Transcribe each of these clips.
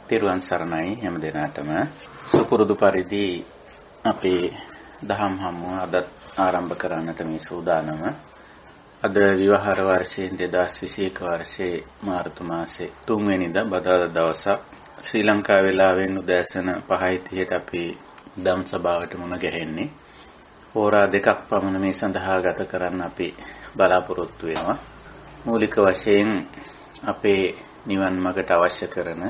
තෙරුවන් සරණයි හැම දිනාටම සුපුරුදු පරිදි අපේ දහම් හමුව අද ආරම්භ කරන්නට මේ සූදානම. අද විවාහාර වර්ෂයෙන් 2021 වර්ෂයේ මාර්තු මාසේ 3 වෙනිදා බදාදා දවසක් ශ්‍රී ලංකා වේලාවෙන් උදෑසන 5:30ට අපි දම් සභාවට මුණ ගැහෙන්නේ. හෝරා දෙකක් පමණ මේ සඳහා ගත කරන්න අපි බලාපොරොත්තු වෙනවා. මූලික වශයෙන් අපේ නිවන් මඟට අවශ්‍ය කරන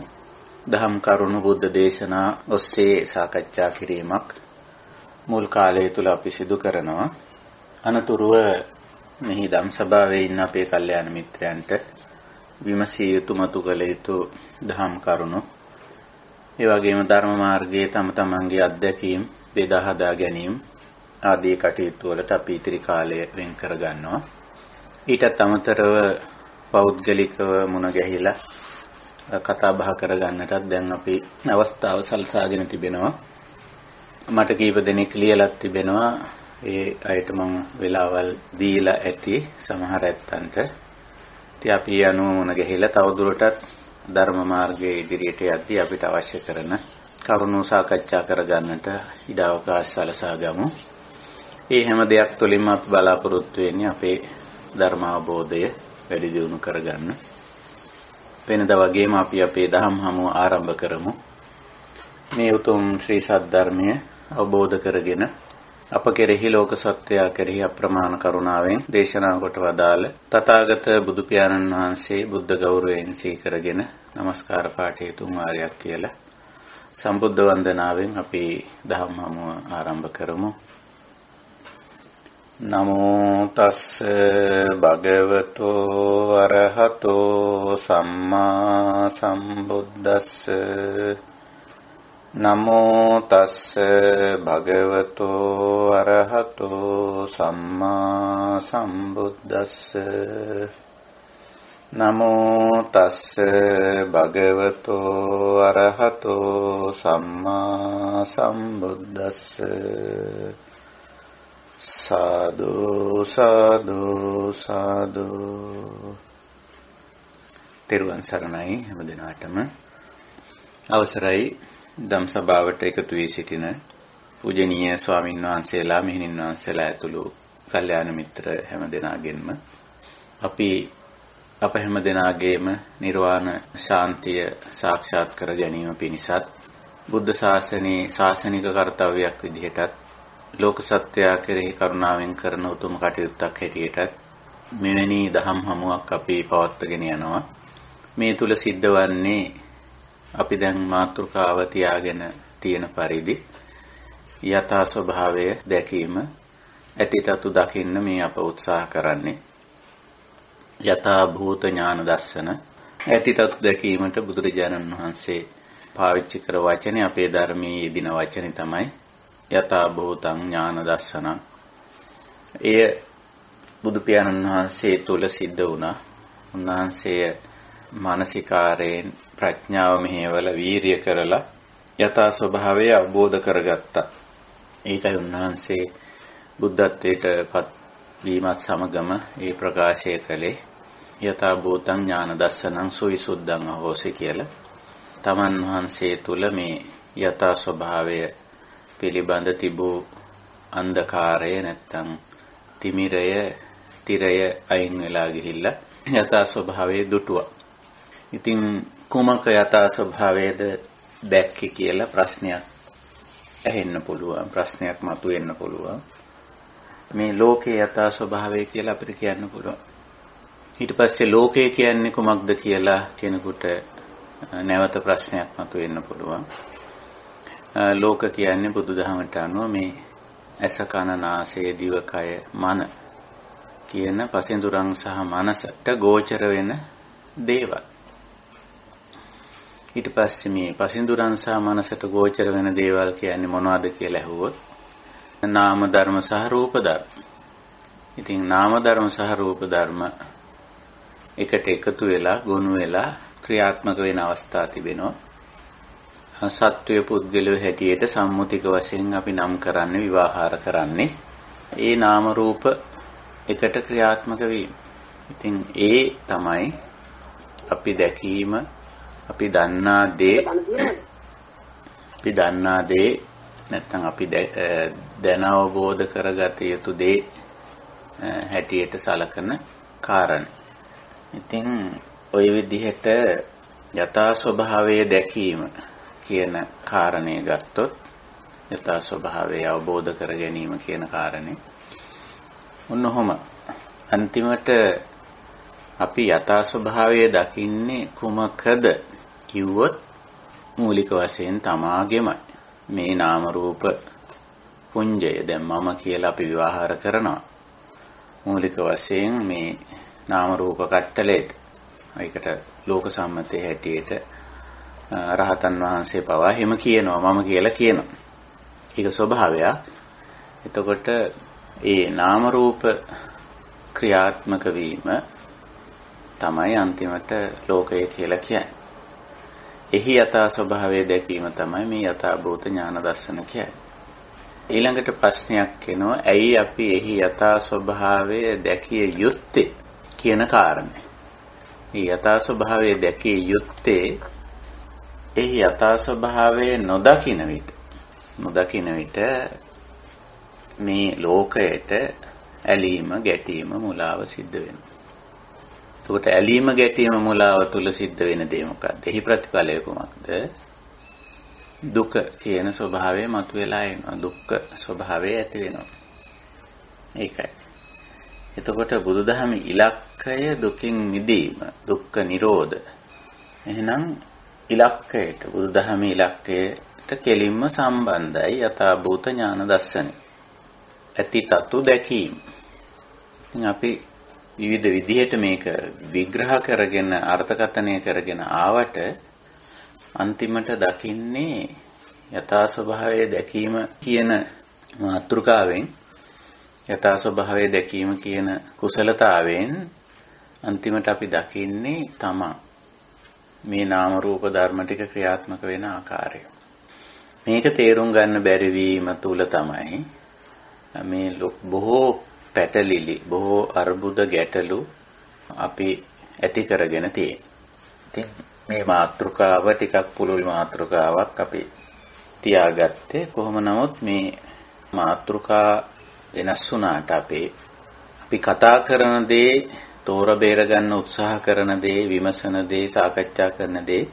දහම් කරුණු බුද්ධ දේශනා ඔස්සේ සාකච්ඡා කිරීමක් මුල් කාලය තුල අපි සිදු කරනවා. අනතුරුව මෙහි දම් සභාවේ ඉන්න අපේ කල්යාණ මිත්‍රයන්ට විමසිය යුතු මතු කළ යුතු දහම් කරුණු, ඒ වගේම ධර්ම මාර්ගයේ තම තමන්ගේ අත්දැකීම් බෙදා හදා ගැනීම ආදී කටයුතු වලට අපි ඉතිරි කාලය වෙන් කර ගන්නවා. ඊටත් අමතරව පෞද්ගලිකව මුණ ගැහිලා කතා බහ කරගන්නටත් දැන් අපි අවස්ථාව සලසාගෙන තිබෙනවා. මට කීප දෙනෙක් ලියලත් තිබෙනවා. ඒ අයට මම වෙලාවල් දීලා ඇති සමහර ඇත්තන්ට. ඉතින් අපි යනුව මුණ ගැහිලා තවදුරටත් ධර්ම මාර්ගයේ ඉදිරියට යද්දී අපිට අවශ්‍ය කරන කරුණු සාකච්ඡා කරගන්නට ඉඩ අවකාශ සලසා ගමු. මේ හැම දෙයක් තුළින්ම අපි බලාපොරොත්තු වෙන්නේ අපේ ධර්ම අවබෝධය වැඩි දියුණු කරගන්න. වෙනදා වගේම අපි අපේ දහම් හමුව ආරම්භ කරමු. මේ උතුම් ශ්‍රී සද්ධර්මය අවබෝධ කරගෙන අප කෙරෙහි ලෝක සත්වයා කෙරෙහි අප්‍රමාණ කරුණාවෙන් දේශනා කොට වදාළ තථාගත බුදු පියාණන් වහන්සේ බුද්ධ ගෞරවයෙන් සීකරගෙන নমස්කාර පාඨය තුන් වාරයක් කියලා සම්බුද්ධ වන්දනාවෙන් අපි දහම් හමුව ආරම්භ කරමු. නමෝ තස්ස භගවතෝ අරහතෝ සම්මා සම්බුද්දස්ස. නමෝ තස්ස භගවතෝ අරහතෝ සම්මා සම්බුද්දස්ස. නමෝ තස්ස භගවතෝ අරහතෝ සම්මා සම්බුද්දස්ස. සාදු සාදු සාදු. තෙරුවන් සරණයි හැම දිනාටම. අවසරයි දම් සභාවට එකතු වී සිටින පූජනීය ස්වාමින් වහන්සේලා, මෙහෙණින් වහන්සේලා ඇතුළු කල්යාණ මිත්‍ර හැම දෙනාගෙන්ම අපි අප හැම දෙනාගේම නිර්වාණ ශාන්තිය සාක්ෂාත් කර ගැනීම පිණිසත් බුද්ධ ශාසනයේ ශාසනික කර්තව්‍යයක් විදිහටත් ලෝක සත්‍යය කෙරෙහි කරුණාවෙන් කරන උතුම් කටයුත්තක් හැටියටත් මෙවැනි දහම් හමුවක් අපි පවත්වාගෙන යනවා. මේ තුල සිද්ධ වන්නේ අපි දැන් මාතෘකාව තියාගෙන තියෙන පරිදි යථා ස්වභාවය දැකීම, ඇතිතතු දකින්න මේ අප උත්සාහ කරන්නේ. යථා භූත ඥාන දර්ශන, ඇතිතතු දැකීමට බුදුරජාණන් වහන්සේ පාවිච්චි කර වචනේ, අපේ ධර්මයේ යෙදින වචනේ තමයි යථා භූතං ඥාන දර්ශන. එය බුදු පියාණන් වහන්සේ තුල සිද්ධ වුණා. උන්වහන්සේ මානසිකාරයෙන් ප්‍රඥාව මෙහෙवला වීරිය කරලා යථා ස්වභාවය අවබෝධ කරගත්තා. ඒකයි උන්වහන්සේ බුද්ධත්වයට පත් වීමත් සමගම ඒ ප්‍රකාශය කළේ යථා භූතං ඥාන දර්ශනං සුවිසුද්ධං අහෝසි කියලා. තමන් වහන්සේ තුල මේ යථා ස්වභාවය පිළිබඳ තිබූ අන්ධකාරය නැත්තම් තිරය අයින් වෙලා ගිහිල්ලා යථා ස්වභාවයේ දුටුවා. ඉතින් කුමක යථා ස්වභාවයේද දැක්කේ කියලා ප්‍රශ්නයක් ඇහෙන්න පුළුවන්, ප්‍රශ්නයක් මතුවෙන්න පුළුවන්. මේ ලෝකේ යථා ස්වභාවය කියලා අපිට කියන්න පුළුවන්. ඊට පස්සේ ලෝකය කියන්නේ කුමක්ද කියලා කෙනෙකුට නැවත ප්‍රශ්නයක් මතුවෙන්න පුළුවන්. ලෝක කියන්නේ බුදුදහමට අනුව මේ ඇස කන නාසය දිව කය මන කියන පසින්දුරන් සහ මනසට ගෝචර වෙන දේවල්. ඊට පස්සේ මේ පසින්දුරන් සහ මනසට ගෝචර වෙන දේවල් කියන්නේ මොනවද කියලා අහුවොත් නාම ධර්ම සහ රූප ධර්ම. ඉතින් නාම ධර්ම සහ රූප ධර්ම එකට එකතු වෙලා ගොනු වෙලා ක්‍රියාත්මක වෙන අවස්ථා තිබෙනවා. සත්වයේ පුද්ගලයෝ හැටියට සම්මුතික වශයෙන් අපි නම් කරන්නේ, විවාහාර කරන්නේ ඒ නාම රූප එකට ක්‍රියාත්මක වීම. ඉතින් ඒ තමයි අපි දැකීම අපි දන්නා දේ නැත්නම් අපි දැන අවබෝධ කරගත යුතු දේ හැටියට සලකන කාරණේ. ඉතින් ওই විදිහට යථා ස්වභාවය දැකීම කියන කාරණේ ගත්තොත් යථා ස්වභාවය අවබෝධ කර ගැනීම කියන කාරණේ ඔන්නෝම අන්තිමට අපි යථා ස්වභාවය දකින්නේ කුමකද කිව්වොත් මූලික වශයෙන් තමාගෙමයි. මේ නාම රූප පුඤ්ජය දැන් මම කියලා අපි විවහාර කරනවා. මූලික වශයෙන් මේ නාම රූප කට්ටලේට ඒකට ලෝක සම්මතයේ හැටියට රහතන් වහන්සේ පවා හිම කියනවා මම කියලා කියනවා. ඒක ස්වභාවයක්. එතකොට ඒ නාම රූප ක්‍රියාත්මක වීම තමයි අන්තිමට ලෝකය කියලා කියන්නේ. එහි යථා ස්වභාවය දැකීම තමයි මේ යථා භූත ඥාන දර්ශන කියන්නේ. ඊළඟට ප්‍රශ්නයක් එනවා ඇයි අපි එහි යථා ස්වභාවය දැකිය යුත්තේ කියන කාරණේ. මේ යථා ස්වභාවය දැකිය යුත්තේ එහි යථා ස්වභාවය නොදකින විට මේ ලෝකයට ඇලීම ගැටීම මුලාව සිද්ධ වෙනවා. එතකොට ඇලීම ගැටීම මුලාව තුල සිද්ධ වෙන දේ මොකක්ද? එහි ප්‍රතිඵලය කොහොමද? දුක කියන ස්වභාවය මතුවලා එනවා. දුක්ඛ ස්වභාවය ඇති වෙනවා. ඒකයි. එතකොට බුදුදහමේ ඉලක්කය දුකින් මිදීම, දුක්ඛ නිරෝධ. එහෙනම් ඉලක්කයට බුදුදහමේ ඉලක්කයට කෙලින්ම සම්බන්ධයි යථා භූත ඥාන දර්ශනය. ඇති තතු දැකීම. ඉතින් අපි විවිධ විදිහට මේක විග්‍රහ කරගෙන අර්ථකථනය කරගෙන ආවට අන්තිමට දකින්නේ යථා ස්වභාවය දැකීම කියන මාතෘකාවෙන් යථා ස්වභාවය දැකීම කියන කුසලතාවෙන් අන්තිමට අපි දකින්නේ තමා මේ නාම රූප ධර්ම ටික ක්‍රියාත්මක වෙන ආකාරය. මේක තේරුම් ගන්න බැරි වීම තුල තමයි මේ බොහෝ පැටලිලි බොහෝ අර්බුද ගැටලු අපි ඇති කරගෙන තියෙන්නේ. ඉතින් මේ මාතෘකාව ටිකක් පුළුල් මාතෘකාවක් අපි තියාගත්තේ කොහොම නමුත් මේ මාතෘකා වෙනස් වුණාට අපි කතා කරන දේ තෝර බේර ගන්න උත්සාහ කරන දේ විමසන දේ සාකච්ඡා කරන දේ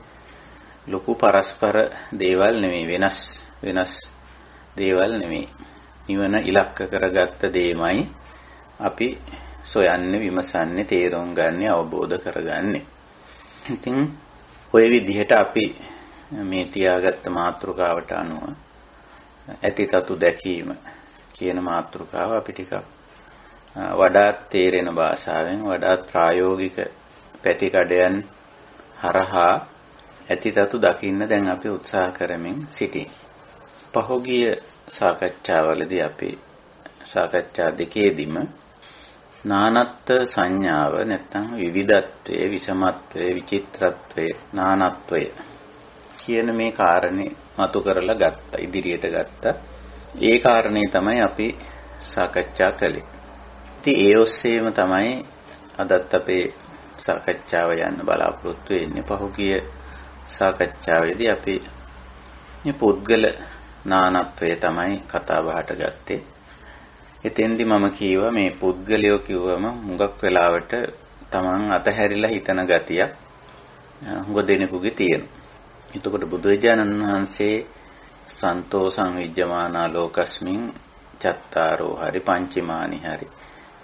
ලොකු පරස්පර දේවල් නෙමෙයි වෙනස් දේවල් නෙමෙයි. නිවන ඉලක්ක කරගත්ත දෙයමයි අපි සොයන්නේ විමසන්නේ තේරුම් ගන්නේ අවබෝධ කරගන්නේ. ඉතින් ওই විදිහට අපි මේ තියාගත්ත මාතෘකාවට අනුව ඇතිතතු දැකීම කියන මාතෘකාව අපි ටිකක් වඩාත් තේරෙන භාෂාවෙන් වඩාත් ප්‍රායෝගික පැතිකඩයන් හරහා ඇතිතතු දකින්න දැන් අපි උත්සාහ කරමින් සිටින්. පහෝගිය සාකච්ඡාවලදී අපි සාකච්ඡා දෙකේදීම නානත්ත්ව සංඥාව නැත්නම් විවිධත්වයේ විෂමත්වයේ විචිත්‍රත්වයේ නානත්වය කියන මේ කාරණේ මතු කරලා ගත්තා ඉදිරියට ගත්තා. ඒ කාරණේ තමයි අපි සාකච්ඡා කළේ. ඉතින් ඒ ඔස්සේම තමයි අදත් අපේ සාකච්ඡාව යන්න බලාපොරොත්තු වෙන්නේ. පහුගිය සාකච්ඡාවේදී අපි මේ පුද්ගල නානත්වය තමයි කතා බහට ගත්තේ. එතෙන්දි මම කීවා මේ පුද්ගලයෝ කිව්වම හුඟක් වෙලාවට Taman අතහැරිලා හිතන ගතියක් හුඟ දෙනෙකුගේ තියෙනවා. එතකොට බුදුරජාණන් වහන්සේ සන්තෝ සංවිජ්ජමානා ලෝකස්මින් චත්තාරෝ හරි පංචමානි හරි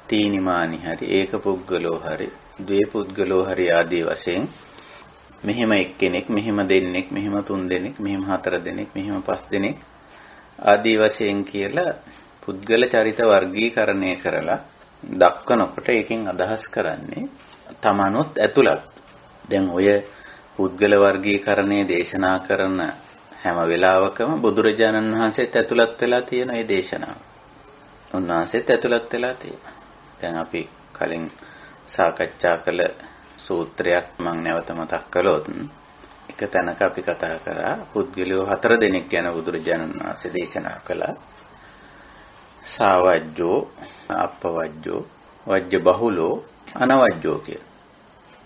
තීනිමානි හරි ඒක පුද්ගලෝ හරි ද්වේ පුද්ගලෝ හරි ආදී වශයෙන් මෙහෙම එක්කෙනෙක් මෙහෙම දෙන්නෙක් මෙහෙම තුන් දෙනෙක් මෙහෙම හතර දෙනෙක් මෙහෙම පස් දෙනෙක් ආදී වශයෙන් කියලා පුද්ගල චරිත වර්ගීකරණය කරලා දක්වනකොට ඒකෙන් අදහස් කරන්නේ තමනුත් ඇතුළත්. දැන් ඔය පුද්ගල වර්ගීකරණය දේශනා කරන හැම වෙලාවකම බුදුරජාණන් වහන්සේත් ඇතුළත් වෙලා තියෙන මේ දේශනාව. උන්වහන්සේත් ඇතුළත් වෙලා තියෙනවා. දැන් අපි කලින් සාකච්ඡා කළ සූත්‍රයක් මම නැවත මතක් කළොත් එක තැනක අපි කතා කරා පුද්ගලයෝ 4 දෙනෙක් ගැන බුදුරජාණන් වහන්සේ දේශනා කළා. සාවජ්ජෝ අපවජ්ජෝ වජ්ජ බහුලෝ අනවජ්ජෝ කිය.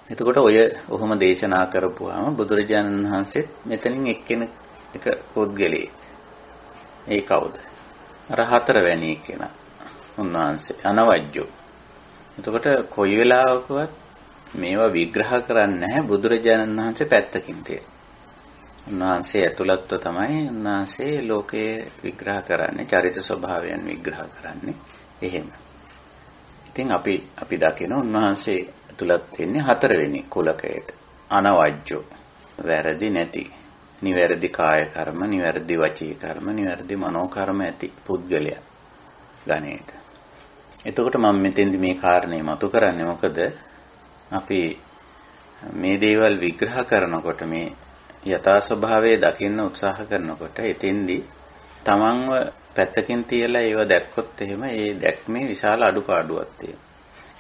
එතකොට ඔය ඔහොම දේශනා කරපුවාම බුදුරජාණන් වහන්සේත් මෙතනින් එක්කෙනෙක් එක පුද්ගලයෙක්. ඒ කවුද? අර හතරවැනි කෙනා. උන්වහන්සේ අනවජ්ජෝ. එතකොට කොයි වෙලාවකවත් මේවා විග්‍රහ කරන්නේ නැහැ බුදුරජාණන් වහන්සේ පැත්තකින් තියෙන. උන්වහන්සේ ඇතුළත්ව තමයි උන්වහන්සේ ලෝකයේ විග්‍රහ කරන්නේ, චරිත ස්වභාවයන් විග්‍රහ කරන්නේ. එහෙම. ඉතින් අපි දකින උන්වහන්සේ ඇතුළත් වෙන්නේ හතරවෙනි කුලකයට. අනවජ්ජෝ. වැරදි නැති. නිවැරදි කාය කර්ම, නිවැරදි වචී කර්ම, නිවැරදි මනෝ කර්ම ඇති පුද්ගලයා ගණයට. එතකොට මම මෙතෙන්දි මේ කාරණේ මතු කරන්නේ මොකද? අපි මේ දේවල් විග්‍රහ කරනකොට මේ යථා ස්වභාවය දකින්න උත්සාහ කරනකොට එතෙන්දි තමන්ව පැත්තකින් තියලා ඒව දැක්කොත් එහෙම ඒ දැක්මේ විශාල අඩුපාඩුවක් තියෙනවා.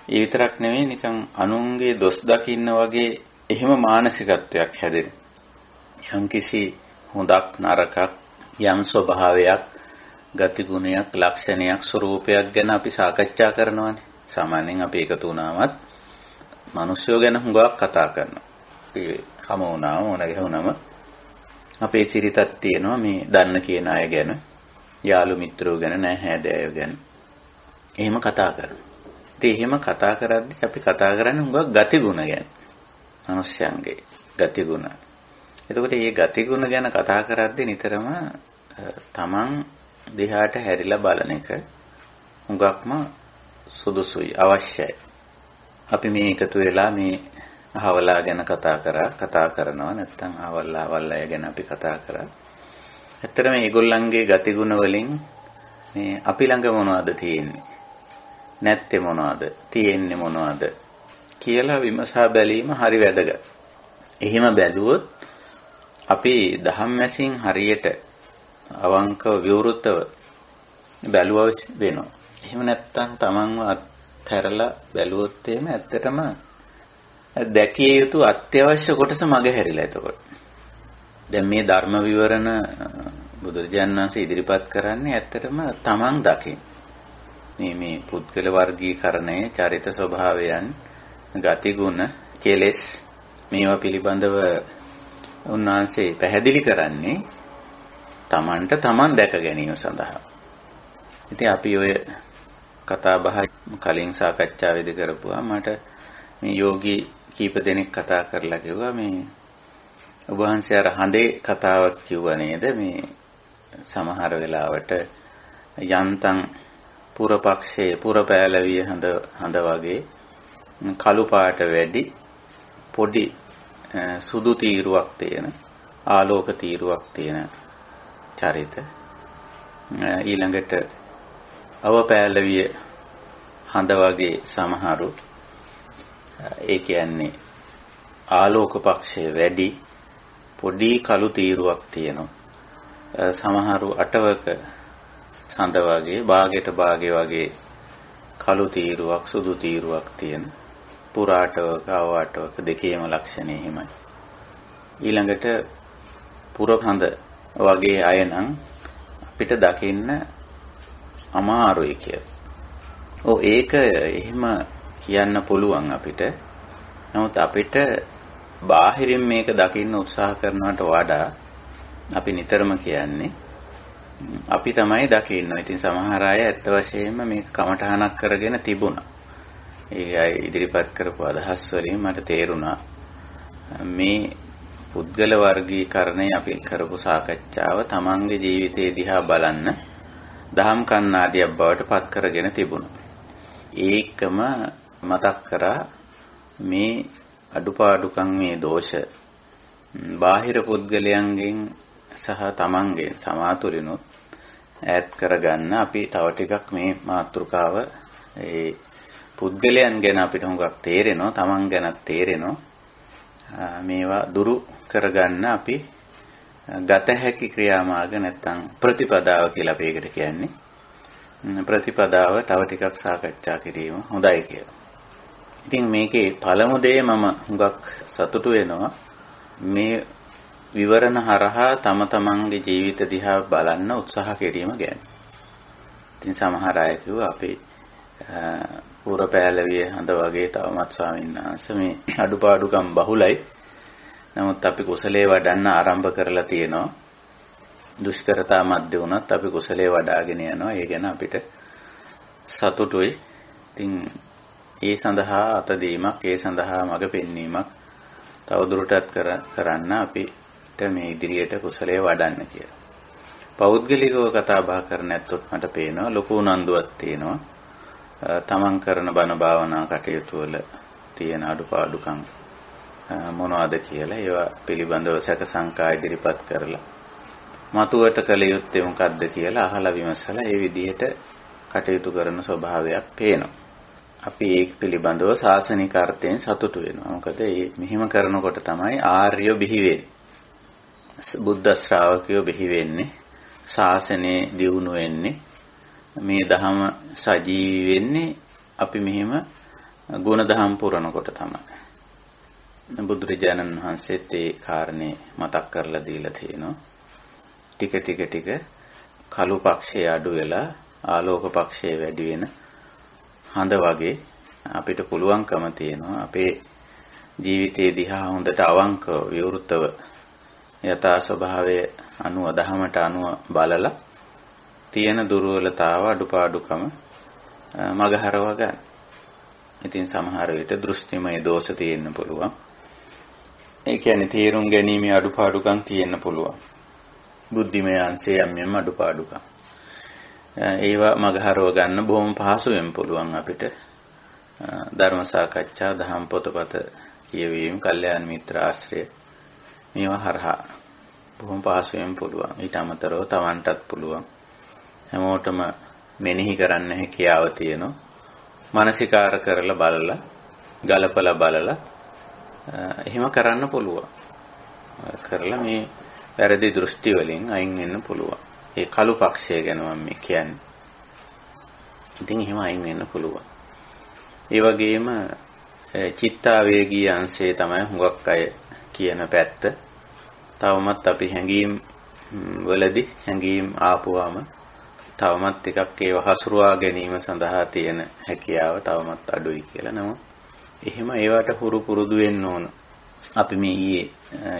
ඒ විතරක් නෙවෙයි නිකන් අනුන්ගේ දොස් දකින්න වගේ එහෙම මානසිකත්වයක් හැදෙන. යම්කිසි හොඳක් නරකක් යම් ස්වභාවයක් ගති ගුණයක් ලක්ෂණයක් ස්වરૂපයක් ගැන අපි සාකච්ඡා කරනවානේ. සාමාන්‍යයෙන් අපි එකතු වුණාමත් මිනිස්සුયો ගැන හුඟක් කතා කරනවා. ඒ හම වුණාම මොන ගැහුණාම අපේ සිරිතක් තියෙනවා මේ දන්න කියන අය ගැන, යාළු මිත්‍රයෝ ගැන, නැහැදෑයෝ ගැන. එහෙම කතා කරනවා. ඉතින් එහෙම කතා කරද්දී අපි කතා කරන්නේ හුඟක් ගති ගුණ ගැන. මිනිස්යන්ගේ ගති ගුණ. එතකොට මේ ගති ගුණ ගැන කතා කරද්දී නිතරම තමන් දිහාට හැරිලා බලන එක හුඟක්ම සුදුසුයි, අවශ්‍යයි. අපි මේ එකතු වෙලා මේ අහවලා ගැන කතා කරනවා නැත්නම් අහවල් අය ගැන අපි කතා කරා. ඇත්තටම මේගොල්ලන්ගේ ගති ගුණ වලින් මේ අපි ළඟ මොනවද තියෙන්නේ? නැත්තේ මොනවද? තියෙන්නේ මොනවද? කියලා විමසා බැලීම හරි වැදගත්. එහෙම බැලුවොත් අපි ධම්මැසින් හරියට අවංකව විවෘතව බැලුවා වෙනවා. එහෙම නැත්නම් තමන්ව අත්හැරලා බැලුවොත් එහෙම ඇත්තටම දැකිය යුතු අත්‍යවශ්‍ය කොටස මගහැරිලා. එතකොට දැන් මේ ධර්ම විවරණ බුදුරජාණන් වහන්සේ ඉදිරිපත් කරන්නේ ඇත්තටම තමන් දකින. මේ පුද්ගල වර්ගීකරණයේ චරිත ස්වභාවයන්, ගති ගුණ, කෙලෙස් මේවා පිළිබඳව උන්වහන්සේ පැහැදිලි කරන්නේ තමන්ට තමන් දැක ගැනීම සඳහා. ඉතින් අපි ඔය කතා බහ කලින් සාකච්ඡාවේදී කරපුවා මට මේ යෝගී කීප දෙනෙක් කතා කරලා කිව්වා මේ ඔබ වහන්සේ අර හඬේ කතාවක් කිව්වා නේද? මේ සමහර වෙලාවට යන්තම් පුරපක්ෂයේ පුරපෑලවිය හඳ වගේ කළු පාට වැඩි පොඩි සුදු තීරුවක් තියෙන ආලෝක තීරුවක් තියෙන චරිත ඊළඟට අවපෑලවිය හඳ වගේ සමහරු ඒ කියන්නේ ආලෝක පක්ෂයේ වැඩි පොඩි කළු තීරුවක් තියෙනවා. සමහරු අටවක සඳ වගේ භාගයට භාගේ වගේ කළු තීරුවක් සුදු තීරුවක් තියෙන පුරාටවක අවාටවක දෙකේම ලක්ෂණය එහෙමයි. ඊළඟට පුරහඳ වගේ අය නම් අපිට දකින්න අමාරුයි කියලා. ඒක එහෙම කියන්න පුළුවන් අපිට. නමුත් අපිට බාහිරින් මේක දකින්න උත්සාහ කරනවට වඩා අපි නිතරම කියන්නේ අපි තමයි දකින්න. ඉතින් සමහර අය ඇත්ත වශයෙන්ම මේක කමඨහනක් කරගෙන තිබුණා. ඒ අය ඉදිරිපත් කරපු අදහස් වලින් මට තේරුණා මේ පුද්ගල වර්ගීකරණය අපි කරපු සාකච්ඡාව තමන්ගේ ජීවිතය දිහා බලන්න දහම් කන්නාඩියක් බවට පත් කරගෙන තිබුණා. ඒකම මතක් කරා මේ අඩුපාඩුකම් මේ දෝෂ බාහිර පුද්ගලයන්ගෙන් සහ තමන්ගෙන් සමාතුලිනුත් ඈත් කරගන්න අපි තව ටිකක් මේ මාතෘකාව ඒ පුද්ගලයන් ගැන අපිට හුඟක් තේරෙනවා, තමන් ගැනත් තේරෙනවා. මේවා දුරු කරගන්න අපි ගත හැකි ක්‍රියාමාර්ග නැත්නම් ප්‍රතිපදාව කියලා අපි ඒකට කියන්නේ. ප්‍රතිපදාව තව ටිකක් සාකච්ඡා කිරීම හොඳයි කියලා. ඉතින් මේකේ පළමු දේ මම හුඟක් සතුටු වෙනවා මේ විවරණ හරහා තම තමන්ගේ ජීවිත දිහා බලන්න උත්සාහ කිරීම ගැන. ඉතින් සමහර අය කිව්වා අපි පුර පෑලවිය හඳ වගේ තවමත් ස්වාමීන් වහන්සේ මේ අඩුපාඩුකම් බහුලයි. නමුත් අපි කුසලයේ වඩන්න ආරම්භ කරලා තියෙනවා. දුෂ්කරතා මැද්දේ වුණත් අපි කුසලයේ වඩාගෙන යනවා. ඒ ගැන අපිට සතුටුයි. ඉතින් ඒ සඳහා අතදීමක්, ඒ සඳහා මඟ පෙන්වීමක් තවදුරටත් කරන්න අපිට මේ ඉදිරියට කුසලයේ වඩන්න කියලා. පෞද්ගලිකව කතා බහ කර නැත්තොත් මට පේනවා ලොකු උනන්දුවක් තියෙනවා. තමන් කරන බණ භාවනා කටයුතු වල තියෙන අඩුපාඩුකම් මොනවද කියලා ඒවා පිළිබඳව සැක සංකා ඉදිරිපත් කරලා මතුවට කළ යුත්තේ මොකක්ද කියලා අහලා විමසලා ඒ විදිහට කටයුතු කරන ස්වභාවයක් පේනවා. අපි ඒක පිළිබඳව සාසනික අර්ථයෙන් සතුටු වෙනවා. මොකද මේ මෙහිම කරනකොට තමයි ආර්යෝ බිහි වෙන්නේ. බුද්ධ ශ්‍රාවකයෝ බිහි වෙන්නේ. ශාසනය දියුණු වෙන්නේ. මේ දහම සජීවී වෙන්නේ අපි මෙහිම ගුණ දහම් පුරනකොට තමයි. බුදුරජාණන් වහන්සේත් ඒ කාරණේ මතක් කරලා දීලා තියෙනවා. ටික කළු පක්ෂයේ අඩු වෙලා ආලෝක පක්ෂයේ වැඩි වෙන හඳ වගේ අපිට පුළුවන්කම තියෙනවා අපේ ජීවිතයේ දිහා හොඳට අවංකව විවෘතව යථා ස්වභාවය අනුව දහමට අනුව බලලා තියෙන දුර්වලතාව අඩුපාඩුකම මගහරව ගන්න. ඉතින් සමහර විට දෘෂ්ටිමය දෝෂ තියෙන්න පුළුවන්. ඒ කියන්නේ තේරුම් ගැනීමේ අඩුපාඩුකම් තියෙන්න පුළුවන්. බුද්ධිමය අංශයේ යම් අඩුපාඩුකම්. ඒවා මගහරව ගන්න බොහොම පහසුවෙන් පුළුවන් අපිට. ධර්ම සාකච්ඡා, දහම් පොතපත කියවීම, කල්යාණ මිත්‍ර ආශ්‍රය මේවා හරහා බොහොම පහසුවෙන් පුළුවන්. ඊට අමතරව තවන්ටත් පුළුවන්. හැමෝටම මෙනෙහි කරන්න හැකියාව තියෙනවා. මානසිකාර කරලා බලලා, ගලපලා බලලා එහෙම කරන්න පුළුවන්. කරලා මේ වැරදි දෘෂ්ටි වලින් අයින් වෙන්න පුළුවන්. ඒ කළු පක්ෂය ගැන මම කියන්නේ. ඉතින් එහෙම අයින් වෙන්න පුළුවන්. ඒ වගේම චිත්තාවේගී අංශය තමයි හුඟක් අය කියන පැත්ත. තවමත් අපි හැඟීම් වලදී හැඟීම් ආපුවාම තවමත් ටිකක් ඒව හසුරුවා ගැනීම සඳහා තියෙන හැකියාව තවමත් අඩුයි කියලා. නමුත් එහෙම ඒවට හුරු පුරුදු වෙන්න ඕන. අපි මේ ඊයේ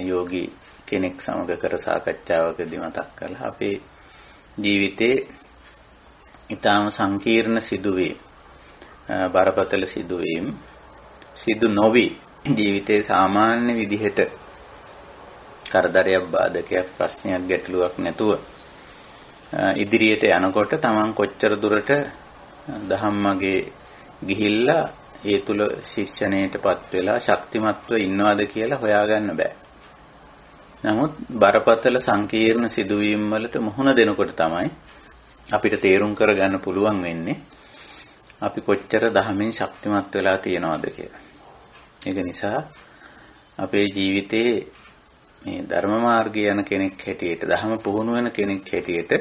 යෝගී කෙනෙක් සමග කර සාකච්ඡාවකදී මතක් කළා අපේ ජීවිතේ ඊටාම සංකීර්ණ සිදුවීම්, බරපතල සිදුවීම් සිදු නොවි ජීවිතේ සාමාන්‍ය විදිහට කරදරයක්, බාධකයක්, ප්‍රශ්නයක්, ගැටලුවක් නැතුව ඉදිරියට යනකොට තමන් කොච්චර දුරට ධම්මගේ ගිහිල්ලා ඒ තුල ශික්ෂණයටපත් වෙලා ශක්තිමත්ව ඉන්නවද කියලා හොයාගන්න බෑ. නමුත් බරපතල සංකීර්ණ සිදුවීම් වලට මුහුණ දෙනකොට තමයි අපිට තේරුම් කරගන්න පුළුවන් වෙන්නේ අපි කොච්චර ධහමෙන් ශක්තිමත් වෙලා තියෙනවද කියලා. ඒක නිසා අපේ ජීවිතේ මේ ධර්ම මාර්ගය යන කෙනෙක් හැටියට, ධහම පුහුණු වෙන කෙනෙක් හැටියට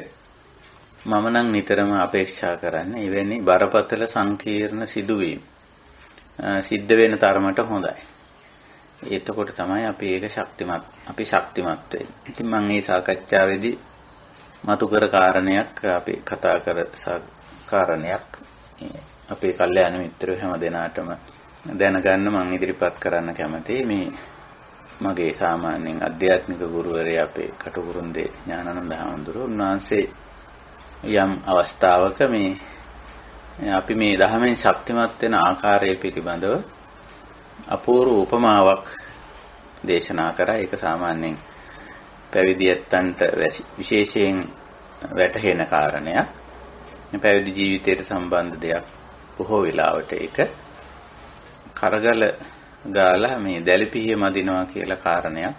මම නම් නිතරම අපේක්ෂා කරන්නේ එවැනි බරපතල සංකීර්ණ සිදුවීම් සිද්ධ වෙන තරමට හොඳයි. එතකොට තමයි අපි ඒක ශක්තිමත් වෙන්නේ. ඉතින් මම මේ සාකච්ඡාවේදී මතු කර කාරණයක් අපි කතා කර කාරණයක් අපේ කල්යාණ මිත්‍රයෝ හැම දෙනාටම දැනගන්න මම ඉදිරිපත් කරන්න කැමතියි. මේ මගේ සාමාන්‍යයෙන් අධ්‍යාත්මික ගුරුවරයා අපේ කටුකුරුන්දේ ඥානানন্দ හාමුදුරුවෝ උන්වහන්සේ යම් අවස්ථාවක මේ අපි මේ ධහමෙන් ශක්තිමත් වෙන ආකාරය පිළිබඳව අපූර්ව උපමාවක් දේශනා කරා. ඒක සාමාන්‍යයෙන් පැවිදි ඇත්තන්ට විශේෂයෙන් වැටහෙන කාරණයක්. මේ පැවිදි ජීවිතයට සම්බන්ධ දෙයක්. බොහෝ වෙලාවට ඒක කරගල ගාලා මේ දැලිපිහිය මදිනවා කියලා කාරණයක්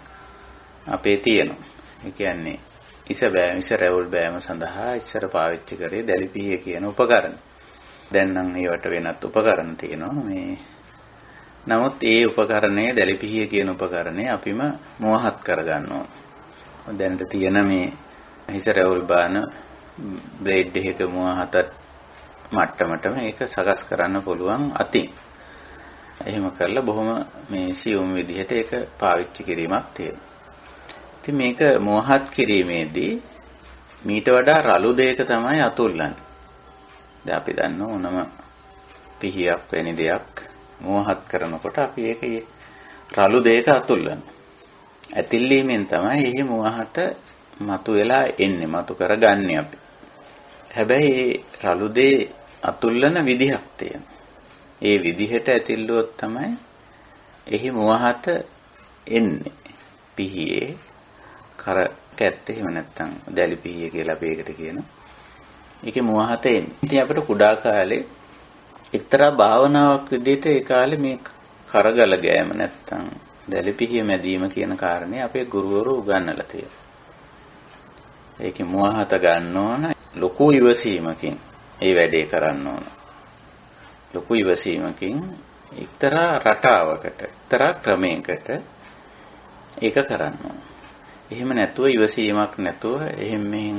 අපේ තියෙනවා. ඒ කියන්නේ ඉස රැවුල් බෑම සඳහා ඉස්සර පාවිච්චි කරේ දැලිපිහිය කියන උපකරණ. දැන් නම් ඒවට වෙනත් උපකරණ තියෙනවා. මේ නමුත් ඒ උපකරණය දැලිපිහිය කියන උපකරණය අපිම මෝහත් කරගන්න ඕන. දැනට තියෙන මේ හිස රැවුල් බාන බ්ලේඩ් එකක මෝහත මට්ටමටම ඒක සකස් කරන්න පුළුවන් අතින්. එහෙම කරලා බොහොම මේ සියුම් විදිහට ඒක පාවිච්චි කිරීමක් තියෙනවා. ඉතින් මේක මෝහත් කිරීමේදී මීට වඩා රළු දෙයක තමයි අතුල්ලන්නේ. දැන් අපි දන්න ඕනම පිහියක් වැනි දෙයක් මෝහත් කරනකොට අපි ඒකේ රළු දෙයක අතුල්ලනවා. ඇතිල්ලීමෙන් තමයි එහි මෝහත මතු වෙලා එන්නේ, මතු කරගන්නේ අපි. හැබැයි ඒ රළු දෙය අතුල්ලන විදිහක් තියෙනවා. ඒ විදිහට ඇතිල්ලුවොත් තමයි එහි මෝහත එන්නේ. පිහියේ කර කැත්ත එහෙම නැත්නම් දැලි පිහිය කියලා අපි ඒකට කියනවා. ඒකේ මෝහත එන්නේ. ඉතින් අපිට කුඩා කාලේ එක්තරා භාවනාවක් විදිහට ඒ කාලේ මේ කරගල ගෑම නැත්නම් දැලි පිහිය මැදීම කියන කාරණේ අපේ ගුරුවරු උගන්වලා තියෙනවා. ඒකේ මෝහත ගන්න ඕන ලොකු ඉවසීමකින් ඒ වැඩේ කරන්න ඕන. ලොකු ඉවසීමකින් එක්තරා රටාවකට එක්තරා ක්‍රමයකට ඒක කරන්න ඕන. එහෙම නැතුව ඉවසීමක් නැතුව එහෙම මෙහෙන්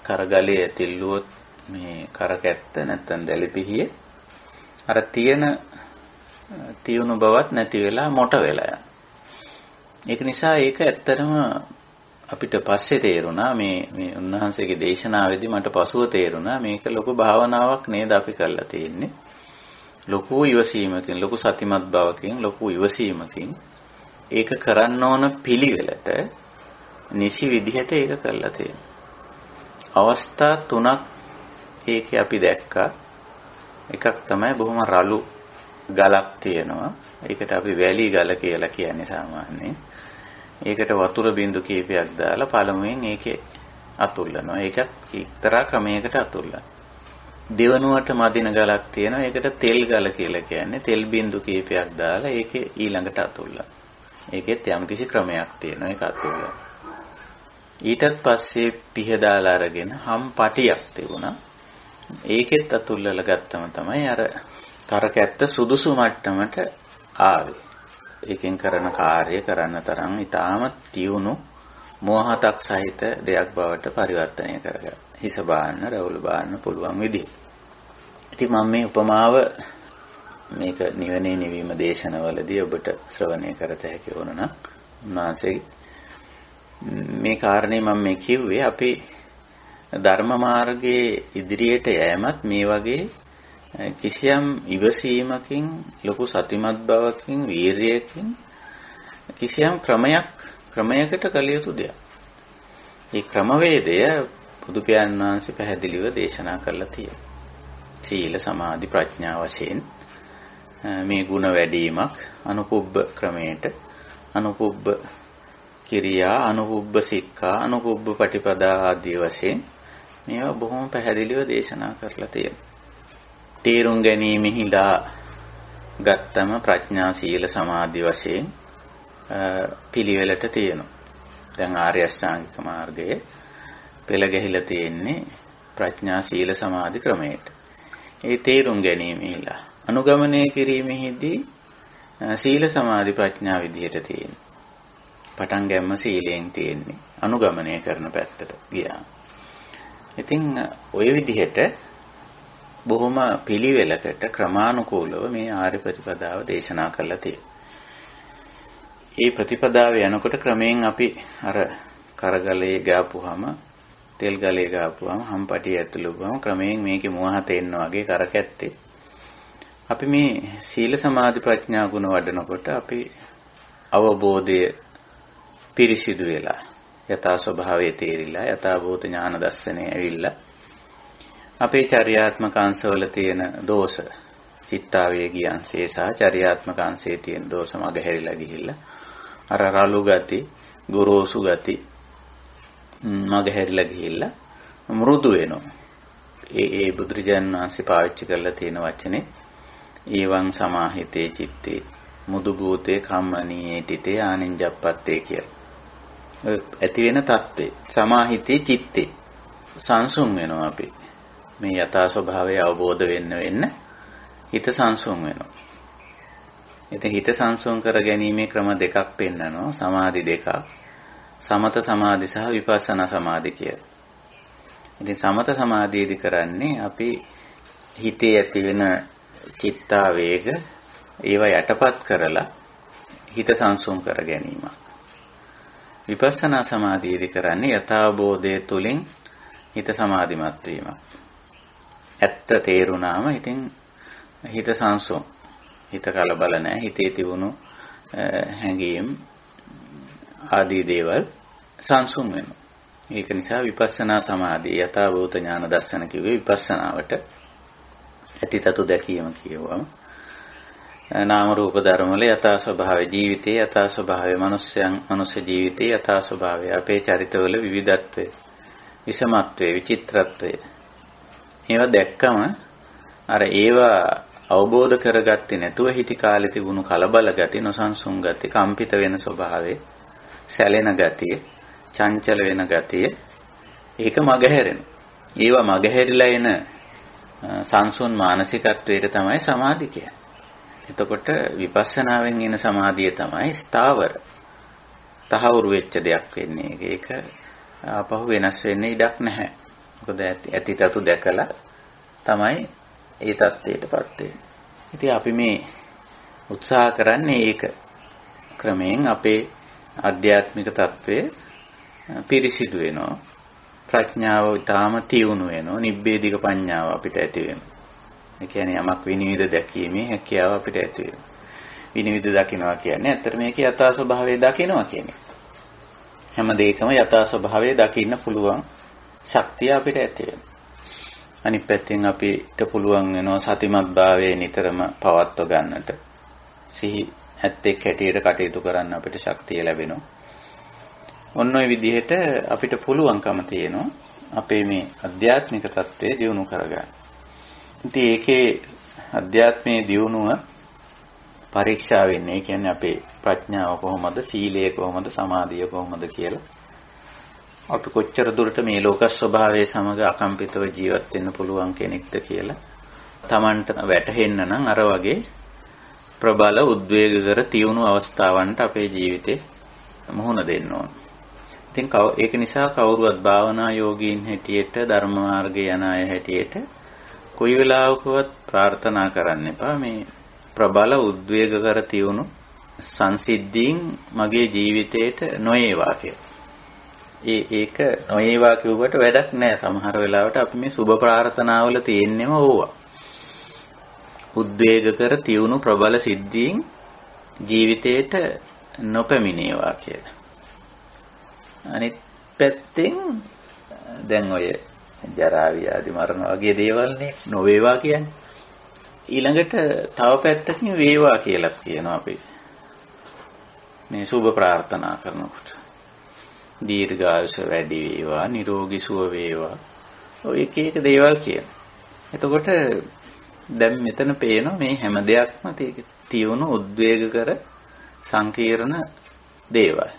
කරගලේ ඇතිල්ලුවොත් මේ කරකැත්ත නැත්තම් දැලිපිහිය අර තියෙන තියුණු බවත් නැති වෙලා මොට වෙලා යනවා. ඒක නිසා ඒක ඇත්තටම අපිට පස්සේ තේරුණා මේ උන්වහන්සේගේ දේශනාවේදී මට පසුව තේරුණා මේක ලොකු භාවනාවක් නේද අපි කරලා තියෙන්නේ. ලොකු ඉවසීමකින්, ලොකු සතිමත් බවකින්, ලොකු ඉවසීමකින් ඒක කරන්න ඕන පිළිවෙලට නිසි විදිහට ඒක කරලා තියෙනවා. අවස්ථා තුනක් ඒකේ අපි දැක්කා. එකක් තමයි බොහොම රළු ගලක් තියෙනවා. ඒකට අපි වැලි ගල කියලා කියන්නේ සාමාන්‍යයෙන්. ඒකට වතුර බින්දු කීපයක් දාලා පළමුවෙන් ඒකේ අතුල්ලනවා. ඒකත් එක්තරා ක්‍රමයකට අතුල්ලනවා. දෙවනුවට මදින ගලක් තියෙනවා. ඒකට තෙල් ගල කියලා කියන්නේ. තෙල් බින්දු කීපයක් දාලා ඒකේ ඊළඟට අතුල්ලනවා. ඒකෙත් යම්කිසි ක්‍රමයක් තියෙනවා. ඒක අතුල්ලනවා. ඊටත් පස්සේ පිහ දාලා අරගෙන හම් පටියක් තිබුණා. ඒකෙත් අතුල්ලලා ගත්තම තමයි අර කරකැත්ත සුදුසු මට්ටමට ආවේ. ඒකෙන් කරන කාර්ය කරන්න තරම් ඊටාම තියුණු මෝහතක් සහිත දෙයක් බවට පරිවර්තනය කරගන්න. හිස බාන්න, රවුල බාන්න පුළුවන් විදිහ. ඉතින් මම මේ උපමාව මේක නිවනේ නිවීම දේශනවලදී ඔබට ශ්‍රවණය කරත හැකි වුණා. උන්වහන්සේගේ මේ කාරණේ මම මේ කිව්වේ අපි ධර්ම මාර්ගයේ ඉදිරියට යෑමත් මේ වගේ කිසියම් ඉවසීමකින්, ලොකු සතිමත් බවකින්, වීරියකින් කිසියම් ක්‍රමයකට කළ යුතු දෙයක්. මේ ක්‍රමවේදය බුදු පියාණන් වහන්සේ පැහැදිලිව දේශනා කරලා තියෙනවා. සීල, සමාධි, ප්‍රඥා වශයෙන් මේ ගුණ වැඩිවීමක් අනුපුබ්බ ක්‍රමයට, අනුපුබ්බ කිරියා, අනුපුබ්බ සික්ඛා, අනුපුබ්බ පටිපදා ආදී වශයෙන් මේවා බොහොම පැහැදිලිව දේශනා කරලා තියෙනවා. තේරුම් ගැනීමෙහිලා ගත්තම ප්‍රඥා, සීල, සමාධි වශයෙන් පිළිවෙලට තියෙනවා. දැන් ආර්ය අෂ්ටාංගික මාර්ගයේ පෙළ ගැහිලා තියෙන්නේ ප්‍රඥා, සීල, සමාධි ක්‍රමයට. ඒ තේරුම් ගැනීමෙහිලා අනුගමනය කිරීමෙහිදී සීල, සමාධි, ප්‍රඥා විදිහට තියෙනවා. පටන් ගැම්ම සීලයෙන් තියෙන්නේ. අනුගමනය කරන පැත්තට ගියා. ඉතින් ওই විදිහට බොහොම පිළිවෙලකට ක්‍රමානුකූලව මේ ආර්ය ප්‍රතිපදාව දේශනා කරලා තියෙනවා. මේ ප්‍රතිපදාව යනකොට ක්‍රමයෙන් අපි අර කරගලේ ගාපුවාම, තෙල් ගලේ ගාපුවාම, හම්පටිය ඇතුළු වුවාම ක්‍රමයෙන් මේකේ මෝහත එන්න වගේ කරකැත්තේ. අපි මේ සීල, සමාධි, ප්‍රඥා ගුණ වඩනකොට අපි අවබෝධය පිරිසිදු වෙලා, යථා ස්වභාවයේ තේරිලා, යථාභූත ඥාන දර්ශනය ඇවිල්ලා අපේ චර්යාත්මක අංශවල තියෙන දෝෂ, චිත්තාවේගී අංශේ සහ චර්යාත්මක අංශයේ තියෙන දෝෂ මගහැරිලා ගිහිල්ලා අර රළු ගති, ගොරෝසු ගති මගහැරිලා ගිහිල්ලා මෘදු වෙනවා. ඒ බුදුරජාණන් වහන්සේ පාවිච්චි කරලා තියෙන වචනේ ඊවං සමාහිතේ චිත්තේ මුදු භූතේ කම්මනීයේ තිතේ ආනින්ජප්පත්තේ කියලා. ඇති වෙන தත්ත්වේ සමාහිතේ චිත්තේ සංසුන් වෙනවා. අපි මේ යථා ස්වභාවය අවබෝධ වෙන්න හිත සංසුන් වෙනවා. ඉතින් හිත සංසුන් කර ගැනීමේ ක්‍රම දෙකක් පෙන්නනවා, සමාධි දෙකක්. සමත සමාධි සහ විපස්සනා සමාධි කියලා. ඉතින් සමත සමාධියේදී කරන්නේ අපි හිතේ ඇති වෙන චිත්තාවේග ඒවා යටපත් කරලා හිත සංසුන් කර ගැනීමක්. විපස්සනා සමාධියේදී කරන්නේ යථාබෝධය තුලින් හිත සමාධිමත් වීමක්. ඇත්ත තේරුණාම ඉතින් හිත සංසුන්. හිත කලබල නැහැ. හිතේ තිබුණු හැඟීම් ආදී දේවල් සංසුන් වෙනවා. ඒක නිසා විපස්සනා සමාධිය යථාභූත ඥාන දර්ශන කිව්වේ විපස්සනාවට ඇතිතතු දැකීම කියවම නාම රූප ධර්ම වල යථා ස්වභාවය ජීවිතයේ යථා ස්වභාවය මනුෂ්‍ය ජීවිතයේ යථා ස්වභාවය අපේ චරිතවල විවිධත්වය විෂමත්වය විචිත්‍රත්වය ඒවා දැක්කම අර ඒවා අවබෝධ කරගත්තේ නැතුව හිටි කාලේ තිබුණු කලබල ගති නොසන්සුන් ගති කම්පිත වෙන ස්වභාවය සැලෙන ගතිය චංචල වෙන ගතිය ඒක මගහැරෙනවා. ඒවා මගහැරිලා එන සංසුන් මානසිකත්වයට තමයි සමාධි කියන්නේ. එතකොට විපස්සනාවෙන් එන සමාධිය තමයි ස්ථාවර. තහවුරු වෙච්ච දෙයක් වෙන්නේ. ඒක ආපහු වෙනස් වෙන්න ඉඩක් නැහැ. මොකද ඇතිතතු දැකලා තමයි ඒ தත්ත්වයටපත් වෙන්නේ. ඉතින් අපි මේ උත්සාහ කරන්නේ ඒක ක්‍රමයෙන් අපේ ආධ්‍යාත්මික தත්ත්වය පිරිසිදු වෙනවා. ප්‍රඥාව ඊටාම තියුණු වෙනවා. නිබ්බේධික පඤ්ඤාව අපිට ඇති වෙනවා. ඒ කියන්නේ යමක් විනිවිද දැකීමේ හැකියාව අපිට ඇති වෙනවා. විනිවිද දකින්නවා කියන්නේ ඇත්තට මේක යථා ස්වභාවය දකින්නවා කියන එක. හැම දෙයකම යථා ස්වභාවය දකින්න පුළුවන් ශක්තිය අපිට ඇති වෙනවා. අනිත් පැත්තෙන් අපිට පුළුවන් වෙනවා සතිමත් භාවයේ නිතරම පවත්ව ගන්නට. සිහි ඇත්තෙක් හැටියට කටයුතු කරන්න අපිට ශක්තිය ලැබෙනවා. ඔන්න ඔය විදිහට අපිට පුළුවන්කම තියෙනවා අපේ මේ අධ්‍යාත්මික தත්ත්වය දියුණු කරගන්න. ඉතින් ඒකේ අධ්‍යාත්මයේ දියුණුව පරීක්ෂා වෙන්නේ. ඒ කියන්නේ අපේ ප්‍රඥාව කොහොමද, සීලය කොහොමද, සමාධිය කොහොමද කියලා. අපි කොච්චර දුරට මේ ලෝක ස්වභාවයේ සමග අකම්පිතව ජීවත් වෙන්න පුළුවන් කෙනෙක්ද කියලා Tamanට වැටහෙන්න නම් අර වගේ ප්‍රබල උද්වේගකර තියුණු අවස්ථාවන්ට අපේ ජීවිතේ මුහුණ දෙන්න ඕන. ඉතින් ඒක නිසා කවුරුවත් භාවනා යෝගීන් හැටියට ධර්ම මාර්ගයේ යන අය හැටියට කොයි වෙලාවකවත් ප්‍රාර්ථනා කරන්න එපා මේ ප්‍රබල උද්වේගකර තියුණු සංසිද්ධීන් මගේ ජීවිතේට නොඒවා කියලා. ඒක නොඒවා කියුවට වැඩක් නැහැ. සමහර වෙලාවට අපි මේ සුබ ප්‍රාර්ථනාවල තියෙන්නේම ඕවා. උද්වේගකර තියුණු ප්‍රබල සිද්ධීන් ජීවිතේට නොපැමිණේවා කියලා. අනිත් පැත්තෙන් දැන් ඔය ජරා ව්‍යාධි මරණ වගේ දේවල් නේ නොවේවා කියන්නේ. ඊළඟට තව පැත්තකින් වේවා කියලා කියනවා අපි. මේ සුබ ප්‍රාර්ථනා කරනකොට. දීර්ඝායුෂ වැඩි වේවා, නිරෝගී සුව වේවා. ඔය එක එක දේවල් කියනවා. එතකොට දැන් මෙතන පේනවා මේ හැම දෙයක්ම තියුණු උද්වේගකර සංකීර්ණ දේවල්.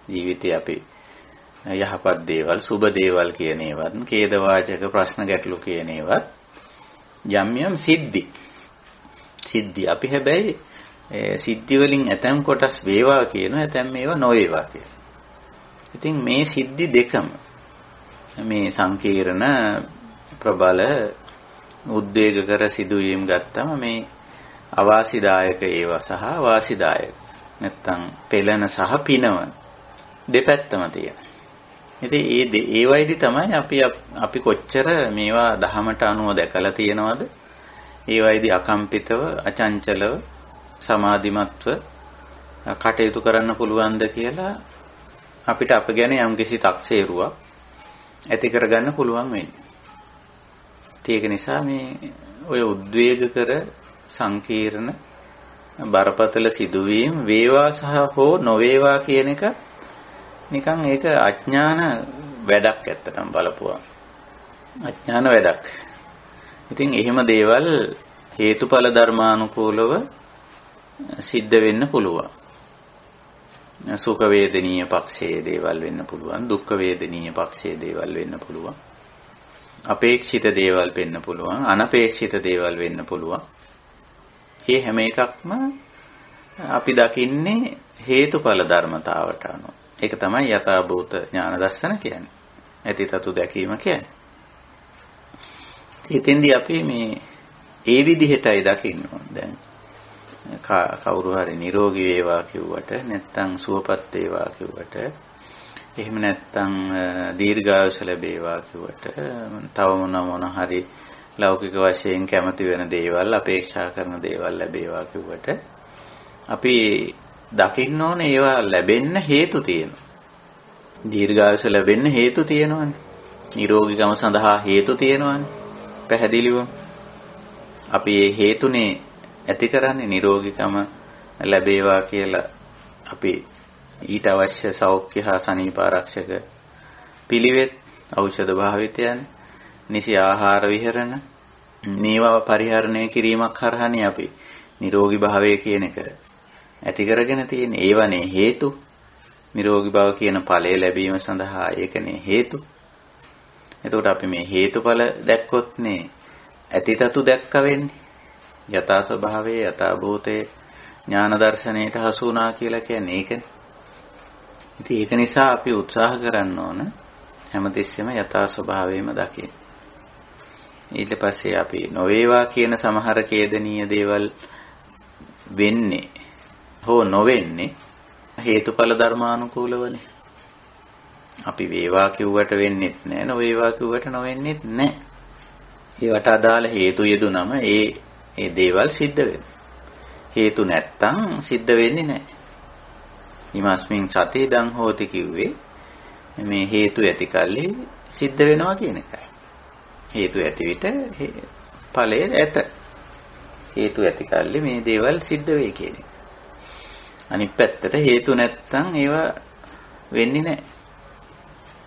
ජීවිතේ අපි යහපත් දේවල්, සුබ දේවල් කියන ඒවත්, ඛේදවාචක ප්‍රශ්න ගැටලු කියන ඒවත් යම් යම් සිද්ධි අපි හැබැයි සිද්ධි වලින් ඇතම් කොටස් වේවා කියනවා, ඇතම් ඒවා නොවේවා කියනවා. ඉතින් මේ සිද්ධි දෙකම මේ සංකීර්ණ ප්‍රබල උද්වේගකර සිදුවීම් ගත්තම මේ අවාසිදායක ඒවා සහ වාසිදායක නැත්තම් පෙළෙන සහ පිනවන දෙපැත්තම තියෙනවා. ඉතින් ඒ වයිදි තමයි අපි කොච්චර මේවා දහමට අනුව දැකලා තියෙනවද? ඒ වයිදි අකම්පිතව, අචංචලව, සමාධිමත්ව කටයුතු කරන්න පුළුවන්ද කියලා අපිට අප ගැන යම්කිසි තක්සේරුවක් ඇති කරගන්න පුළුවන් වෙන්නේ. ඒක නිසා මේ ඔය උද්වේගකර සංකීර්ණ බරපතල සිදුවීම් වේවා සහ හෝ නොවේවා කියන එක නිකන් ඒක අඥාන වැඩක් ඇත්තටම බලපුවා. අඥාන වැඩක්. ඉතින් එහෙම දේවල් හේතුඵල ධර්මානුකූලව සිද්ධ වෙන්න පුළුවන්. සුඛ වේදනීය පක්ෂයේ දේවල් වෙන්න පුළුවන්, දුක්ඛ වේදනීය පක්ෂයේ දේවල් වෙන්න පුළුවන්. අපේක්ෂිත දේවල් වෙන්න පුළුවන්, අනපේක්ෂිත දේවල් වෙන්න පුළුවන්. මේ හැම එකක්ම අපි දකින්නේ හේතුඵල ධර්මතාවට අනුව. ඒක තමයි යථාභූත ඥාන දර්ශන කියන්නේ. ඇතිතතු දැකීම කියන්නේ. ඉතින්දී අපි මේ ඒ විදිහටයි දකින්න ඕන. දැන් කවුරු හරි නිරෝගී වේවා කිව්වට නැත්නම් සුවපත් වේවා කිව්වට එහෙම නැත්නම් දීර්ඝායුෂ ලැබේවා කිව්වට තව මොන හරි ලෞකික වශයෙන් කැමති වෙන දේවල්, අපේක්ෂා කරන දේවල් ලැබේවා කිව්වට අපි දකින්න ඕනේ ඒවා ලැබෙන්න හේතු තියෙනවා. දීර්ඝායුෂ ලැබෙන්න හේතු තියෙනවානේ. නිරෝගීකම සඳහා හේතු තියෙනවානේ. පැහැදිලිවම අපි මේ හේතුනේ ඇති කරන්නේ නිරෝගීකම ලැබේවා කියලා අපි ඊට අවශ්‍ය සෞඛ්‍ය හා සනීපාරක්ෂක පිළිවෙත් ඖෂධ භාවිතයන් නිසි ආහාර විහරණ මේවා පරිහරණය කිරීමක් හරහානේ අපි නිරෝගී භාවය කියන එක ඇති කරගෙන තියෙන. ඒවනේ හේතු. නිරෝගී භාව කියන ඵලය ලැබීම සඳහා ඒකනේ හේතු. එතකොට අපි මේ හේතුඵල දැක්කොත්නේ ඇතිතතු දැක්ක වෙන්නේ. යථා ස්වභාවයේ යථා භූතේ ඥාන දර්ශනයට හසු වුණා කියලා කියන්නේ ඒකනේ. ඉතින් ඒක නිසා අපි උත්සාහ කරන්න ඕන හැමතිස්සෙම යථා ස්වභාවයම දකින්න. ඊට පස්සේ අපි නොවේවා කියන සමහර ඛේදනීය දේවල් වෙන්නේ හෝ නොවෙන්නේ හේතුඵල ධර්මානුකූලවනේ. අපි වේවා කිව්වට වෙන්නෙත් නැහැ, නොවේවා කිව්වට නොවෙන්නෙත් නැහැ. ඒවට අදාළ හේතු යෙදුනම ඒ දේවල් සිද්ධ වෙනවා. හේතු නැත්තම් සිද්ධ වෙන්නේ නැහැ. ීමස්මින් සති දං හෝති කිව්වේ මේ හේතු ඇති කල්ලි සිද්ධ වෙනවා කියන එකයි. හේතු ඇති විට ඵලය ඇත. හේතු ඇති කල්ලි මේ දේවල් සිද්ධ වෙයි කියන එක. අනිත් පැත්තට හේතු නැත්තම් ඒවා වෙන්නේ නැහැ.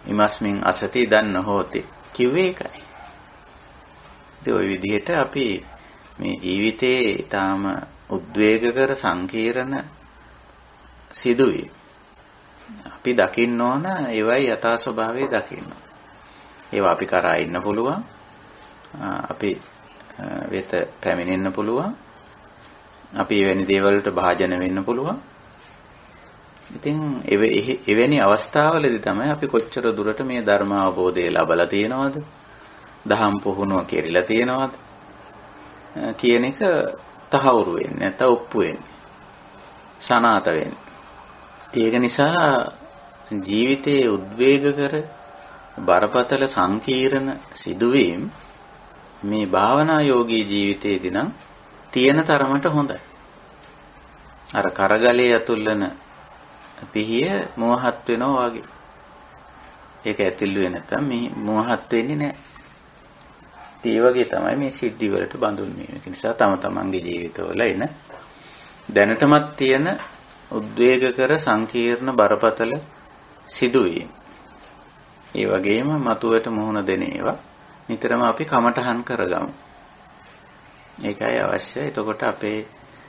ීමස්මින් අසති දන්න හෝති කිව්වේ ඒකයි. ඒ ඔය විදිහට අපි මේ ජීවිතේ ඊටාම උද්වේගකර සංකීර්ණ සිදුවේ. අපි දකින්න ඕන ඒවයි යථා ස්වභාවය දකින්න. ඒවා අපි කරා ඉන්න පුළුවන්. අපි වෙත පැමිණෙන්න පුළුවන්. අපි එවැනි දේවල් වලට භාජන වෙන්න පුළුවන්. ඉතින් එවැනි අවස්ථාවලදී තමයි අපි කොච්චර දුරට මේ ධර්ම අවබෝධය ලබලා තියෙනවද? දහම් පුහුණුව කෙරිලා තියෙනවද? කියන එක තහවුරු වෙන්නේ නැත්නම් ඔප්පු වෙන්නේ. සනාත වෙන්නේ. ඒක නිසා ජීවිතයේ උද්වේගකර බරපතල සංකීර්ණ සිදුවීම් මේ භාවනා යෝගී ජීවිතයේදී නම් තියෙන තරමට හොඳයි. අර කරගලේ ඇතුළන පිහිය මෝහත් වෙනවා වගේ. ඒක ඇතිල්ුවේ නැත්නම් මේ මෝහත් වෙන්නේ නැහැ. ඒ වගේ තමයි මේ සිද්ධි වලට බඳුන් වීම. ඒ නිසා තම තමන්ගේ ජීවිතවල එන දැනටමත් තියෙන උද්වේගකර සංකීර්ණ බරපතල සිදුවීම්. ඒ වගේම මතුවට මුහුණ දෙන ඒවා නිතරම අපි කමටහන් කරගමු. ඒකයි අවශ්‍ය. එතකොට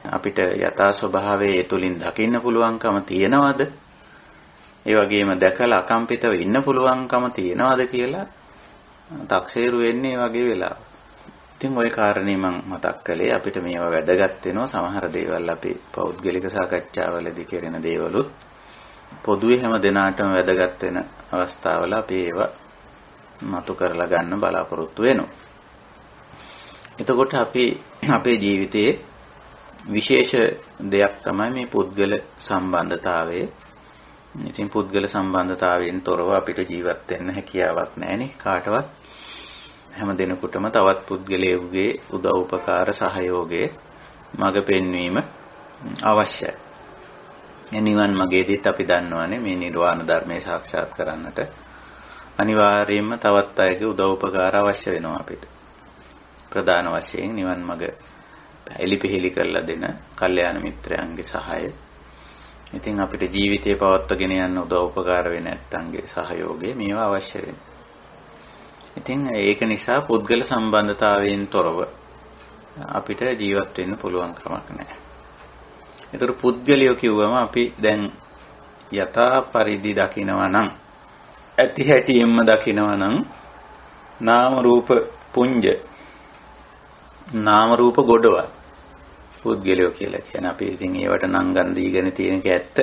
අපිට යථා ස්වභාවයේ ඒ තුලින් දකින්න පුළුවන්කම තියනවද? ඒ වගේම දැකලා අකම්පිතව ඉන්න පුළුවන්කම තියනවද කියලා තක්සේරු වෙන්නේ වගේ වෙලාව. ඉතින් ওই කාරණේ මම මතක් කළේ අපිට මේවා වැදගත් වෙනවා. සමහර දේවල් අපි පෞද්ගලික සාකච්ඡාවලදී කරන දේවලුත් පොදුවේ හැම දිනාටම වැදගත් වෙන අවස්ථාවල අපි ඒවා මතු කරලා ගන්න බලාපොරොත්තු වෙනවා. එතකොට අපි අපේ ජීවිතයේ විශේෂ දෙයක් තමයි මේ පුද්ගල සම්බන්ධතාවය. ඉතින් පුද්ගල සම්බන්ධතාවයෙන් තොරව අපිට ජීවත් වෙන්න හැකියාවක් නැහැනේ කාටවත්. හැම දිනෙකටම තවත් පුද්ගලයෙකුගේ උදව් උපකාර සහයෝගයේ මඟ පෙන්වීම අවශ්‍යයි. එනිවන් මගේදීත් අපි දන්නවනේ මේ නිර්වාණ ධර්මය සාක්ෂාත් කරන්නට අනිවාර්යයෙන්ම තවත් අයගේ උදව් උපකාර අවශ්‍ය වෙනවා අපිට. ප්‍රධාන වශයෙන් නිවන් මඟ එලිපෙහෙලි කරලා දෙන කල්යාණ මිත්‍රයන්ගේ සහාය. ඉතින් අපිට ජීවිතේ පවත්වාගෙන යන්න උදව් උපකාර වෙන නැත්තන්ගේ සහයෝගය මේවා අවශ්‍ය වෙනවා. ඉතින් ඒක නිසා පුද්ගල සම්බන්ධතාවයෙන් තොරව අපිට ජීවත් වෙන්න පුළුවන් කමක් නැහැ. ඒතර පුද්ගලියෝ කිව්වම අපි දැන් යථා පරිදි දකිනවා නම් ඇති හැටියෙන්ම දකිනවා නම් නාම රූප පුඤ්ජ නාම රූප ගොඩවල් පුද්ගලියෝ කියලා කියන අපි ඉතින් ඒවට නංගන් දීගෙන තියෙන එක ඇත්ත.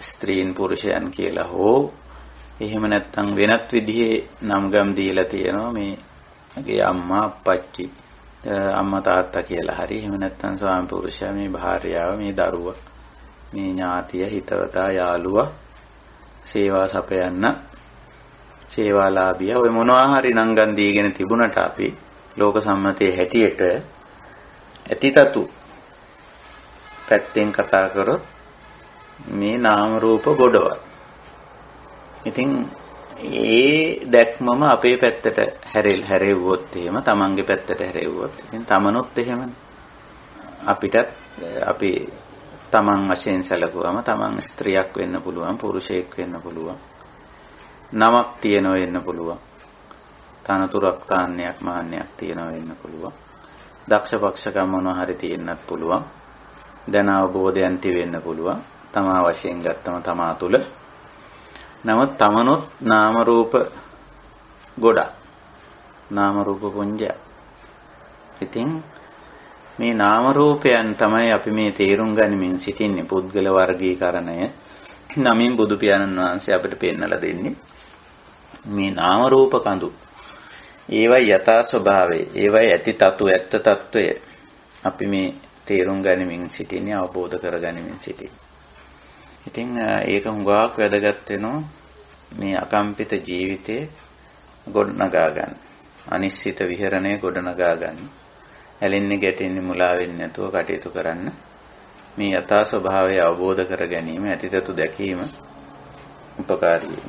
ස්ත්‍රීන් පුරුෂයන් කියලා හෝ එහෙම නැත්නම් වෙනත් විදිහේ නම්ගම් දීලා තියෙනවා මේ මගේ අම්මා අප්පච්චි අම්මා තාත්තා කියලා හරි එහෙම නැත්නම් ස්වාමි පුරුෂයා මේ භාර්යාව මේ දරුවා මේ ඥාතිය හිතවතා යාළුවා සේවා සපයන්න සේවාලාභියා ඔය මොනවා හරි නංගන් දීගෙන තිබුණට අපි ලෝක සම්මතයේ හැටියට ඇතිතතු පැත්තෙන් කතා කරොත් මේ නාම රූප ගොඩවල්. ඉතින් ඒ දැක්මම අපේ පැත්තට හැරෙව්වොත් එහෙම තමන්ගේ පැත්තට හැරෙව්වොත් ඉතින් තමනුත් එහෙමනේ. අපිටත් අපි තමන් වශයෙන් සැලකුවම තමන් ස්ත්‍රියක් වෙන්න පුළුවන්, පුරුෂයෙක් වෙන්න පුළුවන්. නමක් තියෙනව වෙන්න පුළුවන්. තනතුරක් තාන්නයක් මාන්නයක් තියෙනව වෙන්න පුළුවන්. දක්ෂ පක්ෂකම් මොනවා හරි තියෙන්නත් පුළුවන්. දැන අවබෝධයන් තියෙන්න පුළුවන්. තමා වශයෙන් ගත්තම තමා තුල. නමුත් තමනොත් නාම රූප ගොඩක්. නාම රූප පුඤ්ජය. ඉතින් මේ නාම රූපයන් තමයි අපි මේ තේරුම් ගනිමින් සිටින්නේ. පුද්ගල වර්ගීකරණය නමින් බුදු පියාණන් වහන්සේ අපිට පෙන්වලා දෙන්නේ. මේ නාම රූප කඳු ඒවයි යථා ස්වභාවය, ඒවයි ඇති තතු ඇත්ත తত্ত্বය අපි මේ තේරුම් ගනිමින් සිටින්නේ, අවබෝධ කර ගනිමින් සිටින්නේ. ඉතින් ඒක හුඟක් වැදගත් වෙනවා මේ අකම්පිත ජීවිතේ ගොඩනගා ගන්න. අනිශ්චිත විහරණය ගොඩනගා ගන්න. ඇලෙන්නේ ගැටෙන්නේ මුලා වෙන්නේ නැතුව කටයුතු කරන්න. මේ යථා ස්වභාවය අවබෝධ කර ගැනීම, ඇතිතතු දැකීම උපකාරී.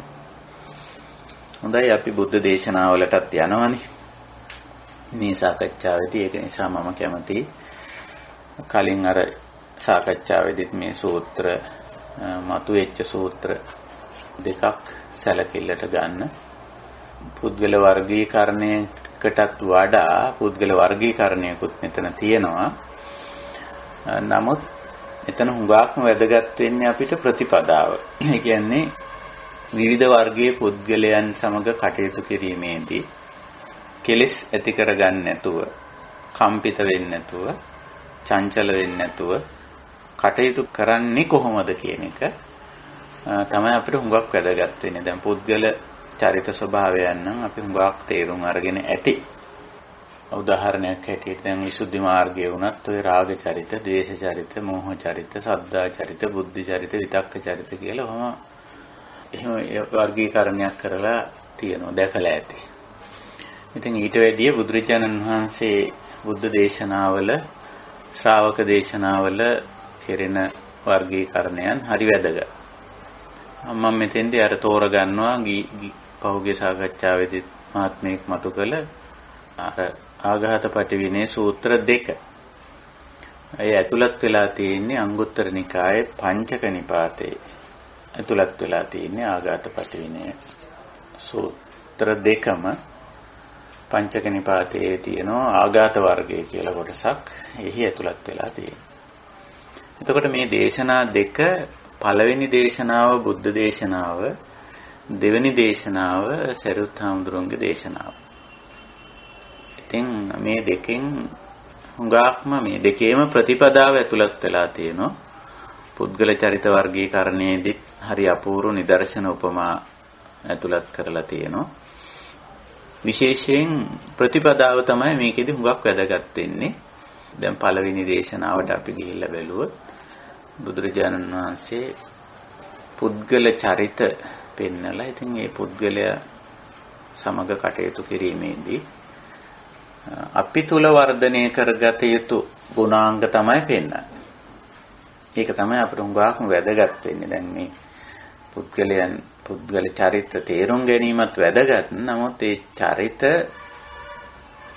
හොඳයි අපි බුද්ධ දේශනාවලටත් යනවනේ. මේ සාකච්ඡාවේදී ඒක නිසා මම කැමතියි කලින් අර සාකච්ඡාවේදීත් මේ සූත්‍ර මතුවෙච්ච සූත්‍ර දෙකක් සැලකිල්ලට ගන්න. පුද්ගල වර්ගීකරණයකටත් වඩා පුද්ගල වර්ගීකරණයකුත් මෙතන තියෙනවා. නමුත් එතන හුඟක්ම වැදගත් වෙන්නේ අපිට ප්‍රතිපදාව. ඒ කියන්නේ විවිධ වර්ගයේ පුද්ගලයන් සමග කටයුතු කිරීමේදී කෙලෙස් ඇති කරගන්න නැතුව, කම්පිත වෙන්නේ නැතුව, චංචල වෙන්නේ නැතුව කටයුතු කරන්නේ කොහොමද කියන එක තමයි අපිට හුඟක් වැදගත් වෙන්නේ. දැන් පුද්ගල චරිත ස්වභාවයන් නම් අපි හුඟක් තේරුම් අරගෙන ඇති. උදාහරණයක් හැටියට දැන් විසුද්ධි මාර්ගයේ වුණත් ඔය රාග චරිත, ද්වේෂ චරිත, මෝහ චරිත, සද්ධා චරිත, බුද්ධි චරිත, විතක්ක චරිත කියලා එහෙම වර්ගීකරණයක් කරලා තියෙනවා, දැකලා ඇති. ඉතින් ඊට වැඩිය බුදුරජාණන් වහන්සේ බුද්ධ දේශනාවල, ශ්‍රාවක දේශනාවල කෙරෙන වර්ගීකරණයන් හරි වැදගත්. මම මෙතෙන්දී අර තෝරගන්නවා පහුගිය සාකච්ඡාවේදී මහත්මයෙක් මතු කළ අර ආඝාත පටිවිනේ සූත්‍ර දෙක. ඒ ඇතුළත් වෙලා තියෙන්නේ අංගුත්තර නිකායේ පංචක නිපාතේ. ඇතුළත් වෙලා තියෙන්නේ ආඝාත පටිවිනේ සූත්‍ර දෙකම පංචක නිපාතයේ තියෙනවා ආඝාත වර්ගය කියලා කොටසක්. එහි ඇතුළත් වෙලා තියෙනවා. එතකොට මේ දේශනා දෙක, පළවෙනි දේශනාව බුද්ධ දේශනාව, දෙවෙනි දේශනාව සරියුත් හාමුදුරුවන්ගේ දේශනාව. ඉතින් මේ දෙකෙන් හුඟක්ම මේ දෙකේම ප්‍රතිපදාව ඇතුළත් වෙලා තියෙනවා. පුද්ගල චරිත වර්ගීකරණයේදී හරි අපූර්ව නිදර්ශන උපමා ඇතුළත් කරලා තියෙනවා. විශේෂයෙන් ප්‍රතිපදාව තමයි මේකෙදි හුඟක් වැදගත් වෙන්නේ. දැන් පළවෙනි දේශනාවට අපි ගිහිල්ලා බැලුවොත් බුදුරජාණන් වහන්සේ පුද්ගල චරිත පෙන්නලා, ඉතින් මේ පුද්ගලයා සමග කටයුතු කිරීමේදී අපි තුල වර්ධනය කරගත යුතු ගුණාංග තමයි පෙන්වන්නේ. ඒක තමයි අපිට හුඟක්ම වැදගත් වෙන්නේ. දැන් මේ පුද්ගල චරිත තේරුම් ගැනීමත් වැදගත්. නමුත් ඒ චරිත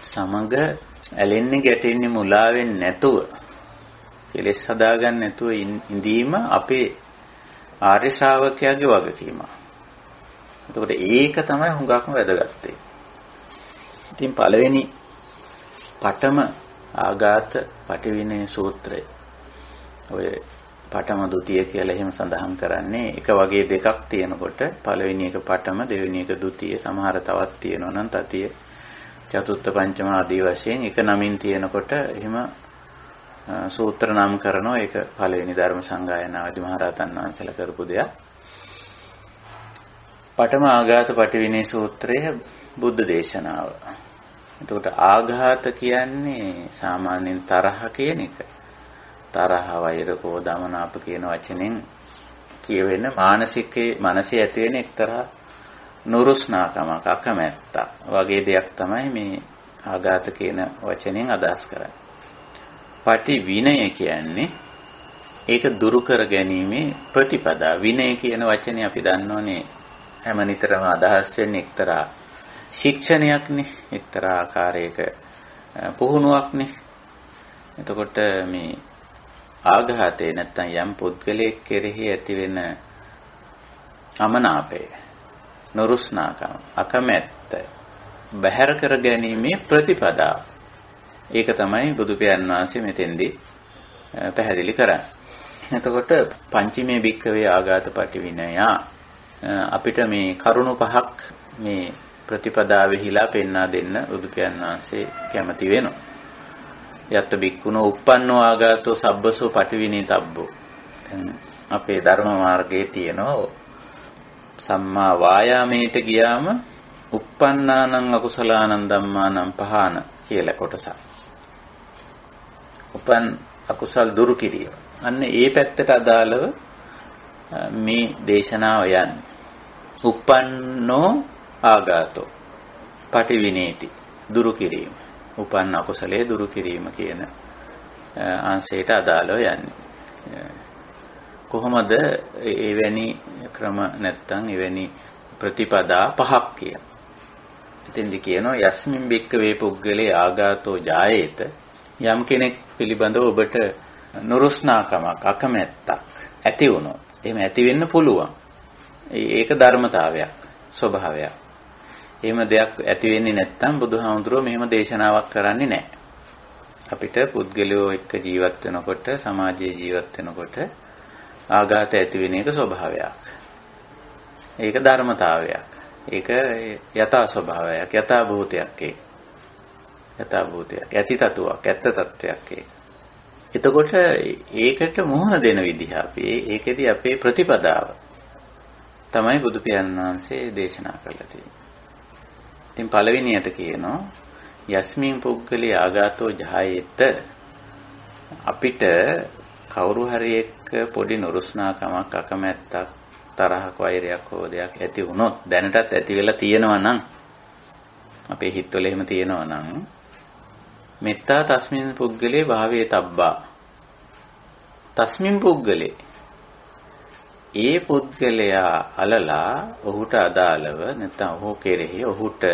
සමග ඇලෙන්නේ ගැටෙන්නේ මුලා වෙන්නේ නැතුව, කෙලෙස් හදාගන්න නැතුව ඉඳීම අපේ ආර්ය ශ්‍රාවකයාගේ වගකීම. එතකොට ඒක තමයි හුඟක්ම වැදගත් වෙන්නේ. ඉතින් පළවෙනි පඨම ආඝාත පටිවිනේ සූත්‍රය. ඔය පඨම ဒုတိ ය කියලා එහෙම සඳහන් කරන්නේ එක වගේ දෙකක් තියෙනකොට පළවෙනි එක පඨම, දෙවෙනි එක ဒုတိ ය, සමහර තවත් තියෙනවා නම් තතිය, චතුර්ථ පංචම ආදී වශයෙන් එක නමින් තියෙනකොට එහෙම සූත්‍ර නම් කරනවා. ඒක පළවෙනි ධර්ම සංගායනාවේදී මහරහතන් වහන්සේලා කරපු දෙයක්. පඨම ආඝාත පටිවිනේ සූත්‍රය බුද්ධ දේශනාව. එතකොට ආඝාත කියන්නේ සාමාන්‍යයෙන් තරහ කියන එක. තරහ, වෛර, කෝධ, මනාප කියන වචනෙන් කියවෙන මානසිකයේ ඇති වෙන එක්තරා නුරුස්නාකමක්, අකමැත්ත වගේ දෙයක් තමයි මේ ආඝාත කියන වචනයෙන් අදහස් කරන්නේ. පටි විනය කියන්නේ ඒක දුරු කර ගැනීමේ ප්‍රතිපදා. විනය කියන වචනේ අපි දන්නෝනේ හැම නිතරම අදහස් වෙන්නේ එක්තරා ශික්ෂණයක්නේ, එක්තරා ආකාරයක පුහුණුවක්නේ. එතකොට මේ ආඝාතේ නැත්තම් යම් පුද්ගලයෙක් කෙරෙහි ඇතිවෙන අමනාපය, නුරුස්නාකම, අකමැත්ත බැහැර කර ගැනීමේ ප්‍රතිපදාව. ඒක තමයි බුදු පියාණන් වහන්සේ මෙතෙන්දී පැහැදිලි කරන්නේ. එතකොට පංචමේ භික්ඛවේ ආඝාත පටිවිනය අපිට මේ කරුණු පහක් මේ ප්‍රතිපදාවෙහිලා පෙන්වා දෙන්න බුදු පියාණන් වහන්සේ කැමති වෙනවා. යත් බික්කුණෝ uppannෝ ආඝාතෝ සබ්බසෝ පටිවිනීතබ්බෝ. දැන් අපේ ධර්ම මාර්ගයේ තියෙනවා සම්මා වායාමයට ගියාම uppannānaṁ akusalaanaṁ dhammānaṁ පහාන කියලා කොටසක්. උපන් අකුසල් දුරු කිරීම. අන්න ඒ පැත්තට අදාළව මේ දේශනාව යන්නේ. uppannෝ ආඝාතෝ පටිවිනේති දුරු කිරීම. උපන් අකුසලයේ දුරු කිරීම කියන අංශයට අදාළව යන්නේ. කොහොමද එවැනි ක්‍රම නැත්තම් එවැනි ප්‍රතිපදා පහක් කියන. එතෙන්දි කියනවා යස්මින් බික්කවේ පුද්ගලේ ආඝාතෝ ජායේත යම් කෙනෙක් පිළිබඳව ඔබට නුරුස්නාකමක් අකමැත්තක් ඇති වුණොත් එහෙම ඇති වෙන්න පුළුවන්. ඒක ධර්මතාවයක්, ස්වභාවයක්. එහෙම දෙයක් ඇති වෙන්නේ නැත්නම් බුදුහාමුදුරුවෝ මෙහෙම දේශනාවක් කරන්නේ නැහැ. අපිට පුද්ගලයෝ එක්ක ජීවත් වෙනකොට, සමාජයේ ජීවත් වෙනකොට ආඝාත ඇති වෙන එක ස්වභාවයක්. ඒක ධර්මතාවයක්. ඒක යථා ස්වභාවයක්, යථා භූතයක් ඒක. යථා භූතයක්, ඇති තත්වයක්, ඇත්ත තත්වයක් ඒක. එතකොට ඒකට මුහුණ දෙන විදිහ අපි ඒකෙදි අපේ ප්‍රතිපදාව තමයි බුදු පියාණන් වහන්සේ දේශනා කළා තියෙන්නේ. ඉතින් පළවෙනියට කියනවා යස්මින් පුද්ගලී ආඝාතෝ ජායේත අපිට කවුරු හරි එක්ක පොඩි නුරුස්නාකමක් අකමැත්තක් තරහක් වෛරයක් හෝ දෙයක් ඇති වුණොත් දැනටත් ඇති වෙලා තියෙනවා නම් අපේ හිතවල එහෙම තියෙනවා නම් මෙත්තා තස්මින් පුද්ගලේ භාවේ තබ්බා තස්මින් පුද්ගලේ ඒ පුද්ගලයා අලලා ඔහුට අදාළව නැත්නම් ඔහු කෙරෙහි ඔහුට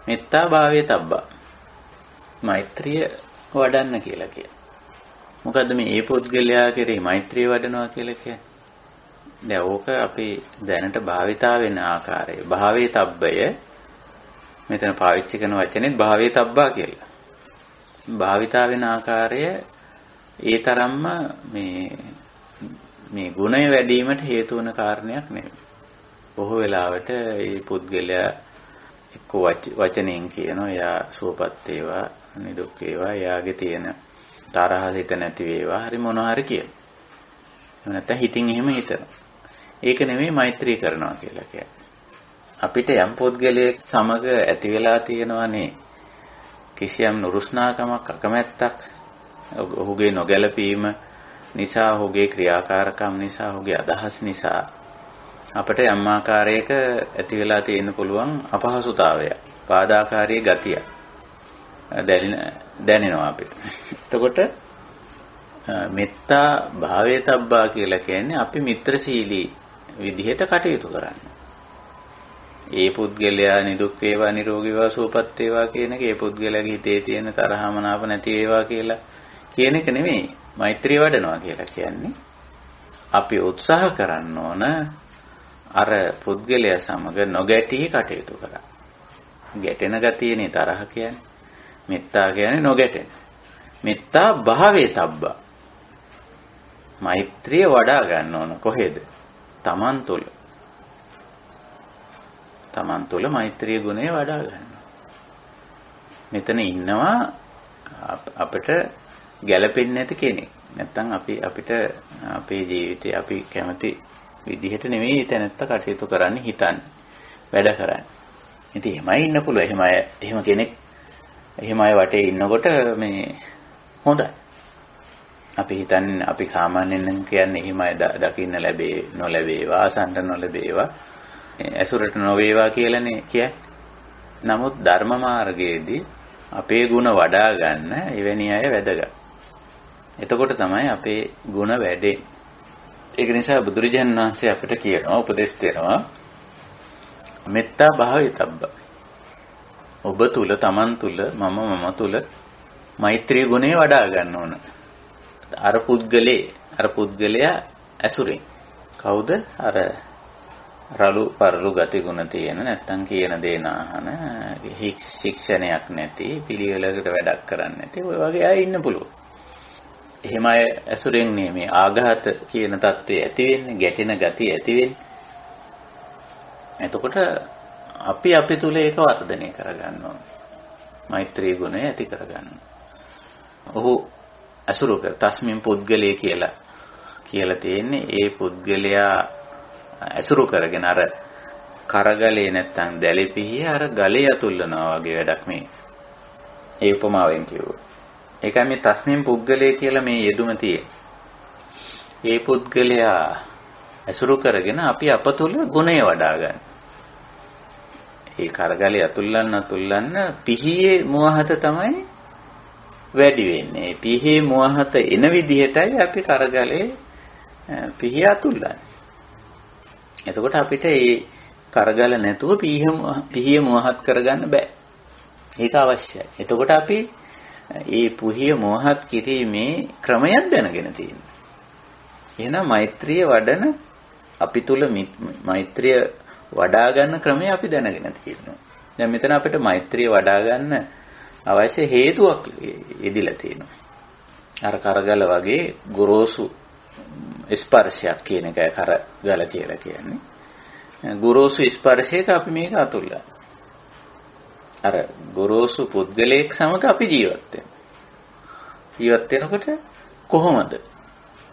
මෙත්තා භාවේ තබ්බා මෛත්‍රිය වඩන්න කියලා කියනවා. මොකද්ද මේ ඒ පුද්ගලයා කෙරෙහි මෛත්‍රිය වඩනවා කියලා කියන්නේ? දැන් ඕක අපි දැනට භාවිතා වෙන ආකාරය භාවේ තබ්බය මෙතන පාවිච්චි කරන වචනේත් භාවේ තබ්බා කියලා. භාවිතා වෙන ආකාරය ඒ තරම්ම මේ ගුණය වැඩි වීමට හේතු වන කාරණයක් නෙවෙයි. බොහෝ වෙලාවට මේ පුද්ගලයා එක්ක වචනෙන් කියනවා එයා සුවපත් වේවා, නිදුක් වේවා, එයාගේ තියෙන තරහ හිත නැති වේවා, හරි මොනවා හරි කියනවා. එහෙම නැත්නම් හිතින් එහෙම හිතනවා. ඒක නෙමෙයි මෛත්‍රී කරනවා කියලා කියන්නේ. අපිට යම් පුද්ගලයෙක් සමග ඇති වෙලා තියෙනවනේ කිසියම් නුරුස්නාකමක් අකමැත්තක් ඔහුගේ නොගැලපීම නිසා ඔහුගේ ක්‍රියාකාරකම් නිසා ඔහුගේ අදහස් නිසා අපට යම් ආකාරයක ඇති වෙලා තියෙන්න පුළුවන් අපහසුතාවය බාධාකාරී ගතිය දැනෙනවා අපිට. එතකොට මෙත්තා භාවේ තබ්බා කියලා කියන්නේ අපි මිත්‍රශීලී විදිහට කටයුතු කරන්න. ඒ පුද්ගලයා නිදුක් වේවා, නිරෝගී වේවා, සුවපත් වේවා කියන එක ඒ පුද්ගලයාගේ හිතේ තියෙන තරහමනාප නැති වේවා කියලා කියන එක නෙමෙයි. මෛත්‍රිය වඩනවා කියලා කියන්නේ අපි උත්සාහ කරන්න ඕන අර පුද්ගලයා සමග නොගැටී කටයුතු කරන්න. ගැටෙන ගතියනේ තරහ කියන්නේ. මෙත්තා කියන්නේ නොගැටෙන. මෙත්තා භාවේ තබ්බා. මෛත්‍රිය වඩා ගන්න ඕන කොහෙද? තමන් තුළ. තමන් තුළ මෛත්‍රී ගුණය වඩා ගන්නවා. මෙතන ඉන්නවා අපිට ගැළපෙන්නේ නැති කෙනෙක්. නැත්තම් අපිට අපේ ජීවිතේ අපි කැමති විදිහට නෙමෙයි තැනත්ත කටයුතු කරන්න හිතන්නේ. වැඩ කරන්නේ. ඉතින් එහෙමයි ඉන්න පුළුවන්. එහෙම කෙනෙක් එහෙම අය වටේ ඉන්නකොට මේ හොඳයි. අපි හිතන්නේ අපි සාමාන්‍යයෙන් කියන්නේ එහෙම අය දකින්න නොලැබේවා, අසන්න නොලැබේවා, ඇසුරට නොවේවා කියලානේ කියන්නේ. නමුත් ධර්ම මාර්ගයේදී අපේ ಗುಣ වඩා ගන්න එවැනි අය වැදගත්. එතකොට තමයි අපේ ಗುಣ වැඩෙන්නේ. ඒක නිසා බුදුරජාණන් වහන්සේ අපිට කියනවා උපදෙස් දෙනවා මෙත්තා භාවිතබ්බ. ඔබ තුල තමන් තුල මම තුල මෛත්‍රී ගුණය වඩා ගන්න ඕන. අර පුද්ගලයා ඇසුරෙන්. කවුද? අර රළු පරළු ගති ගුණ තියෙන නැත්තම් කියන දේ නාහන ශික්ෂණයක් නැති පිළිවෙලකට වැඩක් කරන්නේ නැති ඔය වගේ අය ඉන්න පුළුවන්. එහෙම අය ඇසුරෙන් මේ ආඝාත කියන தත්ත්වය ඇති වෙන්නේ, ගැටෙන ගති ඇති වෙන්නේ. එතකොට අපි තුල ඒක වර්ධනය කරගන්න ඕන. මෛත්‍රී ගුණය ඇති කරගන්න. ඔහු අසුරු කර තස්මින් පුද්ගලයේ කියලා තියෙන්නේ ඒ පුද්ගලයා අසුරු කරගෙන අර කරගලේ නැත්තම් දැලිපිහිය අර ගලේ අතුල්ලනවා වගේ වැඩක් මේ. ඒ උපමාවෙන් කිව්වා. ඒකයි මේ තස්මින් පුද්ගලයේ කියලා මේ යෙදුම තියෙන්නේ. ඒ පුද්ගලයා අසුරු කරගෙන අපි අප තුල ගුණය වඩා ගන්න. ඒ කරගලේ අතුල්ලන්න පිහියේ මුවහත තමයි වැඩි වෙන්නේ. පිහියේ මුවහත එන විදිහටයි අපි කරගලේ පිහිය අතුල්ලන්නේ. එතකොට අපිට මේ කරගල නැතුව පිහිය මුවහත් කරගන්න බෑ. ඒක අවශ්‍යයි. එතකොට අපි මේ පුහිය මුවහත් කිරීමේ ක්‍රමයක් දැනගෙන තියෙනවා. එහෙනම් මෛත්‍රිය වඩන අපි තුල මෛත්‍රිය වඩා ගන්න ක්‍රමය අපි දැනගෙන තියෙනවා. දැන් මෙතන අපිට මෛත්‍රිය වඩා ගන්න අවශ්‍ය හේතුවක් ඉදිලා තියෙනවා. අර කරගල වගේ ගොරෝසු ස්පර්ශයක් කියන එකයි කරගල කියලා කියන්නේ. ගොරෝසු ස්පර්ශයක අපි මේක අතුල්ලා. අර ගොරෝසු පුද්ගලයෙක් සමග අපි ජීවත් වෙනවා. ජීවත් වෙනකොට කොහොමද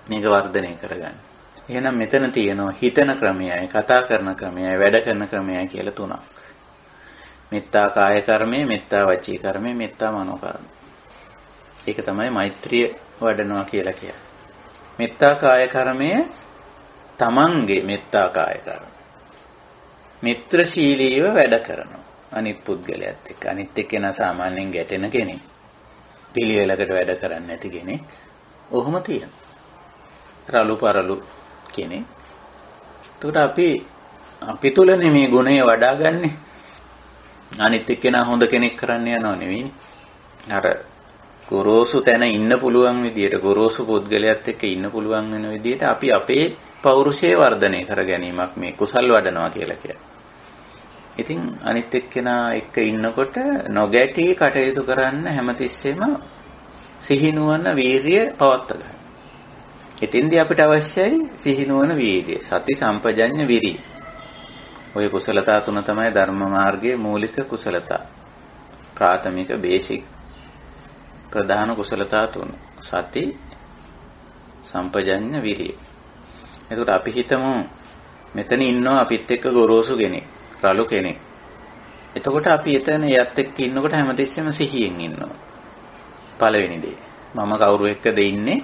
මේක වර්ධනය කරගන්නේ? එහෙනම් මෙතන තියෙනවා හිතන ක්‍රමයයි, කතා කරන ක්‍රමයයි, වැඩ කරන ක්‍රමයයි කියලා තුනක්. මෙත්තා කාය කර්මය, මෙත්තා වචී කර්මය, මෙත්තා මනෝ කර්මය. ඒක තමයි මෛත්‍රිය වඩනවා කියලා කියන්නේ. මෙත්තා කාය කර්මය තමන්ගේ මෙත්තා කාය කර්මය. මිත්‍රශීලීව වැඩ කරනවා. අනිත් පුද්ගලයාත් එක්ක. අනිත් එක්කෙනා සාමාන්‍යයෙන් ගැටෙන කෙනෙක්. පිළිවෙලකට වැඩ කරන්නේ නැති කෙනෙක්. ඔහොම තියෙනවා. රළු පරළු කෙනෙක්. එතකොට අපි තුලනේ මේ ගුණය වඩාගන්නේ. අනිත් එක්කෙනා හොඳ කෙනෙක් කරන්න යනව නෙවෙයි. අර ගොරෝසු තැන ඉන්න පුළුවන් විදියට, ගොරෝසු පුද්ගලයාත් එක්ක ඉන්න පුළුවන් වෙන විදියට අපි අපේ පෞරුෂය වර්ධනය කර ගැනීමක් මේ කුසල් වඩනවා කියලා කියන්නේ. ඉතින් අනිත් එක්කෙනා එක්ක ඉන්නකොට නොගැටි කටයුතු කරන්න හැමතිස්සෙම සිහිනුවන වීරිය පවත්වා ගන්න. එතෙන්දී අපිට අවශ්‍යයි සිහිනුවන වීරිය, සති සම්පජඤ්ඤ විරිය. ඔය කුසලතා තුන තමයි ධර්ම මාර්ගයේ මූලික කුසලතා. ප්‍රාථමික බේසික් ප්‍රධාන කුසලතා තුන. සති සම්පජඤ්ඤ විරිය. එතකොට අපි හිතමු මෙතන ඉන්නවා අපිත් එක්ක ගොරෝසු කෙනෙක්, රළු කෙනෙක්. එතකොට අපි එතන යත් එක්ක ඉන්නකොට හැමතිස්සෙම සිහියෙන් ඉන්නවා. පළවෙනි දේ. මම කවුරු එක්කද ඉන්නේ?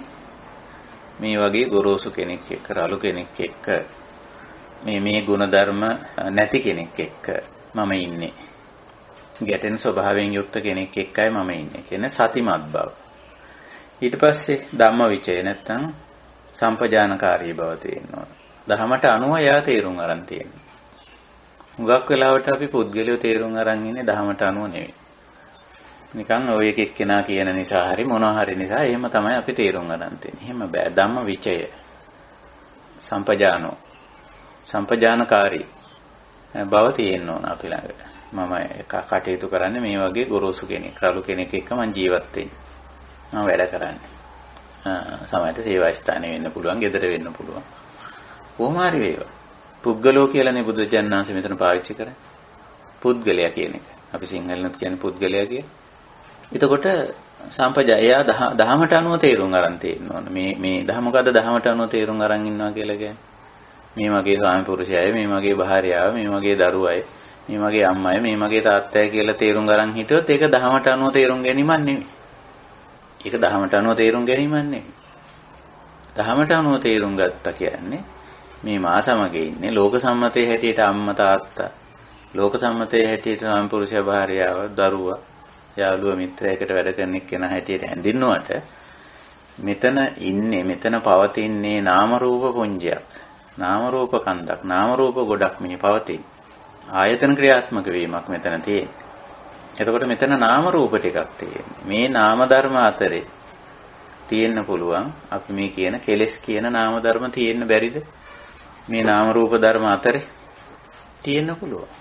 මේ වගේ ගොරෝසු කෙනෙක් එක්ක, රළු කෙනෙක් එක්ක, මේ ගුණධර්ම නැති කෙනෙක් එක්ක මම ඉන්නේ. ගැටෙන ස්වභාවයෙන් යුක්ත කෙනෙක් එක්කයි මම ඉන්නේ. කියන්නේ සතිමත් බව. ඊට පස්සේ ධම්මවිචය නැත්තම් සම්පජානකාරී බව තියෙනවා. දහමට අනුව යා තේරුම් අරන් තියෙනවා. හුඟක් වෙලාවට අපි පුද්ගලයෝ තේරුම් අරන් ඉන්නේ දහමට අනුව නෙවෙයි. නිකන් ඔය එක එක්කෙනා කියන නිසා හරි මොනවා හරි නිසා එහෙම තමයි අපි තේරුම් අරන් තියෙන්නේ. එහෙම බෑ. ධම්මවිචය සම්පජානෝ සම්පජානකාරී බව තියෙන්න ඕන අපි ළඟ. මම කටයුතු කරන්නේ මේ වගේ ගොරෝසු කෙනෙක්, රළු කෙනෙක් එක්ක මම ජීවත් වෙන්නේ. මම වැඩ කරන්නේ. සමහරට සේවා ස්ථානේ වෙන්න පුළුවන්, ගෙදර වෙන්න පුළුවන්. කොහොම හරි වේවා. පුද්ගලෝ කියලානේ බුදුරජාණන් වහන්සේ මෙතන පාවිච්චි කරන්නේ. පුද්ගලයා කියන එක. අපි සිංහලෙන්ත් කියන්නේ පුද්ගලයා කියලා. එතකොට සම්පජාය දහමට අනුව තේරුම් අරන් තියෙන්න ඕන. මේ දහම මොකද්ද දහමට අනුව තේරුම් අරන් ඉන්නවා කියලා කියන්නේ? මේ මගේ ස්වාමි පුරුෂයයි, මේ මගේ භාර්යාව, මේ මගේ දරුවයි, මේ මගේ අම්මයි, මේ මගේ තාත්තයි කියලා තේරුම් අරන් හිටියොත් ඒක දහමට අනුව තේරුම් ගැනීමක් නෙමෙයි. ඒක දහමට අනුව තේරුම් ගැනීමක් නෙමෙයි. දහමට අනුව තේරුම් ගත්තා කියන්නේ මේ මා සමග ඉන්නේ ලෝක සම්මතයේ හැටියට අම්මා තාත්තා ලෝක සම්මතයේ හැටියට සම්පුරුෂය භාර්යාව දරුවා යාළුවා මිත්‍රයෙකුට වැඩ කරන කෙනා හැටියට හැඳින්නුවට මෙතන ඉන්නේ මෙතන පවතින්නේ නාම රූප පුඤ්ජයක් නාම රූප කන්දක් නාම රූප ගොඩක් මේ පවතින ආයතන ක්‍රියාත්මක වීමක් මෙතන තියෙන්නේ එතකොට මෙතන නාම රූප ටිකක් තියෙන්නේ මේ නාම ධර්ම අතරේ තියෙන්න පුළුවන් අපි මේ කියන කෙලෙස් කියන නාම ධර්ම තියෙන්න බැරිද මේ නාම රූප ධර්ම අතරේ තියෙන්න පුළුවන්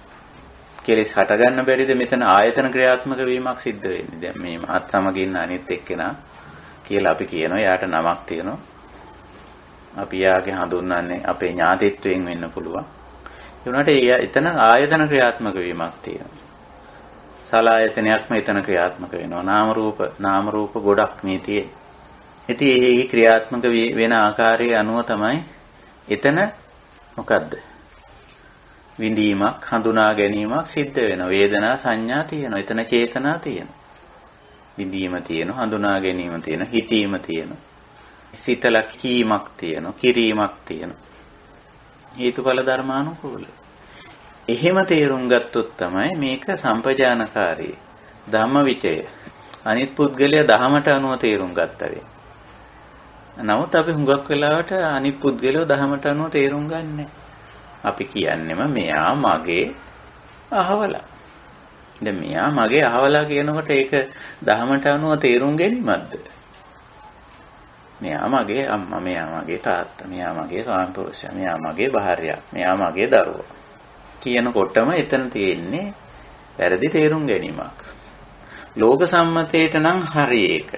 කෙලෙස් හට ගන්න බැරිද මෙතන ආයතන ක්‍රියාත්මක වීමක් සිද්ධ වෙන්නේ දැන් මේ මාත් සමග ඉන්න අනිත් එක්කෙනා කියලා අපි කියනවා යාට නමක් තියෙනවා අපි යාගේ හඳුන්වන්නේ අපේ ඥාතිත්වයෙන් වෙන්න පුළුවන් ඒ වුණාට එතන ආයතන ක්‍රියාත්මක වීමක් තියෙනවා සලආයතනයක්ම එතන ක්‍රියාත්මක වෙනවා නාම රූප ගොඩක් මේ තියෙන්නේ ඉතින් මේ ක්‍රියාත්මක වෙන ආකාරයේ අනුව තමයි එතන මොකද්ද විඳීමක් හඳුනා ගැනීමක් සිද්ධ වෙනවා වේදනා සංඥා තියෙනවා එතන චේතනා තියෙනවා විඳීම තියෙනවා හඳුනා ගැනීම තියෙනවා හිතීම තියෙනවා සිතලා කීමක් තියෙනවා කිරීමක් තියෙනවා හේතුඵල ධර්මානුකූල එහෙම තේරුම් ගත්තොත් තමයි මේක සම්පජානකාරී ධම්මවිචය අනිත් පුද්ගලයා දහමට අනුව තේරුම් ගත්තා වෙන්නේ නමුත් අපි හුඟක් වෙලාවට අනිත් පුද්ගලයෝ දහමට අනුව තේරුම් ගන්නෑ අපි කියන්නේම මෙයා මගේ අහවලා. දැන් මෙයා මගේ අහවලා කියනකොට ඒක දහමට අනුව තේරුම් ගැනීමක්ද? මෙයා මගේ අම්මා, මෙයා මගේ තාත්තා, මෙයා මගේ ස්වාමිපුරුෂයා, මෙයා මගේ භාර්යාව, මෙයා මගේ දරුවා. කියනකොටම එතන තියෙන්නේ වැරදි තේරුම් ගැනීමක්. ලෝක සම්මතයට නම් හරි ඒක.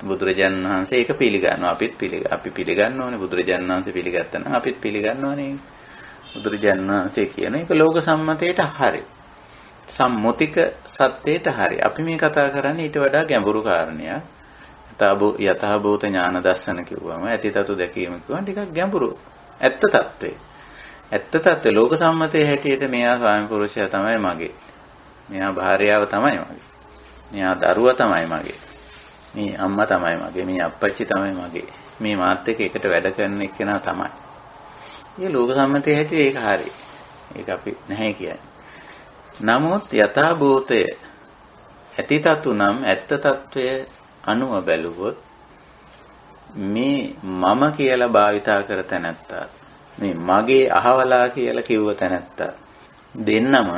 බුදුරජාණන් වහන්සේ ඒක පිළිගන්නවා. අපි පිළිගන්න ඕනේ. බුදුරජාණන් වහන්සේ පිළිගත්තා නම් අපිත් පිළිගන්න ඕනේ. බුදුරජාණන් වහන්සේ කියන එක ලෝක සම්මතයට හරි. සම්මුතික සත්‍යයට හරි. අපි මේ කතා කරන්නේ ඊට වඩා ගැඹුරු කාරණයක්. යථාභූත ඥාන දර්ශන කිව්වම ඇතිතතු දැකීම කිව්වම ටිකක් ගැඹුරු. ඇත්ත తත්වේ. ඇත්ත తත්වේ ලෝක සම්මතයේ හැටියට මෙයා ස්වාමි පුරුෂයා තමයි මගේ. මෙයා භාර්යාව තමයි මගේ. මෙයා දරුවා තමයි මගේ. මේ අම්මා තමයි මගේ. මේ අප්පච්චි තමයි මගේ. මේ මාත් එක්ක එකට වැඩ කරන එක්කෙනා තමයි. මේ ලෝක සම්මතයේ හැටියට ඒක හරි. ඒක අපි නැහැ කියන්නේ. නමුත් යථා භූතය ඇතිතතු නම් ඇත්ත తත්වය අනුව බැලුවොත් මේ මම කියලා භාවිතා කර තැනැත්තා මේ මගේ අහවලා කියලා කිව්ව තැනැත්තා දෙන්නම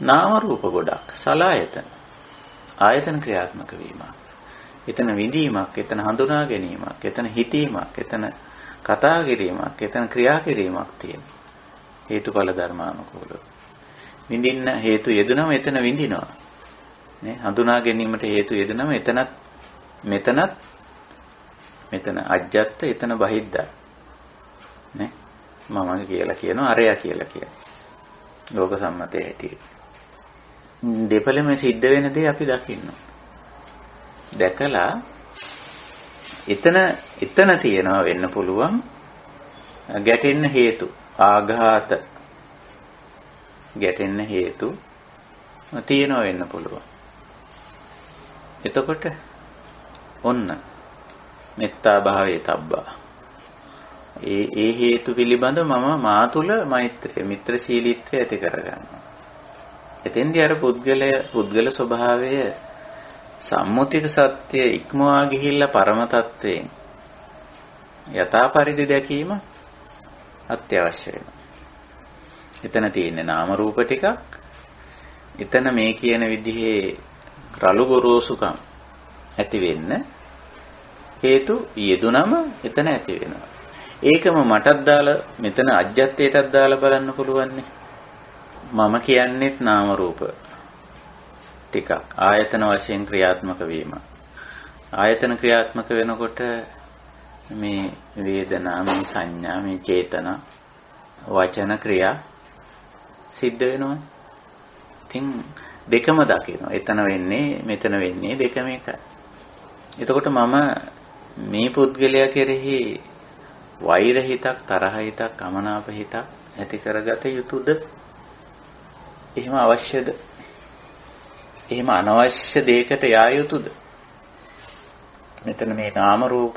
නාම රූප ගොඩක් සලආයතන ආයතන ක්‍රියාත්මක වීමක් එතන විඳීමක් එතන හඳුනා ගැනීමක් එතන හිතීමක් එතන කතා කිරීමක් එතන ක්‍රියා කිරීමක් තියෙන හේතුඵල ධර්මානුකූලව විඳින්න හේතු යෙදුනම එතන විඳිනවා නේ හඳුනා ගැනීමට හේතු යෙදුනම මෙතන අජ්ජත් එතන බහිද්ද නේ මම කියලා කියනවා අරයා කියලා කියනවා ලෝක සම්මතයේ හැටියට දෙපළම සිද්ධ වෙන දේ අපි දකින්න දැකලා එතන තියනවා වෙන්න පුළුවන් ගැටෙන්න හේතු ආඝාත ගැටෙන්න හේතු තියනවා වෙන්න පුළුවන් එතකොට ඔන්න මෙත්තා භාවයේ තබ්බා ඒ හේතු පිළිබඳ මම මා තුල මෛත්‍රිය මිත්‍රශීලීත්වය ඇති කරගන්නවා එතෙන්දී අර පුද්ගල ස්වභාවය සම්මුතික සත්‍ය ඉක්මවා ගිහිල්ලා පරම තත්වයෙන් යථා පරිදි දැකීම අත්‍යවශ්‍ය වෙනවා එතන තියෙන නාම රූප ටිකක් එතන මේ කියන විදිහේ රළු ගොරෝසුකම් ඇති වෙන්න හේතු යෙදුනම එතන ඇති වෙනවා. ඒකම මටත් දාලා මෙතන අජ්ජත්තේටත් දාලා බලන්න පුළුවන් නේ. මම කියන්නේත් නාම රූප ටිකක් ආයතන වශයෙන් ක්‍රියාත්මක වීම. ආයතන ක්‍රියාත්මක වෙනකොට මේ වේදනා, මේ සංඥා, මේ චේතනා, වචන ක්‍රියා සිද්ධ වෙනවා. ඉතින් දෙකම දකිනවා. එතන වෙන්නේ මෙතන වෙන්නේ දෙකම එකයි. එතකොට මම මේ පුද්ගලයා කෙරෙහි වෛර හිතක්, තරහ හිතක්, අමනාප හිතක් ඇති කරගත යුතුද? එහෙම අවශ්‍යද? එහෙම අනවශ්‍ය දෙයකට යා යුතුද? මෙතන මේ නාම රූප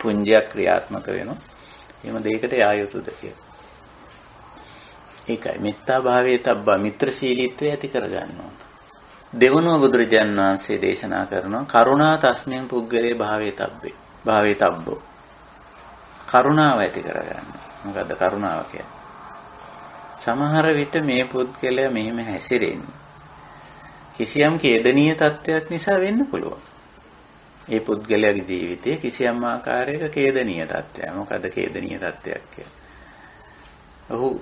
පුඤ්ජය ක්‍රියාත්මක වෙනවා. එහෙම දෙයකට යා යුතුද කියලා. ඒකයි මෙත්තා භාවයේ තබ්බා මිත්‍රශීලීත්වය ඇති කරගන්න ඕන. දෙවනුව බුදුරජාණන් වහන්සේ දේශනා කරනවා කරුණා තස්මින් පුද්ගලේ භාවයේ තබ්බෝ. කරුණාව ඇති කරගන්න. මොකද්ද කරුණාව කියන්නේ? සමහර විට මේ පුද්ගලයා මෙහෙම හැසිරෙන්නේ කිසියම් ඛේදනීය තත්ත්වයක් නිසා වෙන්න පුළුවන්. ඒ පුද්ගලයාගේ ජීවිතයේ කිසියම් ආකාරයක ඛේදනීය තත්ත්වයක්. මොකද්ද ඛේදනීය තත්ත්වයක් කියන්නේ?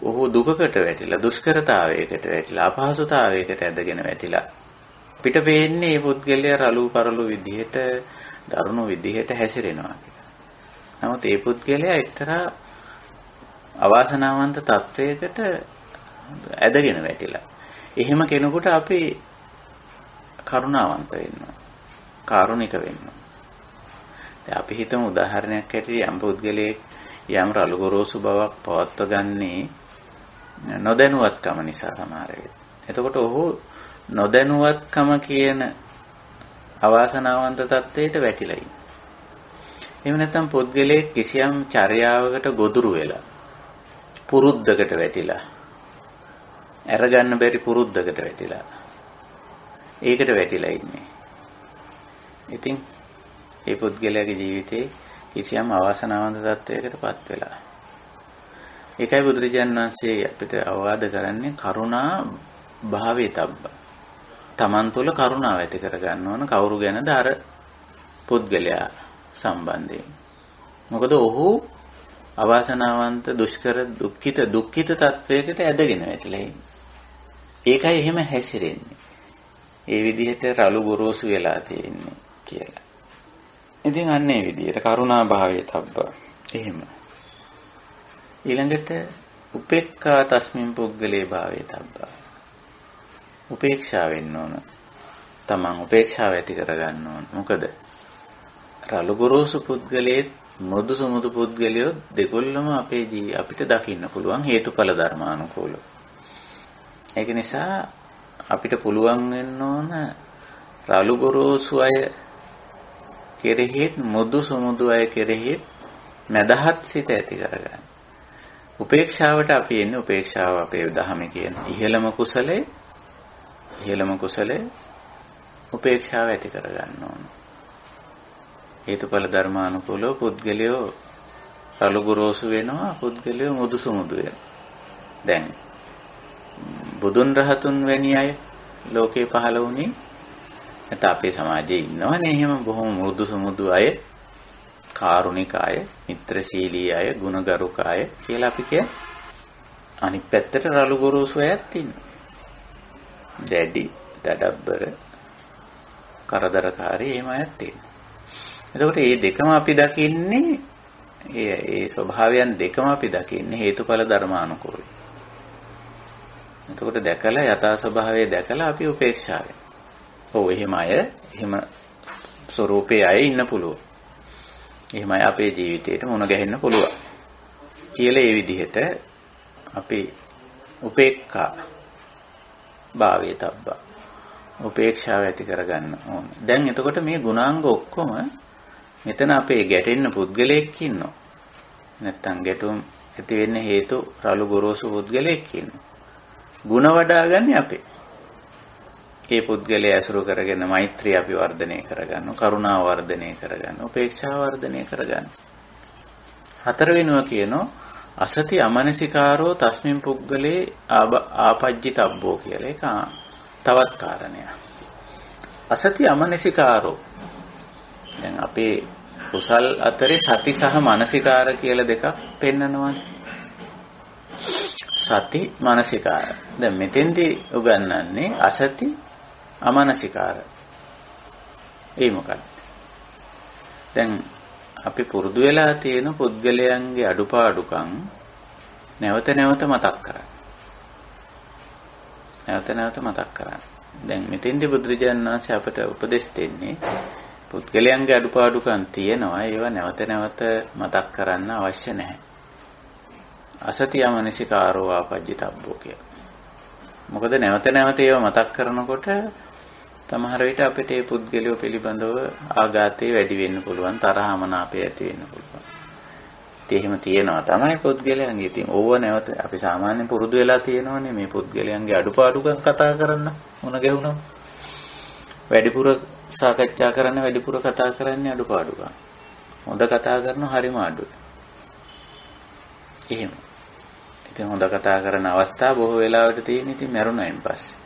ඔහු දුකකට වැටිලා, දුෂ්කරතාවයකට වැටිලා, අපහසුතාවයකට ඇදගෙන වැටිලා. පිට පේන්නේ මේ පුද්ගලයා රළු පරළු විදිහට, දරුණු විදිහට හැසිරෙනවා කියලා. නමුත් මේ පුද්ගලයා එක්තරා අවාසනාවන්ත තත්වයකට ඇදගෙන වැටිලා. එහෙම කෙනෙකුට අපි කරුණාවන්ත වෙන්න ඕන. කාරුණික වෙන්න ඕන. දැන් අපි හිතමු උදාහරණයක් ඇටියට යම් පුද්ගලයෙක් යම් රළු ගොරෝසු බවක් පවත්ව ගන්නේ නොදැනුවත්කම නිසා සමහර වෙලාවට. එතකොට ඔහු නොදැනුවත්කම කියන අවාසනාවන්ත තත්වයට වැටිලා ඉන්නේ. එහෙම නැත්නම් පුද්ගලයෙක් කිසියම් චර්යාවකට ගොදුරු වෙලා පුරුද්දකට වැටිලා අරගන්න බැරි පුරුද්දකට වැටිලා ඒකට වැටිලා ඉන්නේ. ඉතින් ඒ පුද්ගලයාගේ ජීවිතේ කිසියම් අවාසනාවන්ත තත්වයකටපත් වෙලා. ඒකයි බුදුරජාණන් වහන්සේ අපිට අවවාද කරන්නේ කරුණා භාවයේ තබ්බ. තමන් තුළ කරුණාව ඇති කර ගන්න ඕන කවුරු ගැනද අර පුද්ගලයා සම්බන්ධයෙන්. මොකද ඔහු අවාසනාවන්ත දුෂ්කර දුක්ඛිත තත්වයකට ඇදගෙන වැටිලා ඉන්නේ. ඒකයි එහෙම හැසිරෙන්නේ. ඒ විදිහට රළු ගොරෝසු වෙලා තියෙන්නේ කියලා. ඉතින් අන්නේ විදිහට කරුණා භාවයේ තබ්බ. එහෙම. ඊළඟට උපේක්ඛා තස්මින් පුද්ගලේ භාවයේ තබ්බ. උපේක්ෂා වෙන්න ඕන. තමන් උපේක්ෂාව ඇති කරගන්න ඕන. මොකද රළු ගොරෝසු පුද්ගලයේ මෘදු සුමුදු පුද්ගලයෝ දෙකොල්ලම අපිට දකින්න පුළුවන් හේතුඵල ධර්මානුකූලව. ඒක නිසා අපිට පුළුවන් වෙන්න ඕන රළු ගොරෝසු අය කෙරෙහිත් මෘදු සුමුදු අය කෙරෙහිත් මදහත් සිත ඇති කරගන්න. උපේක්ෂාවට අපි එන්නේ උපේක්ෂාව අපේ ධහමේ කියන ඉහළම කුසලයේ උපේක්ෂාව ඇති කරගන්න ඕන. හේතුඵල ධර්මානුකූලව පුද්ගලයෝ රළු ගොරෝසු වෙනවා පුද්ගලයෝ මෘදු සුමුදු වෙනවා. දැන් බුදුන් රහතුන් වැනි අය ලෝකේ පහළ වුණේ නැත්නම් අපේ සමාජයේ ඉන්නවනේ එහෙම බොහොම මෘදු සුමුදු අය, කාරුණික අය, මිත්‍රශීලී අය, ගුණගරුක අය කියලා අපි කිය. අනිත් පැත්තට රළු ගොරෝසු අයත් ඉන්නවා. දැඩි, දඩබ්බර, කරදරකාරී එහෙම අයත් ඉන්නවා. එතකොට මේ දෙකම අපි දකින්නේ ඒ ස්වභාවයන් දෙකම අපි දකින්නේ හේතුඵල ධර්මානුකූලව. එතකොට දැකලා යථා ස්වභාවය දැකලා අපි උපේක්ෂාවෙන්. ඔව් එහෙම අය එහෙම ස්වરૂපේ අය ඉන්න පුළුවන්. එහෙම අය අපේ ජීවිතේට මුණ ගැහෙන්න පුළුවන්. කියලා ඒ විදිහට අපි උපේක්ඛා භාවයේ තබ්බා. උපේක්ෂාව ඇති කරගන්න ඕන. දැන් එතකොට මේ ගුණාංග ඔක්කොම මෙතන අපේ ගැටෙන්න පුද්ගලයෙක් ඉන්නවා. නැත්තම් ගැටුම් ඇති වෙන්න හේතු රළු ගොරෝසු පුද්ගලයෙක් ඉන්නවා. ಗುಣ වඩාගන්නේ අපේ. ඒ පුද්ගලයා ඇසුරු කරගෙන මෛත්‍රිය අපි වර්ධනය කරගන්න, කරුණාව වර්ධනය කරගන්න, උපේක්ෂාව වර්ධනය කරගන්න. හතර වෙනුව කියනවා අසති අමනසිකාරෝ තස්මින් පුද්ගලේ ආපජ්ජිතබ්බෝ කියලා. ඒක තවත් කාරණයක්. අසති අමනසිකාරෝ. දැන් අපේ කුසල් අතරේ සති සහ මනසිකාර කියලා දෙකක් පෙන්නනවානේ. සති මනසිකාර. දැන් මෙතෙන්දී උගන්වන්නේ අසති අමනසිකාර. ඒ මොකක්ද? දැන් අපි පුරුදු වෙලා තියෙන පුද්ගලයන්ගේ අඩුපාඩුකම් නැවත නැවත මතක් කරගන්න. දැන් මෙතෙන්දී බුදුරජාණන් වහන්සේ අපට උපදෙස් දෙන්නේ පුද්ගලයන්ගේ අඩුපාඩුකම් තියෙනවා. ඒවා නැවත නැවත මතක් කරන්න අවශ්‍ය නැහැ. අසති අමනසිකාරෝ ආපජ්ජිතබ්බෝ කිය. මොකද නැවත නැවත ඒවා මතක් කරනකොට සමහර විට අපිට මේ පුද්ගලයෝ පිළිබඳව ආඝාතය වැඩි වෙන්න පුළුවන්, තරහමනාපය ඇති වෙන්න පුළුවන්. එහෙම තියෙනවා තමයි පුද්ගලයන්ගේ. ඉතින් ඕව නැවත අපි සාමාන්‍යයෙන් පුරුදු වෙලා තියෙනවනේ මේ පුද්ගලයන්ගේ අඩුපාඩුකම් කතා කරන්න මොන ගැහුණා. වැඩිපුර සාකච්ඡා කරන්න වැඩිපුර කතා කරන්නේ අඩුපාඩුකම්. හොඳ කතා කරන හරිම අඩුයි. එහෙම. ඉතින් හොඳ කතා කරන අවස්ථා බොහෝ වෙලාවට තියෙන ඉතින් මරුණයින් පස්සේ.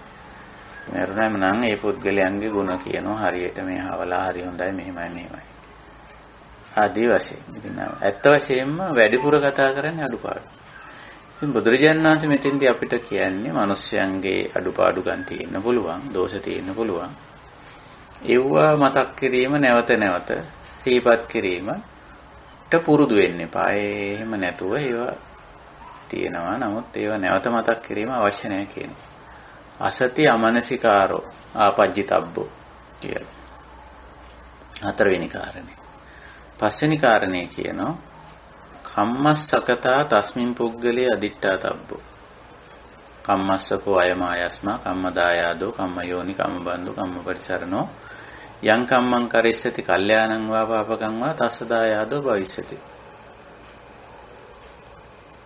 මරුණාම නම් ඒ පුද්ගලයන්ගේ ගුණ කියනවා හරියට මේ හවලා හරි හොඳයි මෙහෙමයි. ආදී වශයෙන්. ඉතින් ඇත්ත වශයෙන්ම වැඩිපුර කතා කරන්නේ අඩුපාඩු. ඉතින් බුදුරජාණන් වහන්සේ මෙතෙන්දී අපිට කියන්නේ මිනිස්යන්ගේ අඩුපාඩුකම් තියෙන්න පුළුවන්, දෝෂ තියෙන්න පුළුවන්. ඒවා මතක් කිරීම නැවත නැවත සිහිපත් කිරීමට පුරුදු වෙන්න එපා. එහෙම නැතුව ඒවා තියෙනවා. නමුත් ඒවා නැවත මතක් කිරීම අවශ්‍ය නැහැ කියනවා. අසති අමනසිකාරෝ ආපජ්ජිතබ්බෝ කියලා. හතරවෙනි කාරණේ. පස්වෙනි කාරණේ කියනවා කම්මස්සකතා තස්මින් පුද්ගලේ අදිට්ඨාතබ්බෝ. කම්මස්සකෝ අයමායස්මා කම්මදායාදෝ කම්මයෝනි කම්මබන්දු කම්මපරිසරණෝ යං කම්මං කරිස්සති කල්යාණං වා පාපකං වා තස්සදායාදෝ භවිස්සති.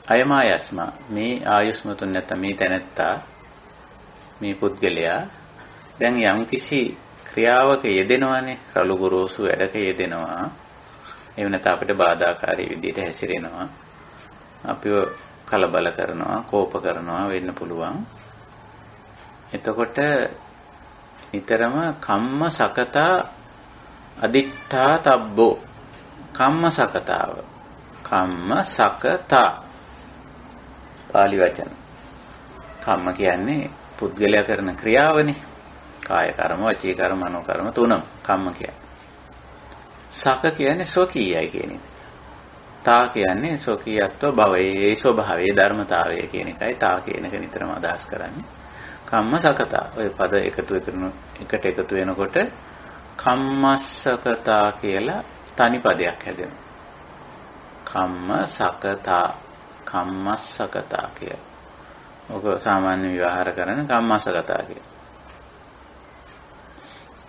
අයමායස්මා මේ ආයුෂ්මතුන් නැත්නම් මේ තැනැත්තා මේ පුද්ගලයා දැන් යම්කිසි ක්‍රියාවක යෙදෙනවානේ රළු ගොරෝසු වැඩක යෙදෙනවා. එහෙම නැත්නම් අපිට බාධාකාරී විදිහට හැසිරෙනවා. අපිව කලබල කරනවා, කෝප කරනවා වෙන්න පුළුවන්. එතකොට නිතරම කම්ම සකතා අදිට්ඨා තබ්බෝ. කම්ම සකතාව. කම්ම සකතා. පාලි වචන. කම්ම කියන්නේ පුද්ගලයා කරන ක්‍රියාවනේ. කාය කර්ම, වචී කර්ම, මනෝ කර්ම තුනම කම්ම කියන්නේ. සක කියන්නේ ස්වකීයයි කියන එක. තා කියන්නේ ස්වකීයත්ව භවයේ ස්වභාවයේ ධර්මතාවය කියන එකයි තා කියන එක නිතරම අදහස් කරන්නේ. කම්ම සකතා. ඔය පද එකට වෙනකොට කම්මස්සකතා කියලා තනි පදයක් හැදෙනවා. කම්ම සකතා, කම්මස්සකතා කියලා. ඔක සාමාන්‍ය විවහාර කරන කම්මස්සකතා කියලා.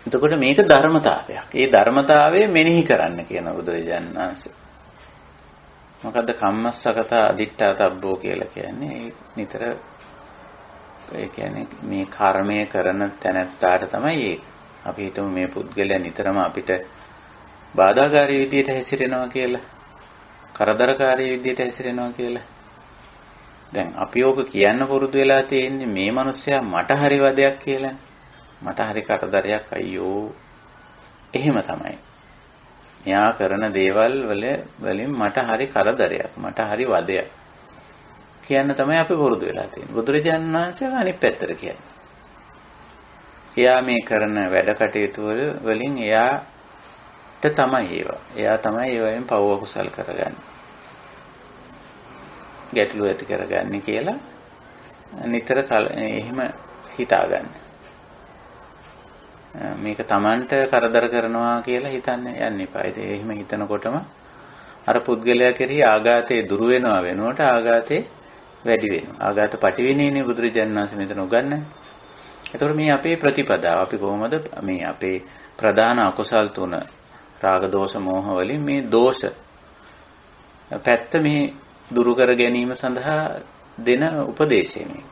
එතකොට මේක ධර්මතාවයක්. ඒ ධර්මතාවය මෙනෙහි කරන්න කියන බුදුරජාණන් වහන්සේ. මොකද්ද කම්මස්සකතා අදිට්ඨාතබ්බෝ කියලා කියන්නේ? නිතර ඒ කියන්නේ මේ කර්මය කරන තැනැත්තාට තමයි ඒක. අපි හිතමු මේ පුද්ගලයා නිතරම අපිට බාධාකාරී විදියට හැසිරෙනවා කියලා. කරදරකාරී විදියට හැසිරෙනවා කියලා. දැන් අපි ඕක කියන්න පුරුදු වෙලා තියෙන්නේ මේ මිනිස්සයා මට හරි වදයක් කියලානේ. මට හරි කරදරයක් අයියෝ. එහෙම තමයි. මෙයා කරන දේවල් වලින් මට හරි කරදරයක්, මට හරි වදයක් කියන්න තමයි අපි පුරුදු වෙලා තියෙන්නේ. බුදුරජාණන් වහන්සේ අනිත් පැත්තට කියන්නේ. එයා මේ කරන වැඩ කටයුතු වලින් එයාට තමයි ඒවා. එයා තමයි ඒවෙන් පව කුසල් කරගන්නේ. ගැටලු ඇති කරගන්නේ කියලා නිතර එහෙම හිතාගන්න. මේක Tamanට කරදර කරනවා කියලා හිතන්න යන්න එපා. ඒ එහෙම හිතනකොටම අර පුද්ගලයා කෙරෙහි ආඝාතේ දුරු වෙනවා වෙනුවට ආඝාතේ වැඩි වෙනවා. ආඝාත පටිවිණීනේ බුදුරජාණන් වහන්සේ මෙතන උගන්වන්නේ. එතකොට මේ අපේ ප්‍රතිපදාව අපි කොහොමද මේ අපේ ප්‍රධාන අකුසල් තුන රාග දෝෂ මෝහ වලින් මේ දෝෂ පැත්ත මේ දුරු කර ගැනීම සඳහා දෙන උපදේශය මේ.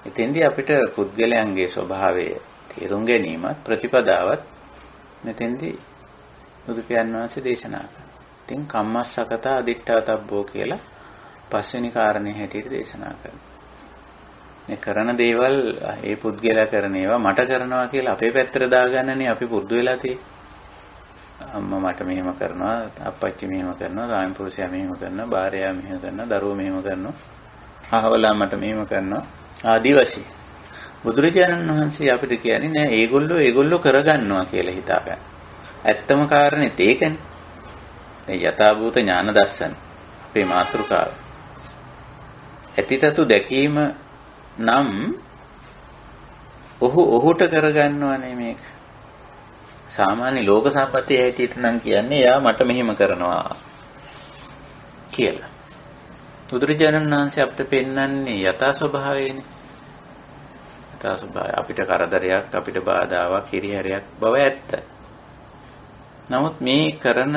එතෙන්දී අපිට පුද්ගලයන්ගේ ස්වභාවය තේරුම් ගැනීමත් ප්‍රතිපදාවත් මෙතෙන්දී බුදු පියාණන් වහන්සේ දේශනා කරනවා. ඉතින් කම්මස්සකතා අදිට්ඨාතබ්බෝ කියලා පස්වෙනි කාරණේ හැටියට දේශනා කරනවා. මේ කරන දේවල් ඒ පුද්ගලයා කරන ඒවා මට කරනවා කියලා අපේ පැත්තට දාගන්නනේ අපි පුරුදු වෙලා තියෙන්නේ. අම්මා මට මෙහෙම කරනවා, අප්පච්චි මෙහෙම කරනවා, ස්වාමි පුරුෂයා මෙහෙම කරනවා, භාර්යාව මෙහෙම කරනවා, දරුවෝ මෙහෙම කරනවා, අහවලා මට මෙහෙම කරනවා ආදි වශයෙන්. බුදුරජාණන් වහන්සේ අපිට කියන්නේ නෑ ඒගොල්ලෝ කරගන්නවා කියලා හිතාගන්න. ඇත්තම කාරණේත් ඒකනේ. දැන් යථාභූත ඥාන දර්ශන අපේ මාතෘකාව. ඇතිතතු දැකීම නම් ඔහුට කරගන්නවනේ මේක. සාමාන්‍ය ලෝක සම්පත්තිය හැටියට නම් කියන්නේ යා මට මෙහෙම කරනවා කියලා. බුදුරජාණන් වහන්සේ අපිට පෙන්වන්නේ යථා ස්වභාවයනේ. යථා ස්වභාවය අපිට කරදරයක්, අපිට බාධාවක්, හිරිහැරයක් බව ඇත්ත. නමුත් මේ කරන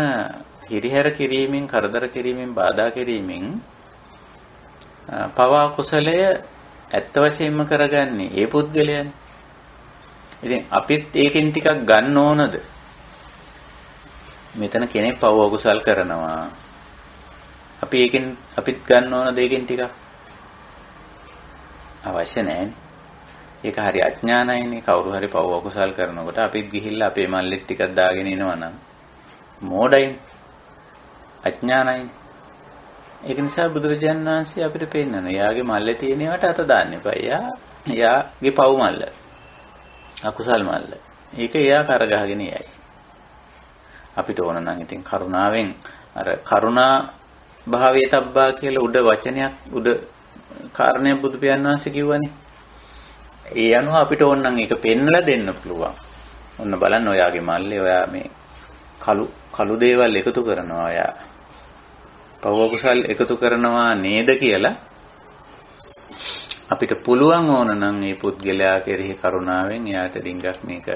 හිරිහැර කිරීමෙන්, කරදර කිරීමෙන්, බාධා කිරීමෙන් පවා කුසලය ඇත්ත වශයෙන්ම කරගන්නේ ඒ පුද්ගලයන්. ඉතින් අපිත් ඒකෙන් ටිකක් ගන්න ඕනද? මෙතන කෙනෙක් පව අකුසල් කරනවා. අපි ඒකෙන් අපිත් ගන්න ඕනද ඒකෙන් ටිකක්? අවශ්‍ය නැහැ. ඒක හරි අඥානයිනේ. කවුරු හරි පව අකුසල් කරනකොට අපිත් ගිහිල්ලා අපේ මල්ලෙත් ටිකක් දාගෙන ඉනවා නම් මෝඩයිනේ. අඥානයිනේ. ඒක නිසා බුදුරජාණන් වහන්සේ අපිට පෙන්නනවා. එයාගේ මල්ලේ තියෙන ඒවාට අත දාන්න එපා. එයාගේ පව් මල්ල. අකුසල් මල්ල. ඒක එයා කරගහගෙන යයි. අපිට ඕන නම් ඉතින් කරුණාවෙන් අර කරුණා භාවයේ තබ්බා කියලා උඩ වචනයක් උඩ කාරණයක් බුදු පියාණන් වහන්සේ කිව්වනේ. ඒ අනුව අපිට ඕන නම් ඒක පෙන්නලා දෙන්න පුළුවන්. ඔන්න බලන්න ඔයාගේ මල්ලේ ඔයා මේ කළු දේවල් එකතු කරනවා. ඔයා පව කුසල් එකතු කරනවා නේද කියලා අපිට පුළුවන් ඕන නම් මේ පුද්ගලයා කෙරෙහි කරුණාවෙන් එයාට ඩිංගක් මේක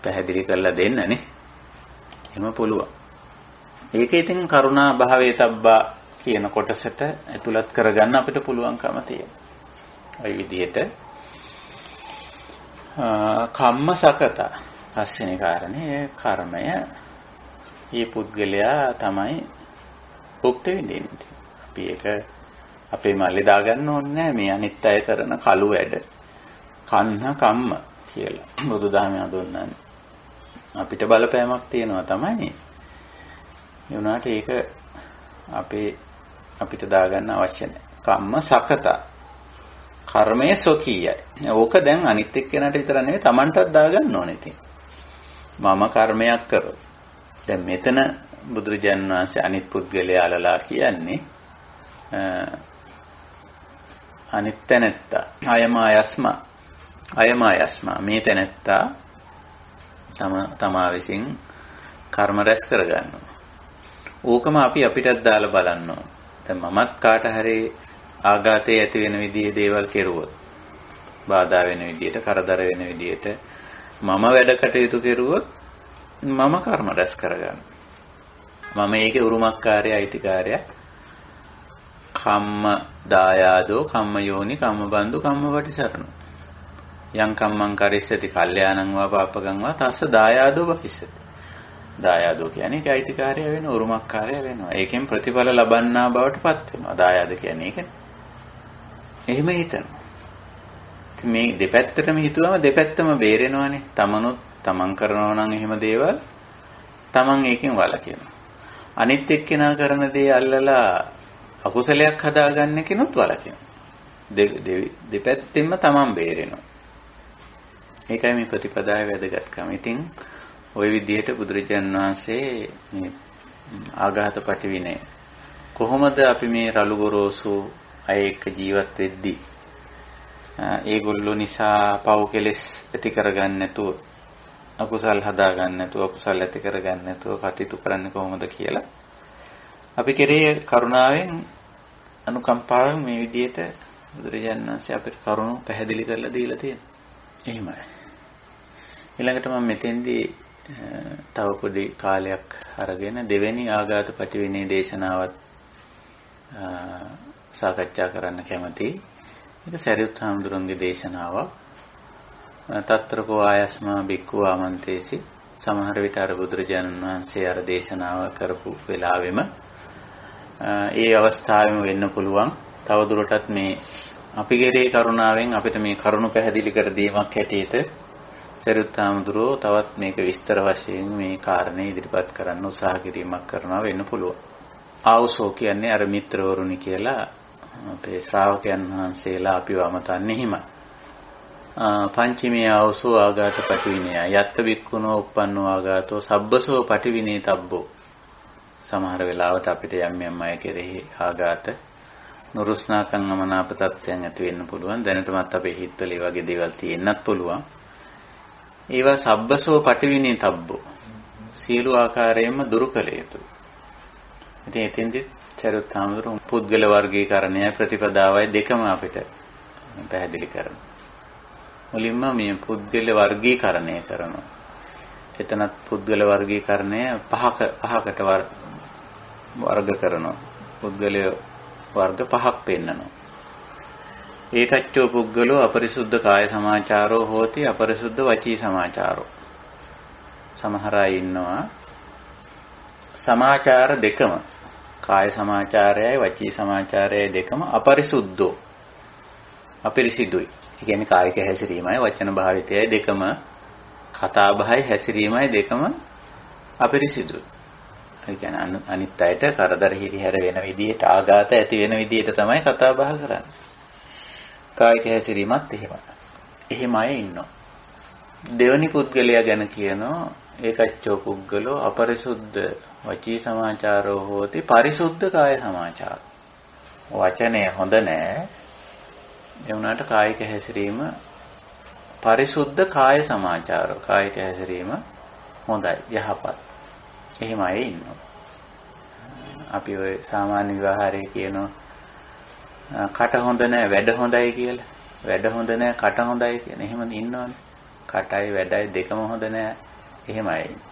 පැහැදිලි කරලා දෙන්නනේ. එහෙම පුළුවන්. ඒක ඉතින් කරුණා භාවයේ තබ්බා කියන කොටසට ඇතුළත් කරගන්න අපිට පුළුවන්කම තියෙනවා. ওই විදිහට කම්ම සකත පස්වෙනි කාරණේ කර්මය මේ පුද්ගලයා තමයි භුක්ති විඳින්නේ. අපි ඒක අපේ මල්ලේ දාගන්න ඕනේ නැහැ. මේ අනිත් අය කරන කළු වැඩ කන්න කම්ම කියලා බුදුදහමේ හඳුන්වන්නේ. අපිට බලපෑමක් තියෙනවා තමයි. ඒ වුණාට ඒක අපිට දාගන්න අවශ්‍ය නැහැ. කම්ම සකත කර්මයේ සොකීයයි. ඕක දැන් අනිත් එක්කෙනාට විතර නෙවෙයි Tamanටත් දාගන්න ඕනේ ඉතින්. මම කර්මයක් කරොත්. දැන් මෙතන බුදුරජාණන් වහන්සේ අනිත් පුද්ගලයා අලලා කියන්නේ අනිත් තැනැත්තා අයමායස්මා මේ තැනැත්තා තමා විසින් කර්ම රැස් කරගන්නවා. ඕකම අපි අපිටත් දාලා බලන්න ඕන. දැන් මමත් කාට හරි ආඝාතයේ ඇති වෙන විදිහේ දේවල් කෙරුවොත්, බාධා වෙන විදිහට, කරදර වෙන විදිහට මම වැඩ කටයුතු කෙරුවොත් මම කර්ම රැස් කරගන්නවා. මම ඒකේ උරුමකාරය, අයිතිකාරය. කම්ම දායාදෝ, කම්ම යෝනි, කම්ම බන්දු, කම්ම වටිසරණ. යං කම්මං කරිස්සති කල්යාණං වා පාපකං වා තස්ස දායාදෝ වහිස්සති. දායාදෝ කියන්නේ ඒක අයිතිකාරය වෙනවා, උරුමකාරය වෙනවා. ඒකෙන් ප්‍රතිඵල ලබන්නා බවට පත් වෙනවා. දායාද කියන්නේ ඒකනේ. එහෙම හිතනවා. මේ දෙපැත්තටම හිතුවම දෙපැත්තම බේරෙනවානේ. තමනුත් තමන් කරනවා නම් එහෙම දේවල් තමන් ඒකෙන් වළකිනවා. අනිත් එක්කෙනා කරන දේ අල්ලලා අකුසලයක් හදාගන්න කෙනුත් වළකිනවා. දෙපැත්තෙන්ම තමන් බේරෙනවා. ඒකයි මේ ප්‍රතිපදාවේ වැදගත්කම. ඉතින් ওই විදිහට බුදුරජාණන් වහන්සේ මේ ආඝාත පටිවිණය කොහොමද අපි මේ රළු ගොරෝසු අය එක්ක ජීවත් වෙද්දී ඒගොල්ලෝ නිසා පව් කෙලෙස් ඇති කරගන්න නැතුව, අකුසල් හදාගන්න නැතුව, අකුසල් ඇති කරගන්න නැතුව කටයුතු කරන්නේ කොහොමද කියලා අපි කෙරේ කරුණාවෙන් අනුකම්පාවෙන් මේ විදිහට බුදුරජාණන් වහන්සේ අපිට කරුණු පැහැදිලි කරලා දීලා තියෙනවා. එහෙමයි. ඊළඟට මම මෙතෙන්දී තව පොඩි කාලයක් අරගෙන දෙවෙනි ආඝාත පටිවිණේ දේශනාවත් සාකච්ඡා කරන්න කැමතියි. ඒක සරියුත් හාමුදුරන්ගේ දේශනාවක්. తත්‍රකෝ ආයස්මා බික්ඛු ආමන්තේසි. සමහර විට අර බුදුරජාණන් වහන්සේ අර දේශනාව කරපු වෙලාවෙම ඒ අවස්ථාවෙම වෙන්න පුළුවන්. තවදුරටත් මේ අපි කෙරේ කරුණාවෙන් අපිට මේ කරුණ පැහැදිලි කර දීමක් හැටියට සරියුත් හාමුදුරුවෝ තවත් මේක විස්තර වශයෙන් මේ කාරණේ ඉදිරිපත් කරන්න උත්සාහ කිරීමක් කරනවා වෙන්න පුළුවන්. ආවසෝ කියන්නේ අර මිත්‍රවරුනි කියලා අපේ ශ්‍රාවකයන් වහන්සේලා අපිව අමතන්නේ හිම. පංචමේ ආවසෝ ආඝාත පටිවිණය යත්ත වික්කුණෝ uppannෝ ආඝාතෝ සබ්බසෝ පටිවිණේ තබ්බෝ. සමහර වෙලාවට අපිට යම් අය කෙරෙහි ආඝාත නුරුස්නාකම් අමනාප තත්ත්වයන් ඇති වෙන්න පුළුවන්. දැනටමත් අපේ හිතවල ඒ වගේ දේවල් තියෙන්නත් පුළුවන්. ඒවා සබ්බසෝ පටිවිණේ තබ්බෝ. සියලු ආකාරයෙන්ම දුරු කළ යුතුයි. ඉතින් එතෙන්දි සරියුත් හාමුදුරුවෝ පුද්ගල වර්ගීකරණයයි ප්‍රතිපදාවයි දෙකම අපිට පැහැදිලි කරනවා. මුලින්ම මේ පුද්ගල වර්ගීකරණය කරනවා. එතනත් පුද්ගල වර්ගීකරණය පහකට වර්ග කරනවා. පුද්ගලය වර්ග 5ක් පෙන්නනවා. ඒකච්චෝ පුද්ගලෝ අපරිසුද්ධ කාය සමාචාරෝ හෝති අපරිසුද්ධ වචී සමාචාරෝ. සමහර අය ඉන්නවා සමාචාර දෙකම කාය සමාචාරයයි වචී සමාචාරයයි දෙකම අපරිසුද්ධෝ අපිරිසිදුයි. ඒ කියන්නේ කායික හැසිරීමයි වචන භාවිතයයි දෙකම කතා බහයි හැසිරීමයි දෙකම අපිරිසිදුයි. ඒ කියන්නේ අනිත් අයට කරදර හිරිහැර වෙන විදිහට ආඝාත ඇති වෙන විදිහට තමයි කතා බහ කරන්නේ. කායික හැසිරීමත් එහෙමයි. එහෙම අය ඉන්නවා. දෙවනි පුද්ගලයා ගැන කියනවා ඒකච්චෝ පුද්ගලෝ අපරිසුද්ධ වචී සමාචාරෝ හෝති පරිසුද්ධ කාය සමාචාර. වචනේ හොඳ නෑ. ඒ වුණාට කායික හැසිරීම පරිසුද්ධ කාය සමාචාරෝ. කායික හැසිරීම හොඳයි යහපත්. එහෙම අය ඉන්නවා. අපි ඔය සාමාන්‍ය විවාහාරයේ කියනවා කට හොඳ නෑ වැඩ හොඳයි කියලා. වැඩ හොඳ නෑ කට හොඳයි කියන. එහෙම ඉන්නවනේ. කටයි වැඩයි දෙකම හොඳ නෑ. එහෙම අය ඉන්නවා.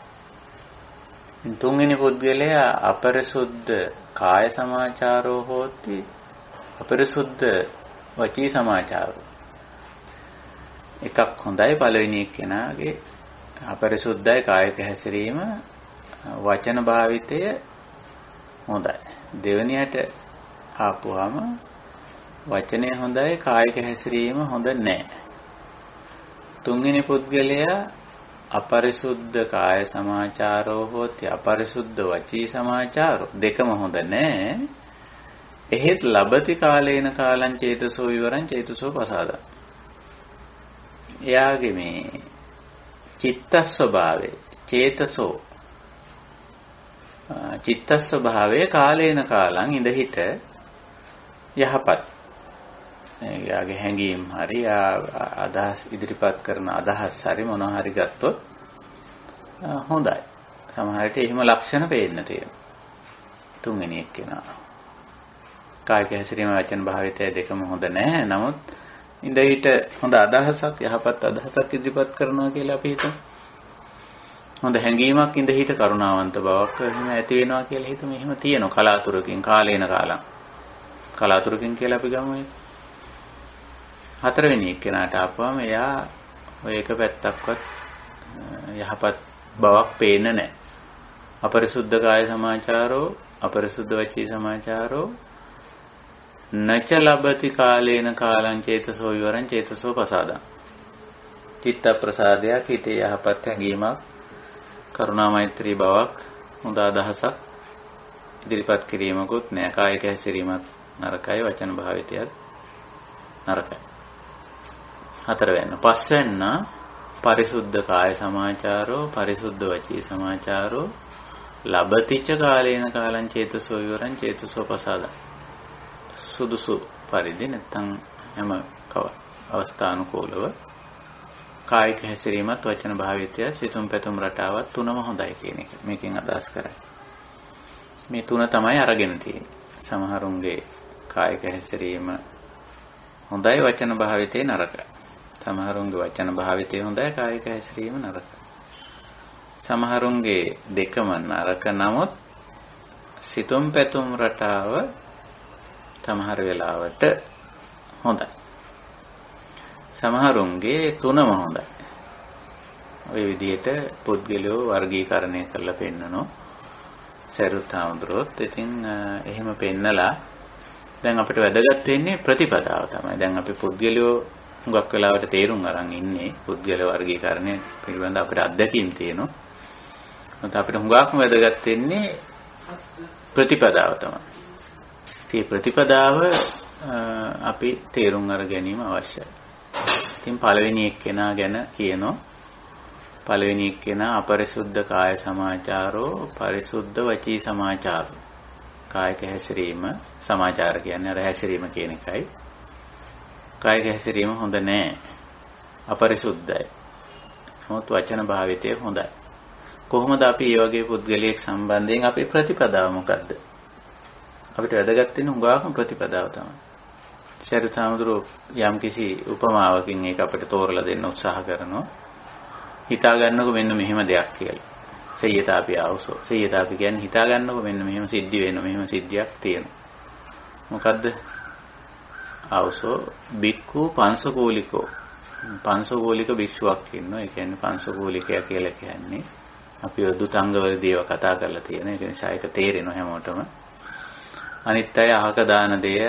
තුන්වෙනි පුද්ගලයා අපරිසුද්ධ කාය සමාචාරෝ හෝති අපරිසුද්ධ වචී සමාචාරෝ. එකක් හොඳයි පළවෙනි එක්කෙනාගේ අපරිසුද්ධයි කායික හැසිරීම වචන භාවිතය හොඳයි. දෙවෙනියට ආපුවාම වචනේ හොඳයි කායික හැසිරීම හොඳ නැහැ. තුන්වෙනි පුද්ගලයා අපරිසුද්ධ කාය සමාචාරෝ හෝති අපරිසුද්ධ වචී සමාචාරෝ දෙකම හොඳ නැහැ. එහෙත් ලබති කාලේන කාලං චේතසෝ විවරං චේතසෝ පසාදං. එයාගේ මේ චිත්ත ස්වභාවය චේතසෝ චිත්ත ස්වභාවය කාලේන කාලං ඉඳහිට යහපත්. එයාගේ හැඟීම් හරි අදහස් ඉදිරිපත් කරන අදහස් හරි මොනවා හරි ගත්තොත් හොඳයි. සමහර විට එහෙම ලක්ෂණ පේන්න තියෙනවා. තුන්වෙනි එක්කෙනා කායික හැසිරීම වචන භාවිතය දෙකම හොඳ නැහැ. නමුත් ඉඳහිට හොඳ අදහසක් යහපත් අදහසක් ඉදිරිපත් කරනවා කියලා අපි හිතමු. හොඳ හැඟීමක් ඉඳහිට කරුණාවන්ත බවක් එහෙම ඇති වෙනවා කියලා හිතමු. එහෙම තියෙනවා කලාතුරකින් කාලේන කාලං. කලාතුරකින් කියලා අපි ගමු ඒක. හතරවෙනි එක්කෙනාට ආපුවම එයා ඔය එක පැත්තක්වත් යහපත් බවක් පේන්නේ නැහැ. අපරිසුද්ධ කාය සමාචාරෝ අපරිසුද්ධ වචී සමාචාරෝ නච ලබති කාලේන කාලං චේතසෝ විවරං චේතසෝ පසාදං. චිත්ත ප්‍රසාදයක් හිතේ යහපත් හැඟීමක් කරුණා මෛත්‍රී බවක් හොඳ අදහසක් ඉදිරිපත් කිරීමකුත් නැහැ. කායික හැසිරීමත් නරකයි වචන භාවිතයත් නරකයි. හතරවෙනි පස්වෙන්න පරිසුද්ධ කාය සමාචාරෝ පරිසුද්ධ වචී සමාචාරෝ ලබතිච කාලේන කාලං චේතසෝ විවරං චේතසෝ පසාදං. සුදුසු පරිදි නැත්නම් හැම අවස්ථානුකූලව කායික හැසිරීමත් වචන භාවිතය සිතුම් පැතුම් රටාවත් තුනම හොඳයි කියන එක මේකෙන් අදහස් කරන්නේ. මේ තුන තමයි අරගෙන තියෙන්නේ. සමහරුන්ගේ කායික හැසිරීම හොඳයි වචන භාවිතේ නරකයි. සමහරුන්ගේ වචන භාවිතේ හොඳයි කායික හැසිරීම නරකයි. සමහරුන්ගේ දෙකම නරක නමුත් සිතුම් පැතුම් රටාව සමහර වෙලාවට හොඳයි. සමහරුන්ගේ තුනම හොඳයි. ඔය විදිහට පුද්ගලයෝ වර්ගීකරණය කරලා පෙන්නනවා. සරුත් හාමුදුරුවෝත් ඉතින් එහෙම පෙන්නලා දැන් අපිට වැදගත් වෙන්නේ ප්‍රතිපදාව තමයි. දැන් අපි පුද්ගලයෝ හුඟක් වෙලාවට තේරුම් අරන් ඉන්නේ පුද්ගල වර්ගීකරණය පිළිබඳ අපිට අත්දැකීම් තියෙනවා. මොකද අපිට හුඟක්ම වැදගත් වෙන්නේ ප්‍රතිපදාව තමයි. මේ ප්‍රතිපදාව අපි තේරුම් අර ගැනීම අවශ්‍යයි. ඉතින් පළවෙනි එක්කෙනා ගැන කියනවා. පළවෙනි එක්කෙනා අපරිසුද්ධ කාය සමාචාරෝ පරිසුද්ධ වචී සමාචාරෝ. කායික හැසිරීම සමාචාර කියන්නේ අර හැසිරීම කියන එකයි. කායික හැසිරීම හොඳ නෑ. අපරිසුද්ධයි. නමුත් වචන භාවිතය හොඳයි. කොහොමද අපි මේ වගේ පුද්ගලයෙක් සම්බන්ධයෙන් අපේ ප්‍රතිපදාව මොකද්ද? අපිට වැදගත් වෙන හුඟාකම ප්‍රතිපදාව තමයි. සරුත් හාමුදුරුවෝ යම් කිසි උපමාවකින් ඒක අපිට තෝරලා දෙන්න උත්සාහ කරනවා. හිතා ගන්නකො මෙන්න මෙහෙම දෙයක් කියලා. සේයතාපි ආවසෝ. සේයතාපි කියන්නේ හිතා ගන්නකො මෙන්න මෙහෙම සිද්ධි වෙනවා. මෙහෙම සිද්ධියක් තියෙනවා. මොකද්ද? ආවසෝ බික්ඛු පංසකූලිකෝ. පංසකූලික භික්ෂුවක් ඉන්නවා. ඒ කියන්නේ පංසකූලිකයා කියලා කියන්නේ අපි දුතංගවලදීව කතා කරලා තියෙන. ඒ නිසා ඒක තේරෙනවා හැමෝටම. අනිත් අය අහක දාන දෙය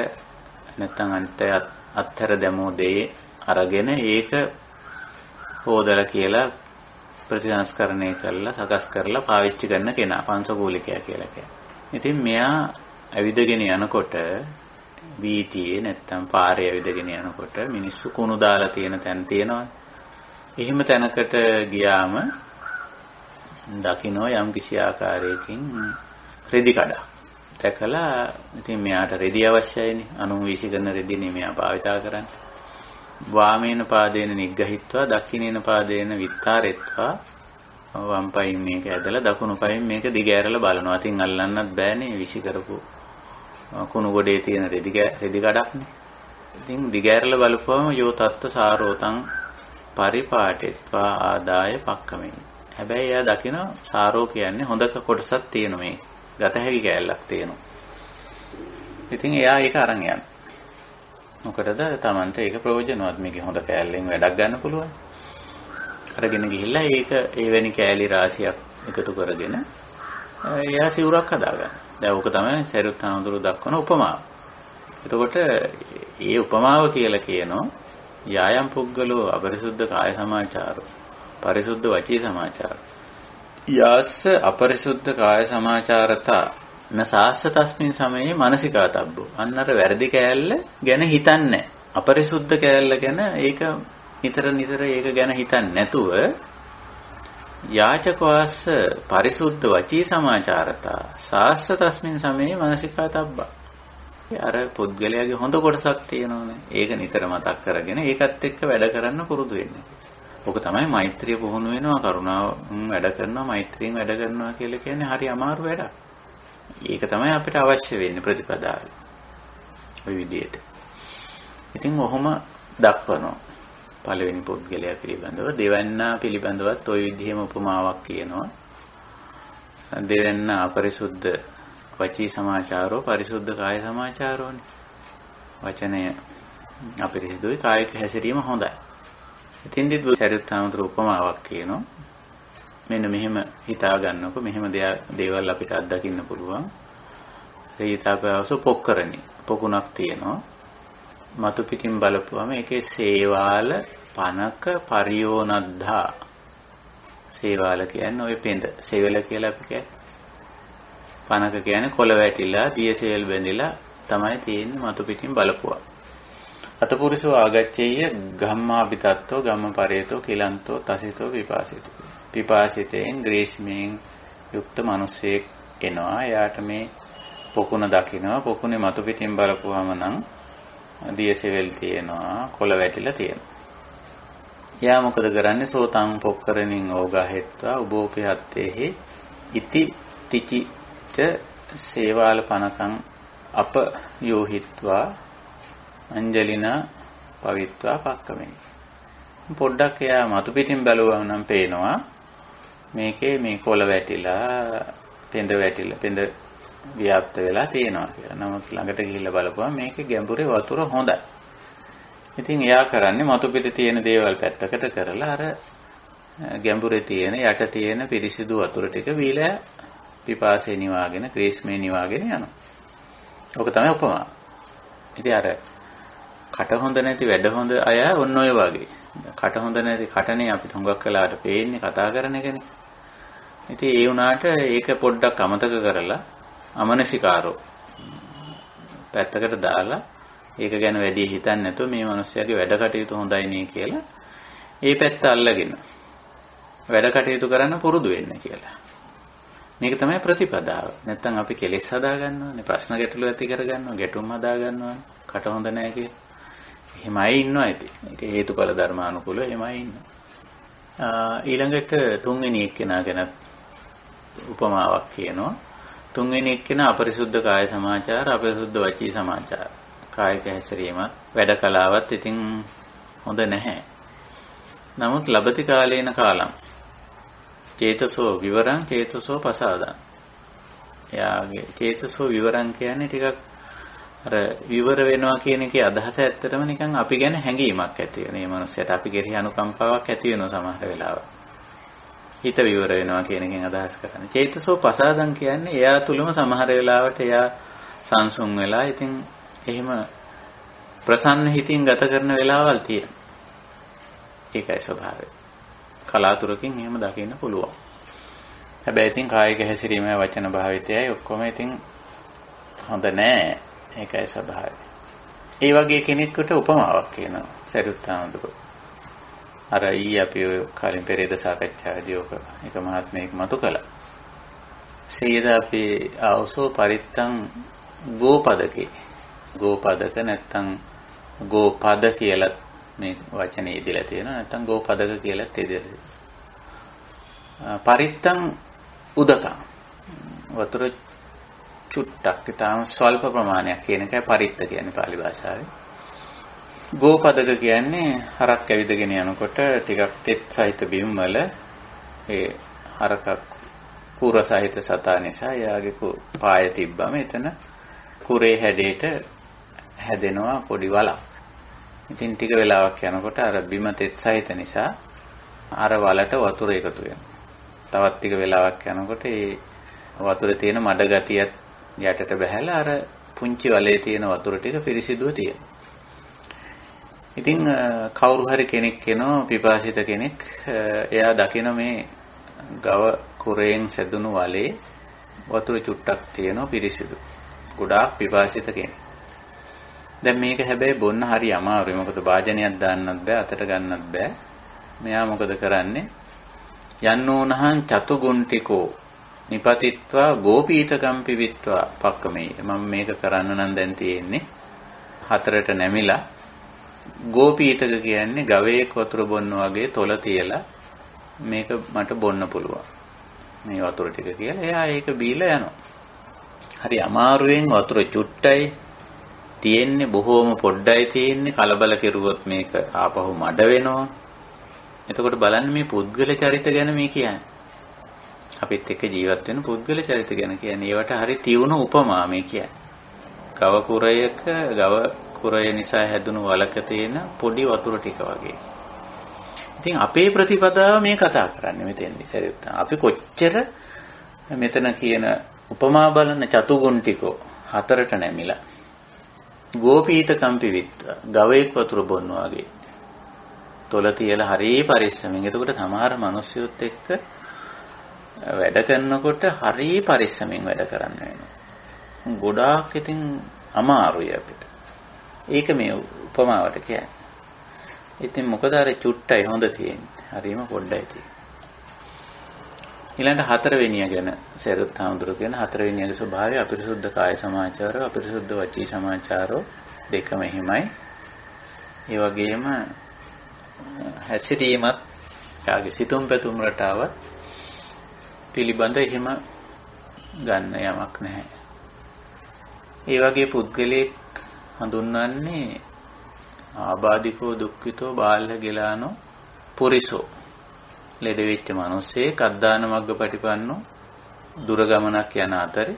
නැත්නම් අනිත් අය අත්තර දැමෝ දෙය අරගෙන ඒක හොදලා කියලා ප්‍රතිසංස්කරණය කරලා සකස් කරලා පාවිච්චි කරන කෙනා පංසකූලිකයා කියලා කියන්නේ. ඉතින් මෙයා ඇවිදගෙන යනකොට වීතියේ නැත්තම් පාරේ ඇවිදගෙන යනකොට මිනිස්සු කුණු දාලා තියෙන තැන් තියෙනවා. එහෙම තැනකට ගියාම දකින්න යම් කිසි ආකාරයකින් රෙදි කඩක්. දැකලා ඉතින් මෙයාට රෙදි අවශ්‍යයිනේ. අනුන් වීසි කරන රෙදිනේ මෙයා භාවිතා කරන්නේ. වාමේන පාදේන නිග්ගහිත්වා දක්ඛිනේන පාදේන විත්තාරෙත්වා වම් පයින් මේක ඇදලා දකුණු පයින් මේක දිගෑරලා බලනවා. ඉතින් අල්ලන්නත් බෑනේ විසි කරපු කුණු ගොඩේ තියෙන රෙදි කඩක්නේ. ඉතින් දිගෑරලා බලපුවම යෝ තත්ත සාරෝතං පරිපාටෙත්වා ආදාය පක්කමේ. හැබැයි එයා දකින සාරෝ කියන්නේ හොඳ කොටසක් තියෙන මේ ගත හැකි කෑල්ලක් තියෙනවා. ඉතින් එයා ඒක අරන් යනවා. මොකටද? Tamante ඒක ප්‍රයෝජනවත්. මේකේ හොඳ කෑල්ලෙන් වැඩක් ගන්න පුළුවන්. අරගෙන ගිහිල්ලා ඒක එවැනි කෑලි රාශියක් එකතු කරගෙන එයා සිවුරක් හදාගන්න. දැන් ඕක තමයි සරියුත් හාමුදුරුවෝ දක්වන උපමාව. එතකොට මේ උපමාව කියලා කියනවා යායම් පුද්ගලෝ අපරිසුද්ධ කාය සමාචාරෝ පරිසුද්ධ වචී සමාචාරෝ යාස්ස අපරිසුද්ධ කාය සමාචාරතා නසාස්ස තස්මින් සමයේ මානසිකාතබ්බෝ. අන්නර වැරදි කෑල්ල ගැන හිතන්නේ. අපරිසුද්ධ කෑල්ල ගැන ඒක නිතර ඒක ගැන හිතන්නේ නැතුව යාචකවාස්ස පරිසුද්ධ වචී සමාචාරතා සාස්ස තස්මින් සමයේ මානසිකාතබ්බා. අර පුද්ගලයාගේ හොඳ කොටසක් තියෙනවනේ. ඒක නිතර මතක් කරගෙන ඒකත් එක්ක වැඩ කරන්න පුරුදු වෙන්න. ඔක තමයි මෛත්‍රිය පුහුණු වෙනවා, කරුණාව වැඩ කරනවා, මෛත්‍රියෙන් වැඩ කරනවා කියලා කියන්නේ හරි අමාරු වැඩක්. ඒක තමයි අපිට අවශ්‍ය වෙන්නේ ප්‍රතිපදාව. ওই විදිහට. ඉතින් ඔහොම දක්වනවා. පළවෙනි පුද්ගලයා පිළිබඳව දෙවන්නා පිළිබඳවත් ওই විදිහේම උපමාවක් කියනවා. දෙවන්නා අපරිසුද්ධ වචී සමාචාරෝ පරිසුද්ධ කාය සමාචාරෝනේ. වචනය අපරිසුද්ධයි, කායික හැසිරීම හොඳයි. ඉතින්දිත් සරියුත් හාමුදුරුවෝ උපමාවක් කියනවා. මෙන්න මෙහෙම හිතා ගන්නකො මෙහෙම දේවල් අපිට අත්දකින්න පුළුවන්. හිතාපවස පොක්කරණි පොකුණක් තියෙනවා. මතු පිටින් බලපුවම ඒකේ සේවාල පනක පරියෝනද්ධා. සේවාල කියන්නේ ওই පෙඳ. සේවල කියලා අපි කියන්නේ. පනක කියන්නේ කොළ වැටිලා දියසෙල් බැඳිලා තමයි තියෙන්නේ මතු පිටින් බලපුවා. අතපුරිසෝ ආගච්ඡේය ගම්මාபிතත්තෝ ගම්මපරේතෝ කිලන්තෝ තසිතෝ විපාසිතෝ. පිපාසිතෙන් ග්‍රීෂ්මයෙන් යුක්ත මිනිසෙක් එනවා. එයාට මේ පොකුණ දකිනවා. පොකුණේ මතු පිටින් බලපුවාම නම් දියසෙල් තියෙනවා, කොළ වැටිලා තියෙනවා. එයා මොකද කරන්නේ? සෝතං පොක්කරණින් ඕගහෙත්වා උබෝපි හත්තේහි ඉති තිචිච සේවාල පනකං අප යෝහිත්වා අංජලිනා පවිත්වා පක්කමේ. පොඩ්ඩක් එයා මතු පිටින් බැලුවම නම් පේනවා මේකේ මේ කොළ වැටිලා පෙඳ ව්‍යාප්ත වෙලා තියෙනවා කියලා. නමුත් ළඟට ගිහිල්ලා බලපුවම මේකේ ගැඹුරේ වතුර හොඳයි. ඉතින් එයා කරන්නේ මතු පිට තියෙන දේවල් පැත්තකට කරලා අර ගැඹුරේ තියෙන යට තියෙන පිරිසිදු වතුර ටික වීලා පිපාසය නිවාගෙන ක්‍රේස්මේ නිවාගෙන යනවා. ඔක තමයි උපමාව. ඉතින් අර කට හොඳ නැති වැඩ හොඳ අය ඔන්න ඔය වගේ. කට හොඳ නැති කටනේ අපිට හුඟක් කලාට පේන්නේ කතා කරන එකනේ. ඉතින් ඒ වුණාට ඒක පොඩ්ඩක් අමතක කරලා අමනසිකාරෝ පැත්තකට දාලා ඒක ගැන වැඩි හිතන්නේ නැතුව මේ මිනිස්යාගේ වැඩ කටයුතු හොඳයි නේ කියලා ඒ පැත්ත අල්ලගෙන වැඩ කටයුතු කරන්න පුරුදු වෙන්න කියලා. මේක තමයි ප්‍රතිපදාව. නැත්තම් අපි කෙලෙස් හදා ගන්නවානේ, ප්‍රශ්න ගැටලු ඇති කර ගන්නවා, ගැටුම් හදා ගන්නවා, කට හොඳ නැහැ කියලා. එහෙමයි ඉන්නවා ඉතින්. ඒක හේතුඵල ධර්මානුකූලව එහෙමයි ඉන්නවා. ඊළඟට තුන්වෙනි එක්කෙනා ගැන උපමාවක් කියනවා. තුන්වෙනි එක්කෙනා අපරිසුද්ධ කාය සමාචාර, අපරිසුද්ධ වචී සමාචාර. කායික හැසිරීමත් වැඩ කලාවත් ඉතින් හොඳ නැහැ. නමුත් ලබති කාලේන කාලම් චේතසෝ විවරං චේතසෝ පසාදං. එයාගේ චේතසෝ විවරං කියන්නේ ටිකක් අර විවර වෙනවා කියන එකේ අදහස ඇත්තටම නිකන් අපි ගැන හැඟීමක් ඇති වෙන. මේ මනුස්සයට අපි කෙරෙහි අනුකම්පාවක් ඇති වෙනවා සමහර වෙලාවට. හිත විවර වෙනවා කියන එකෙන් අදහස් කරන්නේ. චේතසෝ පසාදං කියන්නේ එයා තුලම සමහර වෙලාවට එයා සංසුන් වෙලා ඉතින් එහෙම ප්‍රසන්න හිතින් ගත කරන වෙලාවල් තියෙනවා. ඒකයි ස්වභාවය. කලාතුරකින් එහෙම දකින්න පුළුවන්. හැබැයි ඉතින් කායික හැසිරීම වචන භාවිතයයි ඔක්කොම ඉතින් හොඳ නෑ. ඒකයි ස්වභාවය. ඒ වගේ කෙනෙකුට උපමාවක් කියනවා සරියුත් හාමුදුරුවෝ. අර අපි කලින් පෙරේද සාකච්ඡාවේදී ඔක එක මහත්මයෙක් මතු කළා. සීද අපි ආවසෝ පරිත්තං ගෝපදකේ. ගෝපදක නැත්තම් ගෝපද කියලා මේ වචනේ ඉදලා තියෙනවා. නැත්තම් ගෝපදක කියලා ඉදලා. පරිත්තං උදකං. වතුර චුට්ටක් ඊටම ස්වල්ප ප්‍රමාණයක් කියන එකයි පරිත්ත කියන්නේ පාලි භාෂාවේ. ගෝපදක කියන්නේ හරක් ඇවිදගෙන යනකොට ටිකක් තෙත් සහිත බිම් වල ඒ හරක කුර සහිත සතා නිසා යාගේ පාය තිබ්බම එතන කුරේ හැඩයට හැදෙනවා පොඩි වලක්. ඉතින් ටික වෙලාවක් යනකොට අර බිම තෙත් සහිත නිසා අර වලට වතුර එකතු වෙනවා. තවත් ටික වෙලාවක් යනකොට ඒ වතුරේ තියෙන මඩ ගතියත් යටට බහැලා අර පුංචි වලේ තියෙන වතුර ටික පිරිසිදුව තියෙනවා. ඉතින් කවුරු හරි කෙනෙක් කෙනෝ පිපාසිත කෙනෙක් එයා දකින මේ ගව කුරයෙන් සැදුණු වලේ වතුර චුට්ටක් තියෙනවා පිරිසිදු. ගොඩාක් පිපාසිත කෙනෙක්. දැන් මේක හැබැයි බොන්න හරි අමාරුයි. මොකද වාජනයක් දාන්නත් බෑ, අතට ගන්නත් බෑ. මෙයා මොකද කරන්නේ? යන්නෝනහං චතුගුණ්ටිකෝ නිපතිත්වා ගෝපීතකම් පිවිත්වා පක්කමේ. මම මේක කරන්න නම් දැන් තියෙන්නේ හතරට නැමිලා ගෝපීතක කියන්නේ ගවයෙක් වතුර බොන්න වගේ තොල තියලා මේක මට බොන්න පුළුවන්. මේ වතුර ටික කියලා එයා ඒක බීලා යනවා. හරි අමාරුවෙන් වතුර චුට්ටයි තියෙන්නේ, බොහෝම පොඩ්ඩයි තියෙන්නේ. කලබල කෙරුවොත් මේක ආපහු මඩ වෙනවා. එතකොට බලන්න මේ පුද්ගල චරිත ගැන මේ කියන්නේ. අපිත් එක්ක ජීවත් වෙන පුද්ගල චරිත ගැන කියන්නේ. ඒවට හරි තියුණු උපමා මේ කියන්නේ. ගව කුරය නිසා හැදුණු වලක තියෙන පොඩි වතුර ටික වගේ. ඉතින් අපේ ප්‍රතිපදාව මේ කතා කරන්නේ මෙතෙන්දී සරියුත්. අපි කොච්චර මෙතන කියන උපමා බලන චතුගුණ්ටිකෝ හතරට නැමිලා ගෝපීතකම් පිවිත්ත ගවයෙක් වතුර බොන්නවා වගේ තොල තියලා හරි පරිස්සමෙන්. එතකොට සමහර මිනිස්සුත් එක්ක වැඩ කරනකොට හරි පරිස්සමෙන් වැඩ කරන්න වෙනවා. ගොඩාක් ඉතින් අමාරුයි අපිට. ඒක මේ උපමාවට කියන්නේ. ඉතින් මොකද අර චුට්ටයි හොඳ තියෙන්නේ. හරිම පොඩ්ඩයි තියෙන්නේ. ඊළඟ හතරවෙනිය ගැන සරියුත් හාමුදුරුවෝ කියන හතරවෙනියගේ ස්වභාවය අපිරිසුද්ධ කාය සමාචාරෝ අපිරිසුද්ධ වචී සමාචාරෝ දෙකම එහෙමයි. ඒ වගේම හැසිරීමත් යාගේ සිතුම් පැතුම් රටාව පිළිබඳ එහෙම ගන්න යමක් නැහැ. ඒ වගේ පුද්ගලයෙක් හඳුන්වන්නේ ආබාධිකෝ දුක්ඛිතෝ බාල්‍ය ගිලානෝ පුරිසෝ. ලෙඩ වෙච්ච මිනිස්සේ කද්දාන මග්ගපටිපන්නෝ දුර ගමනක් යන අතරේ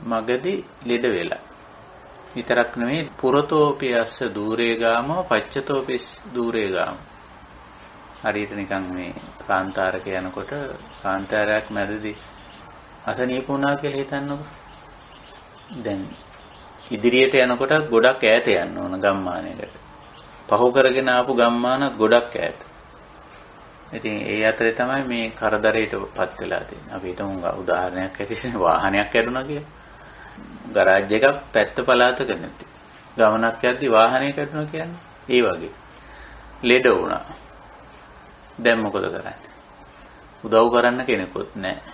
මගදී ලෙඩ වෙලා. විතරක් නෙවෙයි පුරතෝපි අස්ස দূරේ ගාමෝ පච්චතෝපි দূරේ ගාමෝ. හරියට නිකන් මේ කාන්තාරක යනකොට කාන්තාරයක් මැදදී අසනීප වුණා කියලා හිතන්නකො. දැන් ඉදිරියට යනකොට ගොඩක් ඈත යන්න ඕන ගම්මානයකට. පහු කරගෙන ආපු ගම්මානත් ගොඩක් ඈත. ඉතින් ඒ අතරේ තමයි මේ කරදරයටපත් වෙලා තියෙන්නේ. අපි හිතමු උදාහරණයක් ඇටියට වාහනයක් ඇදුණා කියලා. ගරාජ් එකක් පැත්ත පළාතක නැති. ගමනක් යද්දී වාහනයක් ඇදුණා කියන්නේ ඒ වගේ. ලෙඩ වුණා. දැන් මොකද කරන්නේ? උදව් කරන්න කෙනෙකුත් නැහැ.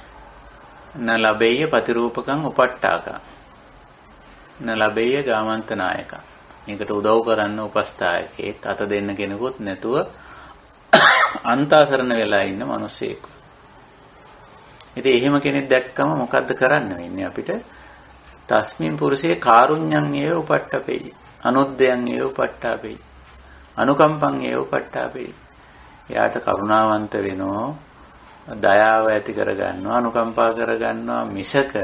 න ලැබෙය ප්‍රතිරූපකං උපට්ඨාකං. න ලැබෙය ගාමන්තනායකං. මේකට උදව් කරන්න උපස්ථායකෙක් අත දෙන්න කෙනෙකුත් නැතුව අන්තාසරණ වෙලා ඉන්න මිනිස්සෙක්. ඉතින් එහෙම කෙනෙක් දැක්කම මොකද්ද කරන්න වෙන්නේ අපිට? තස්මින් පුරුෂේ කාරුණ්‍යං ඒව උපට්ඨපෙයි. අනුද්දයන් ඒව උපට්ඨාපෙයි. අනුකම්පං ඒව උපට්ඨාපෙයි. එයාට කරුණාවන්ත වෙනෝ දයාව ඇති කරගන්නවා, අනුකම්පා කරගන්නවා මිසක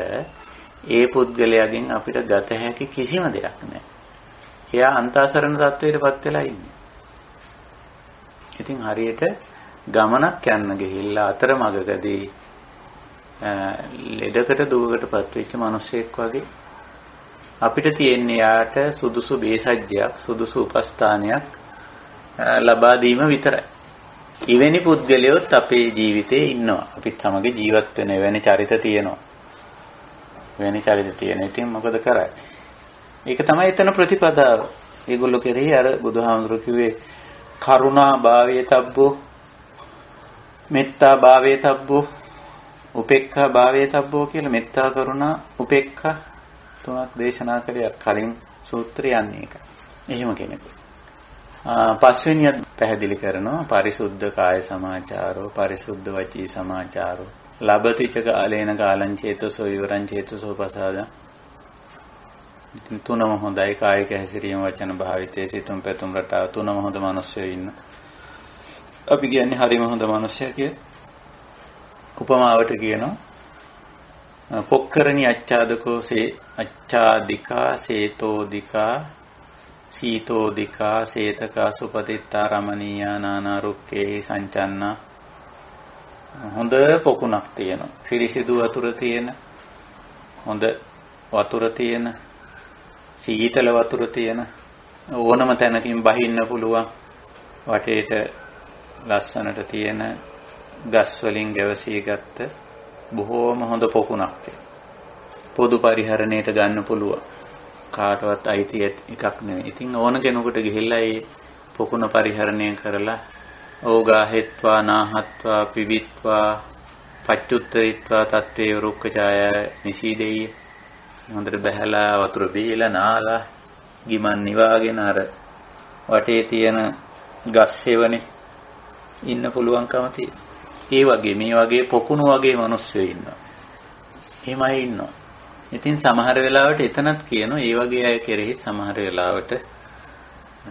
ඒ පුද්ගලයාගෙන් අපිට ගත හැකි කිසිම දෙයක් නැහැ. එයා අන්තාසරණ තත්වයටපත් වෙලා ඉන්නේ. ඉතින් හරියට ගමනක් යන්න ගිහිල්ලා අතරමඟදී ලෙඩකට දුවකටපත් වෙච්ච මිනිසෙක් වගේ අපිට තියෙන්නේ යාට සුදුසු බේසජ්ජයක්, සුදුසු උපස්ථානයක් ලබා දීම විතරයි. ඉවෙනි පුද්ගලයොත් අපේ ජීවිතේ ඉන්නවා. අපිත් සමග ජීවත් වෙන එවැනි චරිත තියෙනවා. වෙන චරිත තියෙන. ඉතින් මොකද කරන්නේ? ඒක තමයි එතන ප්‍රතිපදාව. ඒගොල්ලෝ කෙරෙහි අර බුදුහාමුදුරුවෝ කිව්වේ කරුණා භාවයේ තබ්බෝ, මෙත්තා භාවයේ තබ්බෝ, උපේක්ඛා භාවයේ තබ්බෝ කියලා මෙත්තා කරුණා උපේක්ඛා තුනක් දේශනා කරේ කලින් සූත්‍රය යන්නේ ඒක. එහෙම කෙනෙක්. පස්වෙනියත් පැහැදිලි කරනවා පරිසුද්ධ කාය සමාචාරෝ, පරිසුද්ධ වචී සමාචාරෝ, ලබතිච කාලේන කාලං චේතසෝ විවරං චේතසෝ පසාදං. තුනම හොඳයි. කායික හැසිරීම, වචන භාවිතයේ, සිතුම් පැතුම් රටාව තුනම හොඳ මිනිස්සුયો ඉන්න. අපි කියන්නේ හරිම හොඳ මිනිස්සයා කියලා. උපමාවට කියනවා පොක්කරණි අච්ඡාදකෝ සේ අච්ඡාදිකා සේතෝදිකා සීතෝදිකා සේතකා සුපතිත්තා රමණීයා නානා රුක්කේ සංචන්නා. හොඳ පොකුණක් තියෙනවා. පිරිසිදු වතුර තියෙන, හොඳ වතුර තියෙන, සීතල වතුර තියෙන, ඕනම තැනකින් බහින්න පුළුවන්, වටේට ලස්සනට තියෙන ගස් වලින් ගැවසී ගත්ත බොහෝම හොඳ පොකුණක් තියෙනවා. පොදු පරිහරණයට ගන්න පුළුවන්. කාටවත් අයිති එකක් නෙවෙයි. ඉතින් ඕන කෙනෙකුට ගිහිල්ලා ඒ පොකුණ පරිහරණය කරලා ඕගාහෙත්වා නාහත්වා පිවිත්වා පච්චුත්තරිත්වා තත්ත්වේ රුක්කචාය නිසීදෙයි. හොඳට බහැලා වතුර බීලා නාලා ගිමන් නිවාගෙන අර වටේ තියෙන ගස් හේවනේ ඉන්න පුළුවන්කම තියෙනවා. ඒ වගේ මේ වගේ පොකුණු වගේ මිනිස්සු ඉන්නවා. එහෙමයි ඉන්නවා. ඉතින් සමහර වෙලාවට එතනත් කියනවා ඒ වගේ අය කෙරෙහිත් සමහර වෙලාවට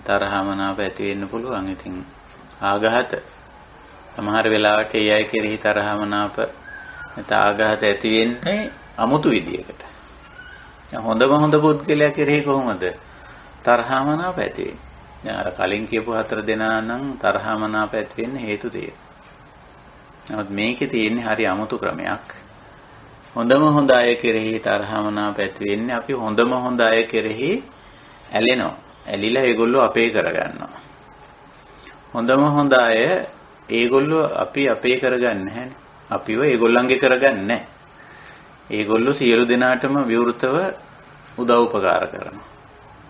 තරහමනාප ඇති වෙන්න පුළුවන්. ඉතින් ආඝාත සමහර වෙලාවට ඒ අය කෙරෙහි තරහමනාප නැත්නම් ආඝාත ඇති වෙන්නේ අමුතු විදියකට. හොඳම හොඳ පුද්ගලයා කෙරෙහි කොහොමද තරහමනාප ඇති වෙන්නේ? දැන් අර කලින් කියපු 4 දෙනා නම් තරහමනාප ඇති වෙන්න හේතු තියෙනවා. නමුත් මේකේ තියෙන්නේ හරි අමුතු ක්‍රමයක්. හොඳම හොඳ අය කෙරෙහි තරහමනාප ඇති වෙන්නේ අපි හොඳම හොඳ අය කෙරෙහි ඇලෙනවා. ඇලිලා ඒගොල්ලෝ අපේ කරගන්නවා. හොඳම හොඳ අය ඒගොල්ලෝ අපි අපේ කරගන්නේ නැහැනේ. අපිව ඒගොල්ලන්ගේ කරගන්නේ නැහැ. ඒගොල්ලෝ සියලු දෙනාටම විවෘතව උදව් උපකාර කරනවා.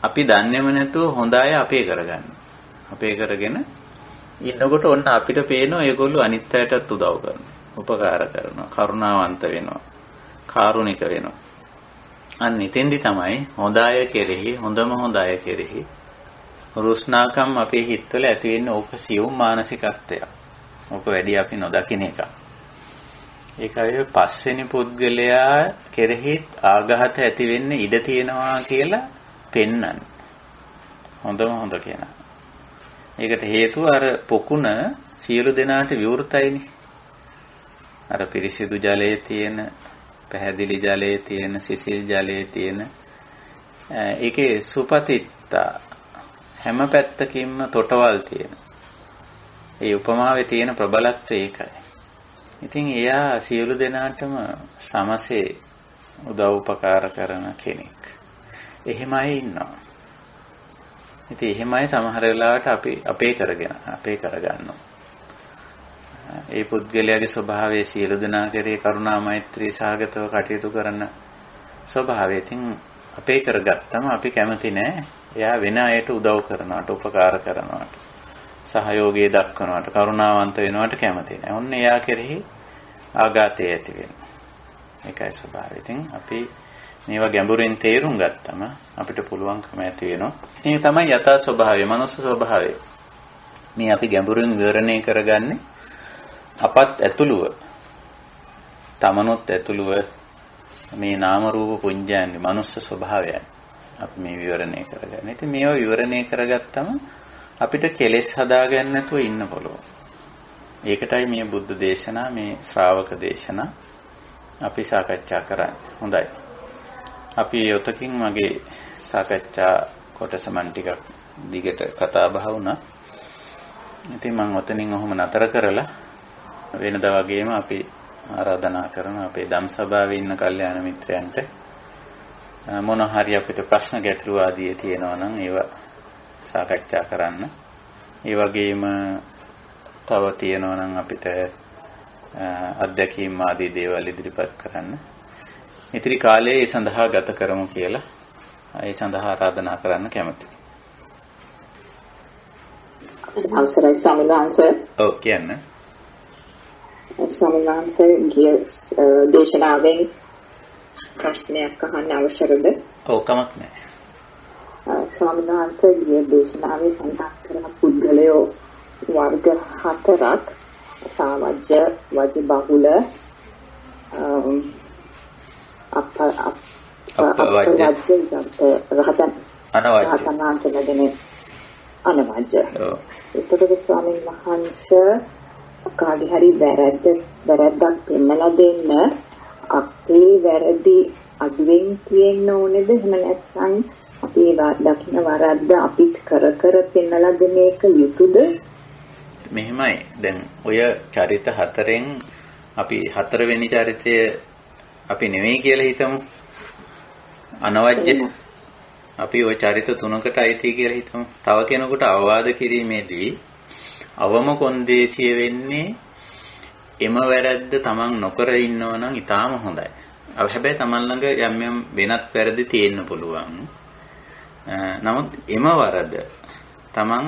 අපි දන්නේම නැතුව හොඳ අය අපේ කරගන්නවා. අපේ කරගෙන ඉන්නකොට ඔන්න අපිට පේනවා ඒගොල්ලෝ අනිත් අයටත් උදව් කරනවා, උපකාර කරනවා, කරුණාවන්ත වෙනවා, කාරුණික වෙනවා. අන්න එතෙන්දි තමයි හොඳ අය කෙරෙහි, හොඳම හොඳ අය කෙරෙහි රුස්නාකම් අපේ හිතවල ඇති වෙන්නේ ඕක සියුම් මානසිකත්වයක්. ඕක වැඩි අපි නොදකින එකක්. ඒකයි පස්වෙනි පුද්ගලයා කෙරෙහි ආඝාත ඇති වෙන්න ඉඩ තියෙනවා කියලා පෙන්වන්නේ. හොඳම හොඳ කෙනා. ඒකට හේතුව අර පොකුණ සියලු දෙනාට විවෘතයිනේ. අර පිරිසිදු ජලයේ තියෙන, පැහැදිලි ජලයේ තියෙන, සිසිල් ජලයේ තියෙන ඒකේ සුපතිත්තා හැම පැත්තකින්ම තොටවල් තියෙන. ඒ උපමාවේ තියෙන ප්‍රබලත්වය ඒකයි. ඉතින් එයා සියලු දෙනාටම සමසේ උදව් උපකාර කරන කෙනෙක්. එහෙමයි ඉන්නවා. ඉතින් එහෙමයි සමහර වෙලාවට අපි අපේ කරගන්නවා. ඒ පුද්ගලයාගේ ස්වභාවයේ සියලු දෙනා කෙරේ කරුණා මෛත්‍රී සහගතව කටයුතු කරන ස්වභාවය. ඉතින් අපේ කරගත්තම අපි කැමති නෑ එයා වෙන අයට උදව් කරනවට, උපකාර කරනවට, සහයෝගය දක්වනවට, කරුණාවන්ත වෙනවට කැමති නෑ. ඔන්න එයා කෙරෙහි ආඝාතය ඇති වෙනවා. ඒකයි ස්වභාවය. ඉතින් අපි මේවා ගැඹුරින් තේරුම් ගත්තම අපිට පුළුවන්කම ඇති වෙනවා. මේක තමයි යථා ස්වභාවය, මනුස්ස ස්වභාවය. මේ අපි ගැඹුරින් විවරණය කරගන්නේ අපත් ඇතුළුව, තමනුත් ඇතුළුව මේ නාම රූප පුඤ්ජයන්ගේ මනුස්ස ස්වභාවයයි අපි මේ විවරණය කරගන්නේ. ඉතින් මේවා විවරණය කරගත්තම අපිට කෙලෙස් හදාගන්න නැතුව ඉන්න පුළුවන්. ඒකටයි මේ බුද්ධ දේශනා මේ ශ්‍රාවක දේශනා අපි සාකච්ඡා කරන්නේ. හොඳයි. අපි යොතකින් මගේ සාකච්ඡා කොටස මන් ටිකක් දිගට කතා බහ වුණා. ඉතින් මම ඔතනින් ඔහොම නතර කරලා වෙනදා වගේම අපි ආරාධනා කරන අපේ ධම් සභාවේ ඉන්න කල්යාණ මිත්‍රයන්ට මොන හරි අපිට ප්‍රශ්න ගැටළු ආදී තියෙනවා නම් ඒවා සාකච්ඡා කරන්න. ඒ වගේම තව තියෙනවා නම් අපිට අධ්‍යක්ීම් ආදී දේවල් ඉදිරිපත් කරන්න. ඉතිරි කාලයේ ඒ සඳහා ගත කරමු කියලා ඒ සඳහා ආරාධනා කරන්න කැමතියි. අවසරයි ස්වාමීන් වහන්සේ. ඔව් කියන්න. ස්වාමීන් වහන්සේ ගිය දේශනාවෙන් ප්‍රශ්නයක් අහන්න අවසරද? ඔව් කමක් නැහැ. ස්වාමීන් වහන්සේ ගිය දේශනාවේ සඳහන් කරන පුද්ගලයෝ වර්ග 4ක් සාවජ්‍ය, වජ බහුල, අපවජ්‍ය, රහතන් අනවජ්‍ය. එතකොට ස්වාමීන් වහන්සේ කාගේ හරි වැරද්දක් පෙන්නලා දෙන්න අපේ වැරදි අඩුවෙන් තියෙන්න ඕනේද? එහෙම නැත්නම් අපි දකින්න වරද්ද අපිත් කර පෙන්නලා දෙන එක යුතුයද? මෙහෙමයි. දැන් ඔය චරිත 4න් අපි 4 වෙනි චරිතය අපි නෙවෙයි කියලා හිතමු. අනවජ්‍ය. අපි ওই චරිත 3කට අයිති කියලා හිතමු. තව කෙනෙකුට අවවාද කිරීමේදී අවම කොන්දේසිය වෙන්නේ එම වැරද්ද තමන් නොකර ඉන්නව නම් ඊටාම හොඳයි. හැබැයි තමන් ළඟ යම් වෙනත් වැරදි තියෙන්න පුළුවන්. නමුත් එම වරද තමන්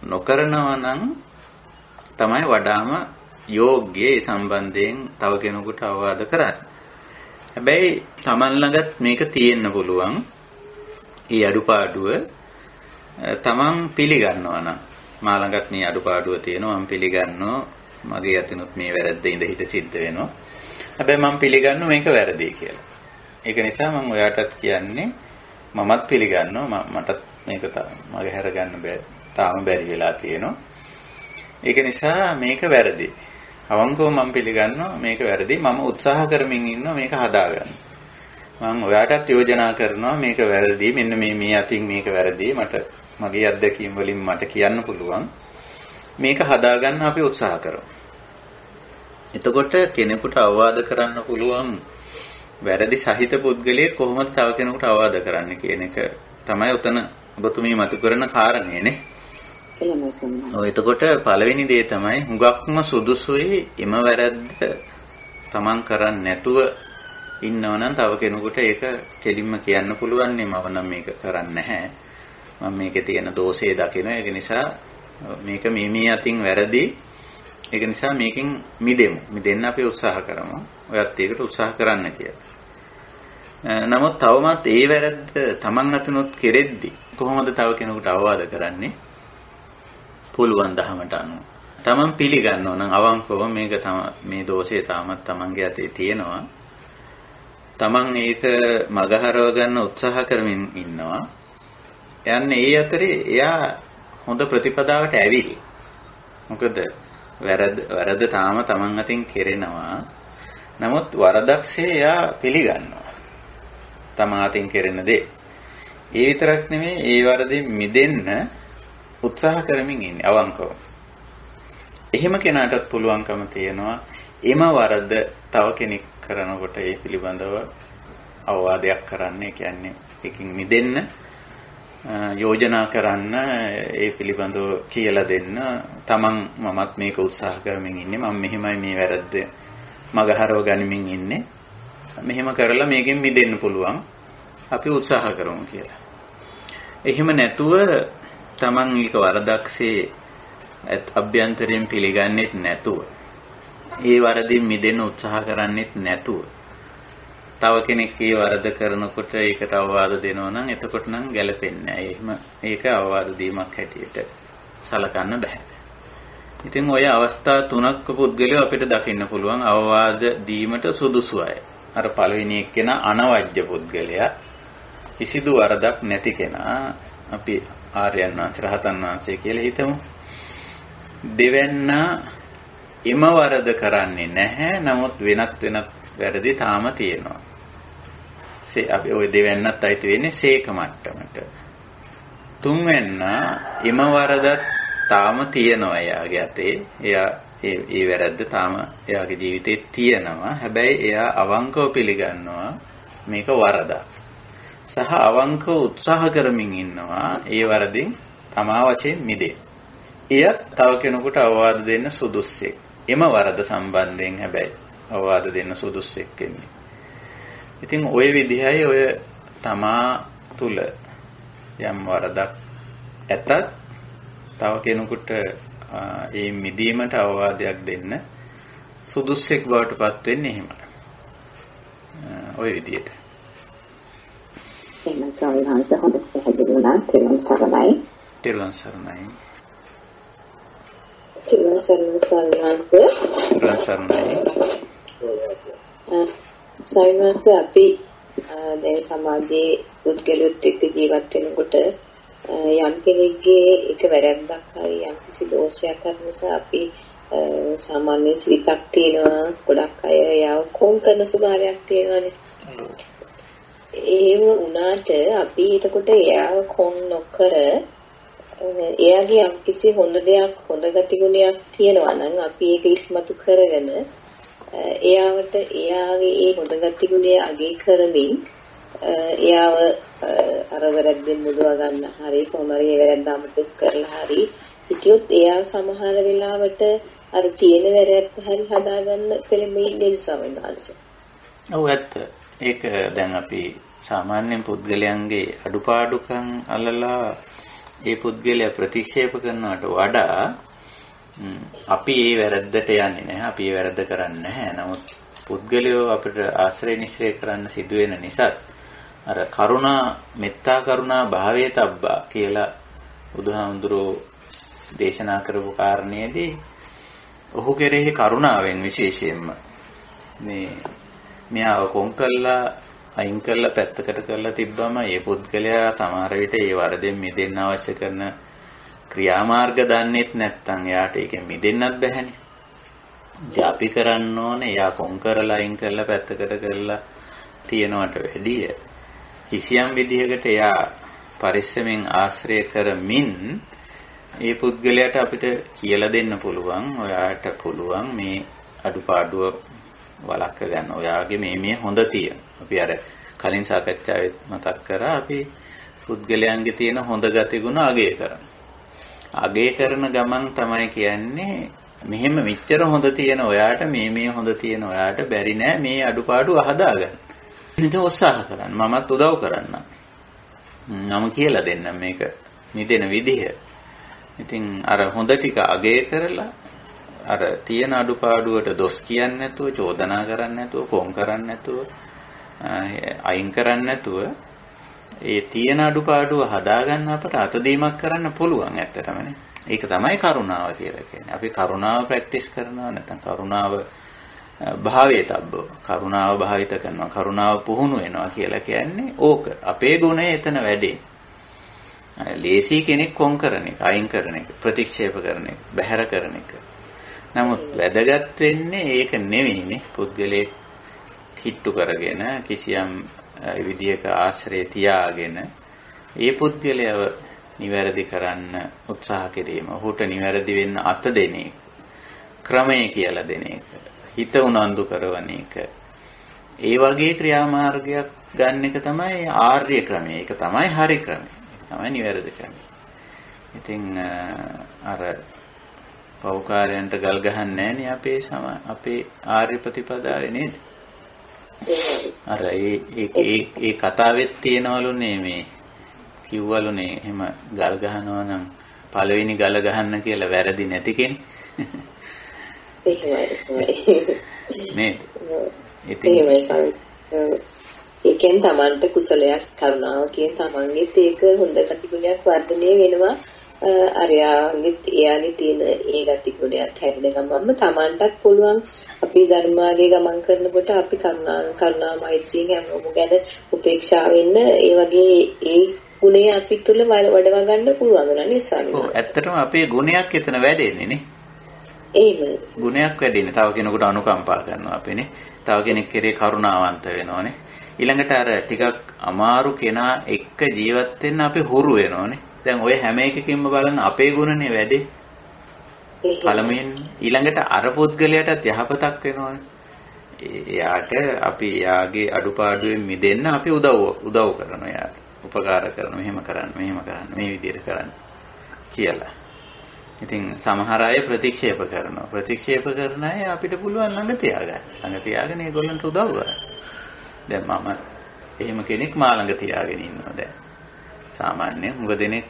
නොකරනවා නම් තමයි වඩාම යෝග්‍ය ඒ සම්බන්ධයෙන් තව කෙනෙකුට අවවාද කරන්න. හැබැයි තමන් ළඟත් මේක තියෙන්න පුළුවන්. ඊ අඩුපාඩුව තමන් පිළිගන්නවා නම් මා ළඟත් මේ අඩුපාඩුව තියෙනවා මම පිළිගන්නවා මගේ අතිනුත් මේ වැරද්ද ඉඳ හිට සිද්ධ වෙනවා. හැබැයි මම පිළිගන්නවා මේක වැරදි කියලා. ඒක නිසා මම ඔයාටත් කියන්නේ මමත් පිළිගන්නවා මටත් මේක මගේ හැර ගන්න බෑ. තාම බැරි වෙලා තියෙනවා. ඒක නිසා මේක වැරදි. අවංකව මම පිළිගන්නවා මේක වැරදි. මම උත්සාහ කරමින් ඉන්නවා මේක හදාගන්න. මම ඔයාටත් යෝජනා කරනවා මේක වැරදි. මෙන්න මේ අතින් මේක වැරදි. මට මගේ අත්දැකීම් වලින් මට කියන්න පුළුවන්. මේක හදාගන්න අපි උත්සාහ කරමු. එතකොට කෙනෙකුට අවවාද කරන්න පුළුවන් වැරදි සහිත පුද්ගලයෙක් කොහොමද තව කෙනෙකුට අවවාද කරන්න කියන එක තමයි උතන ඔබතුමී මතු කරන කාරණේ නේ. ඔය එතකොට පළවෙනි දේ තමයි හුඟක්ම සුදුසුයි එම වැරද්ද තමන් කරන්නේ නැතුව ඉන්නවනම් තව කෙනෙකුට ඒක කෙලින්ම කියන්න පුළුවන් නේ මම නම් මේක කරන්නේ නැහැ. මම මේකේ තියෙන දෝෂේ දකිනවා. ඒක නිසා මේක මේ අතින් වැරදි. ඒක නිසා මේකෙන් මිදෙමු. මිදෙන්න අපි උත්සාහ කරමු. ඔයත් ඒකට උත්සාහ කරන්න කියලා. නමුත් තවමත් ඒ වැරද්ද Taman අතිනොත් කෙරෙද්දි කොහොමද තව කෙනෙකුට අවවාද කරන්නේ? පුළුවන් දහමට අනුව. Taman පිළිගන්නව නම් අවංකව මේක මේ දෝෂය තාමත් Tamanගේ අතේ තියෙනවා. Taman ඒක මගහරව ගන්න උත්සාහ කරමින් ඉන්නවා. යන්නේ ඒ අතරේ එයා හොඳ ප්‍රතිපදාවට ඇවිල්ලා. මොකද වැරද්ද තාම Taman අතින් කෙරෙනවා. නමුත් වරදක්සේ එයා පිළිගන්නවා. Taman අතින් කෙරෙන දේ. ඒ විතරක් නෙමෙයි ඒ වරදින් මිදෙන්න උත්සාහ කරමින් ඉන්නේ අවංකව. එහෙම කෙනාටත් පුළුවන්කම තියෙනවා එම වරද තව කෙනෙක් කරනකොට ඒ පිළිබඳව අවවාදයක් කරන්න. ඒ කියන්නේ ඒකින් මිදෙන්න යෝජනා කරන්න ඒ පිළිබඳව කියලා දෙන්න. තමන් මමත් මේක උත්සාහ කරමින් ඉන්නේ. මම මෙහෙමයි මේ වැරද්ද මගහරව ගනිමින් ඉන්නේ. මෙහෙම කරලා මේකෙන් මිදෙන්න පුළුවන්. අපි උත්සාහ කරමු කියලා. එහෙම නැතුව තමන් ඒක වරදක්සේ අභ්‍යන්තරයෙන් පිළිගන්නෙත් නැතුව ඒ වරදින් මිදෙන්න උත්සාහ කරන්නෙත් නැතුව තව කෙනෙක් ඒ වරද කරනකොට ඒකට අවවාද දෙනවා නම් එතකොට නම් ගැලපෙන්නේ නැහැ. එහෙම ඒක අවවාද දීමක් හැටියට සලකන්න බෑ. ඉතින් ඔය අවස්ථා තුනක් පුද්ගලයෝ අපිට දකින්න පුළුවන් අවවාද දීමට සුදුසු අය. අර පළවෙනි එක්කෙනා අනවජ්‍ය පුද්ගලයා. කිසිදු වරදක් නැති කෙනා. අපි ආර්යයන් වහන්සේ රහතන් වහන්සේ කියලා හිතමු. දෙවැන්න එම වරද කරන්නේ නැහැ. නමුත් වෙනත් වැරදි තාම තියෙනවා. අපි ওই දෙවන්නත් අයිති වෙන්නේ සීක මට්ටමට. තුන්වෙන්න එම වරදත් තාම තියෙනවා එයාගේ අතේ. එයා ඒ වැරද්ද තාම එයාගේ ජීවිතේ තියෙනවා. හැබැයි එයා අවංකව පිළිගන්නවා මේක වරදක්. සහ අවංකව උත්සාහ කරමින් ඉන්නවා ඒ වරදින් තමා වශයෙන් මිදෙන්න. එයත් තව කෙනෙකුට අවවාද දෙන්න සුදුස්සෙක්. එම වරද සම්බන්ධයෙන් හැබැයි අවවාද දෙන්න සුදුස්සෙක් වෙන්නේ. ඉතින් ওই විදිහයි ඔය තමා තුල යම් වරදක් ඇතත් තව කෙනෙකුට ඒ මිදීමට අවවාදයක් දෙන්න සුදුස්සෙක් බවට පත් වෙන්නේ එහෙම. ওই විදිහට. එහෙනම් ස්වාමීන් වහන්සේ හොඳට පැහැදිලි වුණා. තෙරුවන් සරණයි. තෙරුවන් සරණයි. තෙරුවන් සරණයි ස්වාමීන් වහන්සේ. තෙරුවන් සරණයි. ස්වාමීන් වහන්සේ අපි දැන් සමාජයේ පුද්ගලයොත් එක්ක ජීවත් වෙනකොට යම් කෙනෙක්ගේ එක වැරැද්දක් හරි යම් කිසි දෝෂයක් කරන නිසා අපි සාමාන්‍ය සිතක් තියෙනවා. ගොඩක් අය යාව කොම් කරන ස්වභාවයක් තියෙනවානේ. එහෙම වුණාට අපි එතකොට එයාව කොම් නොකර එයාගේ යම් කිසි හොඳ දෙයක් හොඳ ගතිගුණයක් තියෙනවා නම් අපි ඒක ඉස්මතු කරගෙන එයාවට එයාගේ ඒ හොඳ ගතිගුණය අගය කරමින් එයාව අර වැරද්දෙන් මුදවා ගන්න හරි කොහොම හරි ඒ වැරද්ද අමතක කරලා හරි හිටියොත් එයා සමහර වෙලාවට අර තියෙන වැරද්ද හරි හදාගන්න පෙළඹෙන්නේ නේද ස්වාමීන් වහන්සේ? ඔව් ඇත්ත. ඒක දැන් අපි සාමාන්‍යයෙන් පුද්ගලයන්ගේ අඩුපාඩුකම් අල්ලලා ඒ පුද්ගලයා ප්‍රතික්ෂේප කරනවට වඩා අපි ඒ වැරද්දට යන්නේ නැහැ. අපි ඒ වැරද්ද කරන්නේ නැහැ. නමුත් පුද්ගලයෝ අපිට ආශ්‍රය නිශ්‍රය කරන්න සිදු වෙන නිසා අර කරුණා මෙත්තා කරුණා භාවයේ තබ්බා කියලා බුදුහාමුදුරෝ දේශනා කරපු කාරණේදී ඔහු කෙරෙහි කරුණාවෙන් විශේෂයෙන්ම මෙයාව කොන් කළා අයින් කළා පැත්තකට කරලා තිබ්බම ඒ පුද්ගලයා සමහර විට ඒ වරදෙන් මිදෙන්න අවශ්‍ය කරන ක්‍රියාමාර්ග දන්නේත් නැත්නම් එයාට ඒකෙන් මිදෙන්නත් බැහැනේ. ඉතින් අපි කරන්න ඕනේ එයා කොන් කරලා අයින් කරලා පැත්තකට කරලා තියනවට වැඩිය කිසියම් විදිහකට එයා පරිස්සමෙන් ආශ්‍රය කරමින් ඒ පුද්ගලයාට අපිට කියලා දෙන්න පුළුවන්. ඔයාට පුළුවන් මේ අඩුපාඩුව වළක්ව ගන්න. ඔයාගේ මේ හොඳ තියෙන. අපි අර කලින් සාකච්ඡාවේ මතක් කරා අපි පුද්ගලයන්ගේ තියෙන හොඳ ගතිගුණ අගය කරනවා. අගය කරන ගමන් තමයි කියන්නේ මෙහෙම මෙච්චර හොඳ තියෙන ඔයාට මේ හොඳ තියෙන ඔයාට බැරි නෑ මේ අඩුපාඩු හදාගන්න. ඉතින් උත්සාහ කරන්න. මමත් උදව් කරන්න. මම කියලා දෙන්නම් මේක මිදෙන විදිහ. ඉතින් අර හොඳ ටික අගය කරලා අර තියෙන අඩුපාඩුවට දොස් කියන්නේ නැතුව, චෝදනා කරන්නේ නැතුව, කොම් කරන්නේ නැතුව, අයින් කරන්නේ නැතුව ඒ තියෙන අඩුපාඩුව හදාගන්න අපට අතදීමක් කරන්න පුළුවන් ඇත්තටමනේ. ඒක තමයි කරුණාව කියලා කියන්නේ. අපි කරුණාව ප්‍රැක්ටිස් කරනවා නැත්නම් කරුණාව භාවයේ තබ්බෝ. කරුණාව භාවිත කරනවා. කරුණාව පුහුණු වෙනවා කියලා කියන්නේ ඕක. අපේ ගුණය එතන වැඩේ. ලේසි කෙනෙක් කොම් කරන එක, අයින් කරන එක, ප්‍රතික්ෂේප කරන එක, බැහැර කරන එක. නමුත් වැදගත් වෙන්නේ ඒක නෙවෙයිනේ. පුද්ගලයෙක් කිට්ටු කරගෙන කිසියම් විදියක ආශ්‍රය තියාගෙන ඒ පුද්ගලයාව නිවැරදි කරන්න උත්සාහ කිරීම, ඔහුට නිවැරදි වෙන්න අත දෙන එක, ක්‍රමය කියලා දෙන එක, හිත උනන්දු කරවන එක. ඒ වගේ ක්‍රියාමාර්ගයක් ගන්න එක තමයි ආර්ය ක්‍රමය. ඒක තමයි හරි ක්‍රමය. ඒක තමයි නිවැරදි ක්‍රමය. ඉතින් අර පෞකාරයන්ට ගල් ගහන්නේ නැහනේ අපේ ආර්ය ප්‍රතිපදාවේ නේද? අර ඒ කතාවෙත් තියෙනවලුනේ මේ කිව්වලුනේ එහෙම ගල් ගහනවා නම් පළවෙනි ගල ගහන්න කියලා වැරදි නැති කෙනෙක්. නේද? ඒකෙන් තමන්ට කුසලයක් කරුණාව කියන තමන්ගෙත් ඒක හොඳ කතිගුණයක් වර්ධනය වෙනවා. එයාගේ තියෙන ඒ ගතිගුණයක් හැදෙන ගමන්ම තමන්ටත් පුළුවන් අපි ධර්මාගේ ගමන් කරනකොට අපි කරුණා මෛත්‍රිය හැමෝම ගැන උපේක්ෂා වෙන්න ඒ වගේ ඒ ගුණය අපි තුල වඩවා ගන්න පුළුවන් නේද ස්වාමීනි? ඔව් ඇත්තටම අපේ ගුණයක් එතන වැඩෙන්නේ නේ. එහෙම. ගුණයක් වැඩිනේ. තව කෙනෙකුට අනුකම්පා කරනවා අපිනේ. තව කෙනෙක් කෙරේ කරුණාවන්ත වෙනෝනේ. ඊළඟට අර ටිකක් අමාරු කෙනා එක්ක ජීවත් වෙන්න අපි හුරු වෙනෝනේ. දැන් ඔය හැම එකකින්ම බලන්න අපේ ගුණනේ වැඩි. පළමුවෙන් ඊළඟට අර පුද්ගලයාටත් යහපතක් වෙනෝනේ. එයාට අපි එයාගේ අඩුපාඩුවෙන් මිදෙන්න අපි උදව් කරනවා එයාට. උපකාර කරනවා. මෙහෙම කරන්න මේ විදිහට කරන්න කියලා. ඉතින් සමහර අය ප්‍රතික්ෂේප කරනවා. ප්‍රතික්ෂේප කරන අය අපිට පුළුවන් ළඟ තියාගන්න. ළඟ තියාගෙන ඒගොල්ලන්ට උදව් කරන්න. දැන් මම එහෙම කෙනෙක් මා ළඟ තියාගෙන ඉන්නවා දැන්. සාමාන්‍යයෙන් මුග දෙනෙක්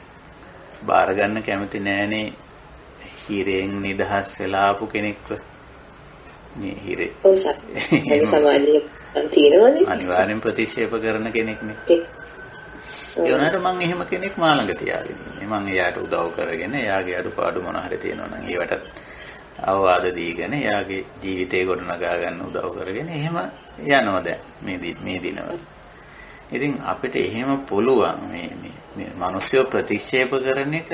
බාර ගන්න කැමති නෑනේ හිරෙන් නිදහස් වෙලා ආපු කෙනෙක්ව. මේ හිරේ. ඔව් සමාජයේ තියෙනවනේ. අනිවාර්යෙන් ප්‍රතික්ෂේප කරන කෙනෙක්නේ. ඒ වුණාට මම එහෙම කෙනෙක් මා ළඟ තියාගෙන ඉන්නේ. මම එයාට උදව් කරගෙන එයාගේ අඩුපාඩු මොන හරි තියෙනවා නම් ඒවට අවවාද දීගෙන එයාගේ ජීවිතේ ගොඩනගා ගන්න උදව් කරගෙන එහෙම යනවා දැන් මේ දිනවල. ඉතින් අපිට එහෙම පුළුවන් මේ මිනිස්සු ප්‍රතික්ෂේප කරන එක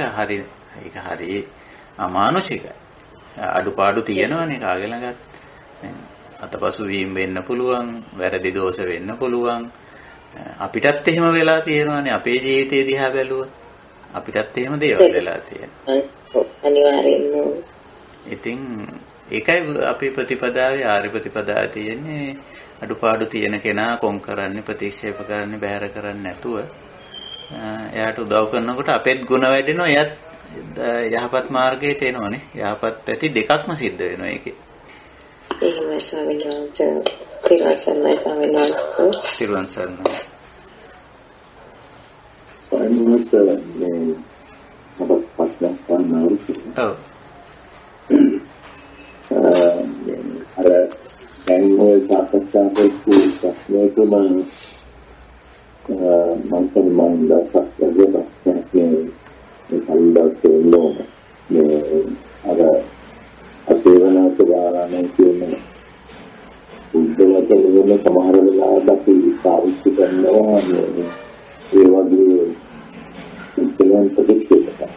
හරි අමානුෂිකයි. අඩුපාඩු තියෙනවනේ කාගේ ළඟත්. අතපසු වීම වෙන්න පුළුවන්, වැරදි දෝෂ වෙන්න පුළුවන්. අපිටත් එහෙම වෙලා තියෙනවානේ අපේ ජීවිතේ දිහා බැලුවොත්. අපිටත් එහෙම දේවල් වෙලා තියෙනවා. අනිවාර්යෙන්ම. ඉතින් ඒකයි අපේ ප්‍රතිපදාවේ ආර්ය ප්‍රතිපදාවේ තියෙන්නේ අඩුපාඩු තියෙන කෙනා කොම් කරන්නේ ප්‍රතික්ෂේප කරන්නේ බැහැර කරන්නේ නැතුව එයාට උදව් කරනකොට අපේත් ගුණ වැඩෙනවා එයත් යහපත් මාර්ගයට එනවනේ. යහපත් පැති දෙකක්ම සිද්ධ වෙනවා ඒකේ. එහෙමයි ස්වාමීන් වහන්සේ. පිරුවන්සර්ණයි ස්වාමීන් වහන්සේ. පිරුවන්සර්ණයි. ඔව්. අර දැන් ඔය සාකච්ඡා කරපු ප්‍රශ්නේකම මම දැසක් මේ කල්ලාතේලෝ මේ අර අසේවනාත වාරණේ කියන්නේ උද්දවතේ වෙන සමහර වෙලාවට අපි පාවිච්චි කරනවා ඒ වගේ ඉතින් ප්‍රතික්ෂේප කරනවා.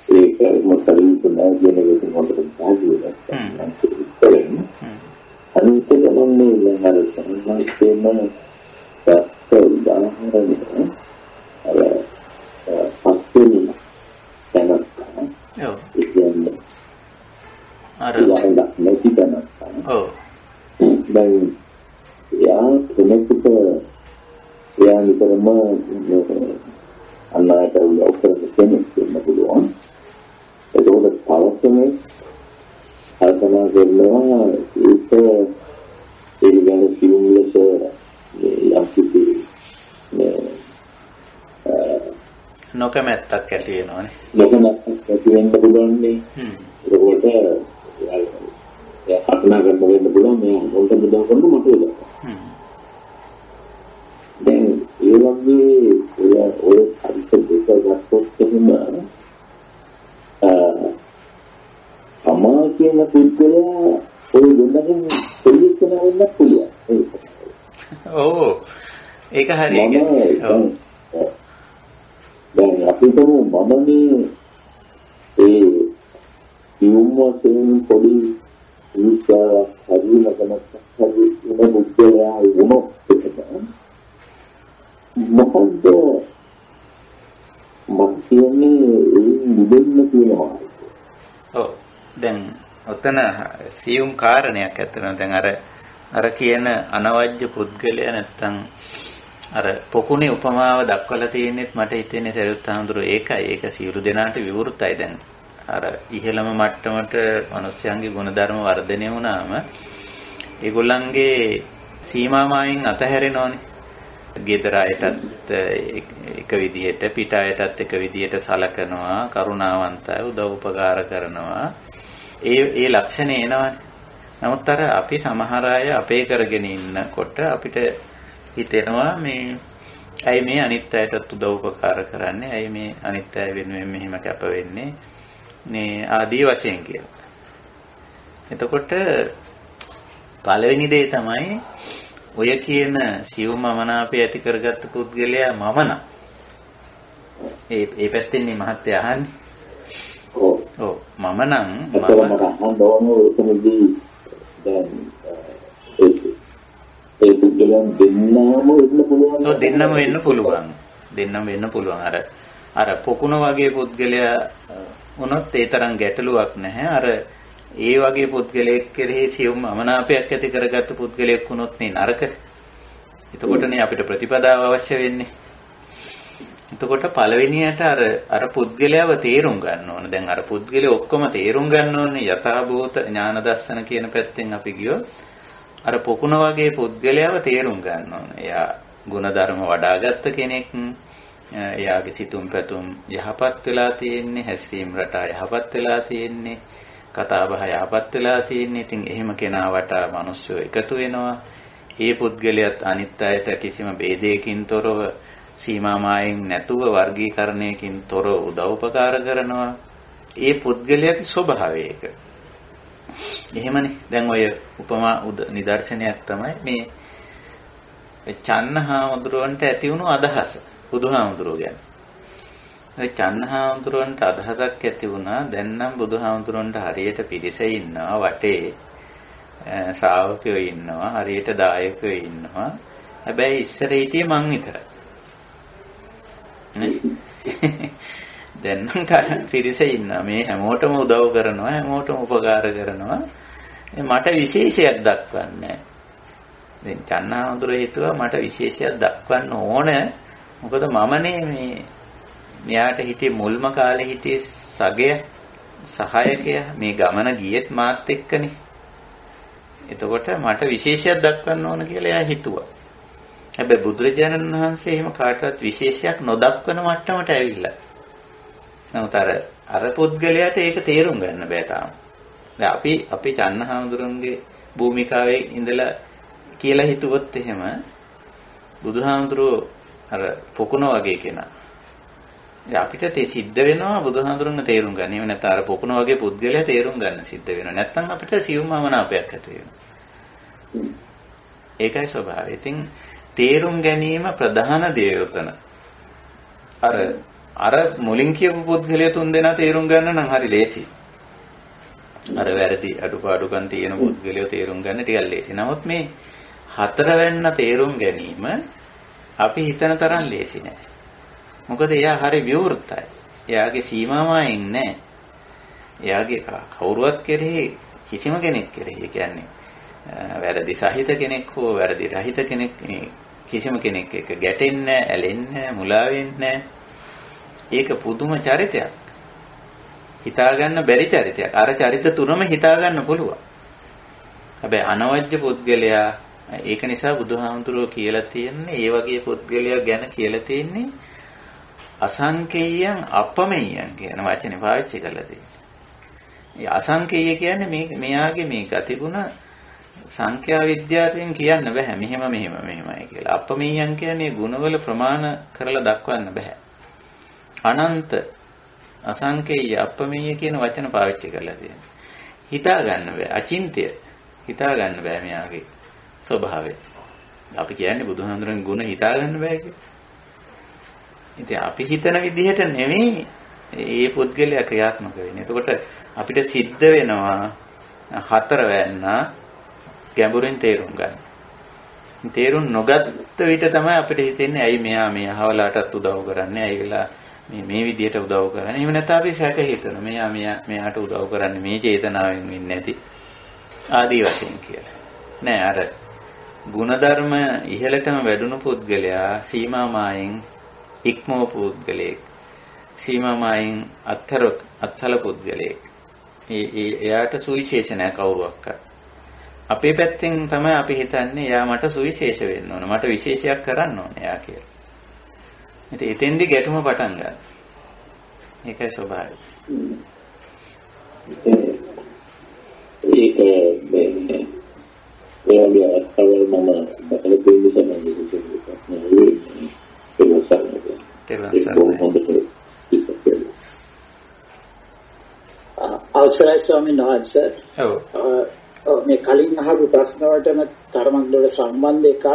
ඒක මොකක්ද කියන්නේ ඒක මොකටද කියන්නේ අනිත් එක මොන්නේ නේද සම්මාන උදාහරණ අර පස්වෙනි තැනක් කියන්නේ අර නැති තැනක් දැන් යා කෙනෙකුට යා නිතරම අන්නයට උදව් කරන කෙනෙක් වෙන්න පුළුවන්. ඒකෝට තවසනේ කල්පනා කරනවා ඒක ගැන සියුම් ලෙස යම්කිසි නොකමැත්තක් ඇති වෙනවනේ. නොකමැත්තක් ඇති වෙන්න පුළුවන් නේ. ඒකෝට කල්පනා කරන්න වෙන්න පුළුවන් මේ මොකටද උදව් කරන්න මට උදව්. දැන් ඒ වගේ ඔය අනිත් දෙක ගත්තොත් එහෙම සමාජයෙන් පුද්ගලයා ඔය දෙන්නකින් පිළිච්චන වෙන්න පුළුවන්. ඔව් ඒක හරියට. දැන් අපිට මමනේ ඒ යොමුසෙන් පොඩි විචාර හරිනකමක් හරි වෙන පුද්ගලයා වුණොත් මොකද මම කියන්නේ නිදෙන්න තියෙනවා. ඔව් දැන් ඔතන සියුම් කාරණයක් ඇත්තනවා. දැන් අර කියන අනවජ්‍ය පුද්ගලයා නැත්තම් අර පොකුණේ උපමාව දක්වලා තියෙනෙත් මට හිතෙන්නේ සරියුත් හාමුදුරුවෝ ඒකයි. ඒක සියලු දෙනාට විවෘතයි. දැන් අර ඉහළම මට්ටමට මිනිස්යන්ගේ ගුණධර්ම වර්ධනය වුණාම ඒගොල්ලන්ගේ සීමා මායින් අතහැරෙනවනේ. ගෙදර අයටත් එක විදිහට පිට අයටත් එක විදිහට සලකනවා, කරුණාවන්තයි, උදව් උපකාර කරනවා. ඒ ලක්ෂණ එනවනේ. නමුත් අර අපි සමහර අය අපේ කරගෙන ඉන්නකොට අපිට හිතෙනවා මේ ඇයි මේ අනිත් අයටත් උදව් උපකාර කරන්නේ? ඇයි මේ අනිත් අය වෙනුවෙන් මෙහෙම කැප වෙන්නේ? මේ ආදී වශයෙන් කියලා. එතකොට පළවෙනි දේ තමයි ඔය කියන සියුම් මමනාපය ඇති කරගත්ත පුද්ගලයා මම නම් ඒ පැත්තෙන් මේ මහත්ය අහන්නේ. ඔව් මම නම් එතනදී දැන් ඒ පුද්ගලයන් දෙන්නම වෙන්න පුළුවන්. ඔව් දෙන්නම වෙන්න පුළුවන්. දෙන්නම වෙන්න පුළුවන්. අර පොකුණ වගේ පුද්ගලයා වුණොත් ඒ තරම් ගැටලුවක් නැහැ. අර ඒ වගේ පුද්ගලයෙක් කෙරෙහි සියුම් අමනාපයක් ඇති කරගත්තු පුද්ගලයෙක් වුණොත් නේ නරක. එතකොටනේ අපිට ප්‍රතිපදාව අවශ්‍ය වෙන්නේ. එතකොට පළවෙනියට අර පුද්ගලයාව තේරුම් ගන්න ඕන. දැන් අර පුද්ගලයා ඔක්කොම තේරුම් ගන්න ඕනේ යථාභූත ඥාන දර්ශන කියන පැත්තෙන් අපි ගියොත් අර පොකුණ වගේ පුද්ගලයාව තේරුම් ගන්න ඕන. එයා ගුණධර්ම වඩාගත්ත කෙනෙක්. එයාගේ සිතුම් පැතුම් යහපත් වෙලා තියෙන්නේ, හැසිරීම රටා යහපත් වෙලා තියෙන්නේ, කතා බහ යහපත් වෙලා තියෙන්නේ. ඉතින් එහෙම කෙනා වටා මිනිස්සු එකතු වෙනවා. ඒ පුද්ගලයාත් අනිත් අයට කිසිම ભેදයකින් තොරව සීමා මායෙන් නැතුව වර්ගීකරණයකින් තොරව උදව් උපකාර කරනවා. ඒ පුද්ගලයාගේ ස්වභාවය ඒක. එහෙමනේ. දැන් ඔය උපමා නිදර්ශනයක් තමයි මේ චන්නහාමුදුරන්ට ඇති වුණු අදහස. බුදුහාමුදුරුවෝ ගැන. ඒ චන්නහාමුදුරන්ට අදහසක් ඇති වුණා. දැන් නම් බුදුහාමුදුරන්ට හරියට පිරිස ඉන්නවා වටේ. ශ්‍රාවකයෝ ඉන්නවා, හරියට දායකයෝ ඉන්නවා. හැබැයි ඉස්සර හිටියේ මං විතරයි. දැන් නම් පිරිස ඉන්නවා. මේ හැමෝටම උදව් කරනවා, හැමෝටම උපකාර කරනවා. මට විශේෂයක් දක්වන්නේ නැහැ. දැන් චන්නහාමුදුරුවෝ හිතුවා මට විශේෂයක් දක්වන්න ඕන. මොකද මමනේ මෙයාට හිටියේ මුල්ම කාලේ හිටියේ සගය සහායකයා. මේ ගමන ගියෙත් මාත් එක්කනේ. එතකොට මට විශේෂයක් දක්වන්න ඕන කියලා එයා හිතුවා. හැබැයි බුදුරජාණන් වහන්සේ එහෙම කාටවත් විශේෂයක් නොදක්වන මට්ටමට ඇවිල්ලා. නමුත් අර පුද්ගලයාට ඒක තේරුම් ගන්න බෑ තාම. දැන් අපි චන්නහාමුදුරන්ගේ භූමිකාවේ ඉඳලා කියලා හිතුවොත් එහෙම බුදුහාමුදුරුවෝ අර පොකුණ වගේ කෙනා. අපිට තේ සිද්ධ වෙනවා බුදුහාමුදුරන්ගේ තේරුම් ගන්න. එහෙම නැත්නම් අර පොකුණ වගේ පුද්ගලයා තේරුම් ගන්න සිද්ධ වෙනවා. නැත්නම් අපිට සියුම් මනාපයක් ඇති වෙනවා. ඒකයි ස්වභාවය. ඉතින් තේරුම් ගැනීම ප්‍රධාන දේ උතන. අර මුලින් කියපු පුද්ගලයා තුන් දෙනා තේරුම් ගන්න නම් හරි ලේසි. අර වැරදි අඩුපාඩුකම් තියෙන පුද්ගලයා තේරුම් ගන්න ටිකක් ලේසි. නමුත් මේ හතරවැන්න තේරුම් ගැනීම අපි හිතන තරම් ලේසි නෑ. මොකද එයා හරි විවෘතයි. එයාගේ සීමාවයින් නෑ. එයාගේ කවුරුවත් කෙරෙහි කිසිම කෙනෙක් කෙරෙහි කියන්නේ වැරදි සහිත කෙනෙක් හෝ වැරදි රහිත කෙනෙක් කිසිම කෙනෙක් එක්ක ගැටෙන්නේ නැහැ, ඇලෙන්නේ නැහැ, මුලා වෙන්නේ නැහැ. ඒක පුදුම චරිතයක්. හිතා ගන්න බැරි චරිතයක්. අර චරිත තුනම හිතා ගන්න පුළුවන්. හැබැයි අනවජ්‍ය පුද්ගලයා ඒක නිසා බුදුහාමුදුරුවෝ කියලා තියෙන්නේ ඒ වගේ පුද්ගලයා ගැන කියලා තියෙන්නේ අසංකේයයන් අපමෙයයන් කියන වචනේ පාවිච්චි කරලා තියෙනවා. ඒ අසංකේය කියන්නේ මෙයාගේ මේ ගතිගුණ සංඛ්‍යා විද්‍යාවෙන් කියන්න බෑ. මෙහෙමයි කියලා. අපමෙයයන් කියන්නේ ගුණවල ප්‍රමාණ කරලා දක්වන්න බෑ. අනන්ත අසංකේය අපමෙය කියන වචන පාවිච්චි කරලා තියෙනවා. හිතා ගන්න බෑ. අචින්ත්‍ය හිතා ගන්න බෑ මෙයාගේ ස්වභාවය. අපි කියන්නේ බුදුහාමුදුරන්ගේ ගුණ හිතා ගන්න බෑ කියලා. ඉතින් අපි හිතන විදිහට නෙමෙයි මේ පුද්ගලයා ක්‍රියාත්මක වෙන්නේ. එතකොට අපිට සිද්ධ වෙනවා හතරවැන්න ගැඹුරින් තේරුම් ගන්න. තේරුම් නොගත්ත විට තමයි අපිට හිතෙන්නේ ඇයි මෙයා මේ අහවලාටත් උදව් කරන්නේ, ඇයිලා මේ විදිහට උදව් කරන්නේ. එහෙම නැත්නම් අපි සැක හිතන මෙයාට උදව් කරන්නේ මේ චේතනාවෙන් වෙන්නේ නැති ආදී වශයෙන් කියලා. නෑ අර ಗುಣධර්ම ඉහළටම වැඩුණු පුද්ගලයා සීමා මායෙන් ඉක්මව පුද්ගලයෙක්. සීමා මායෙන් අත්හල පුද්ගලයෙක්. එයාට සුවිශේෂ නැහැ කවුරුවක්වත්. අපේ පැත්තෙන් තමයි අපි හිතන්නේ එයා මට සුවිශේෂ වෙන්න ඕන. මට විශේෂයක් කරන්න ඕන එයා කියලා. ඉතින් එතෙන්දි ගැටුම පටන් ගන්නවා. ඒකයි ස්වභාවය. අවසරයි ස්වාමීන් වහන්සේ. මේ කලින් අහපු ප්‍රශ්න වලටම තරමක් දුර සම්බන්ධ එකක්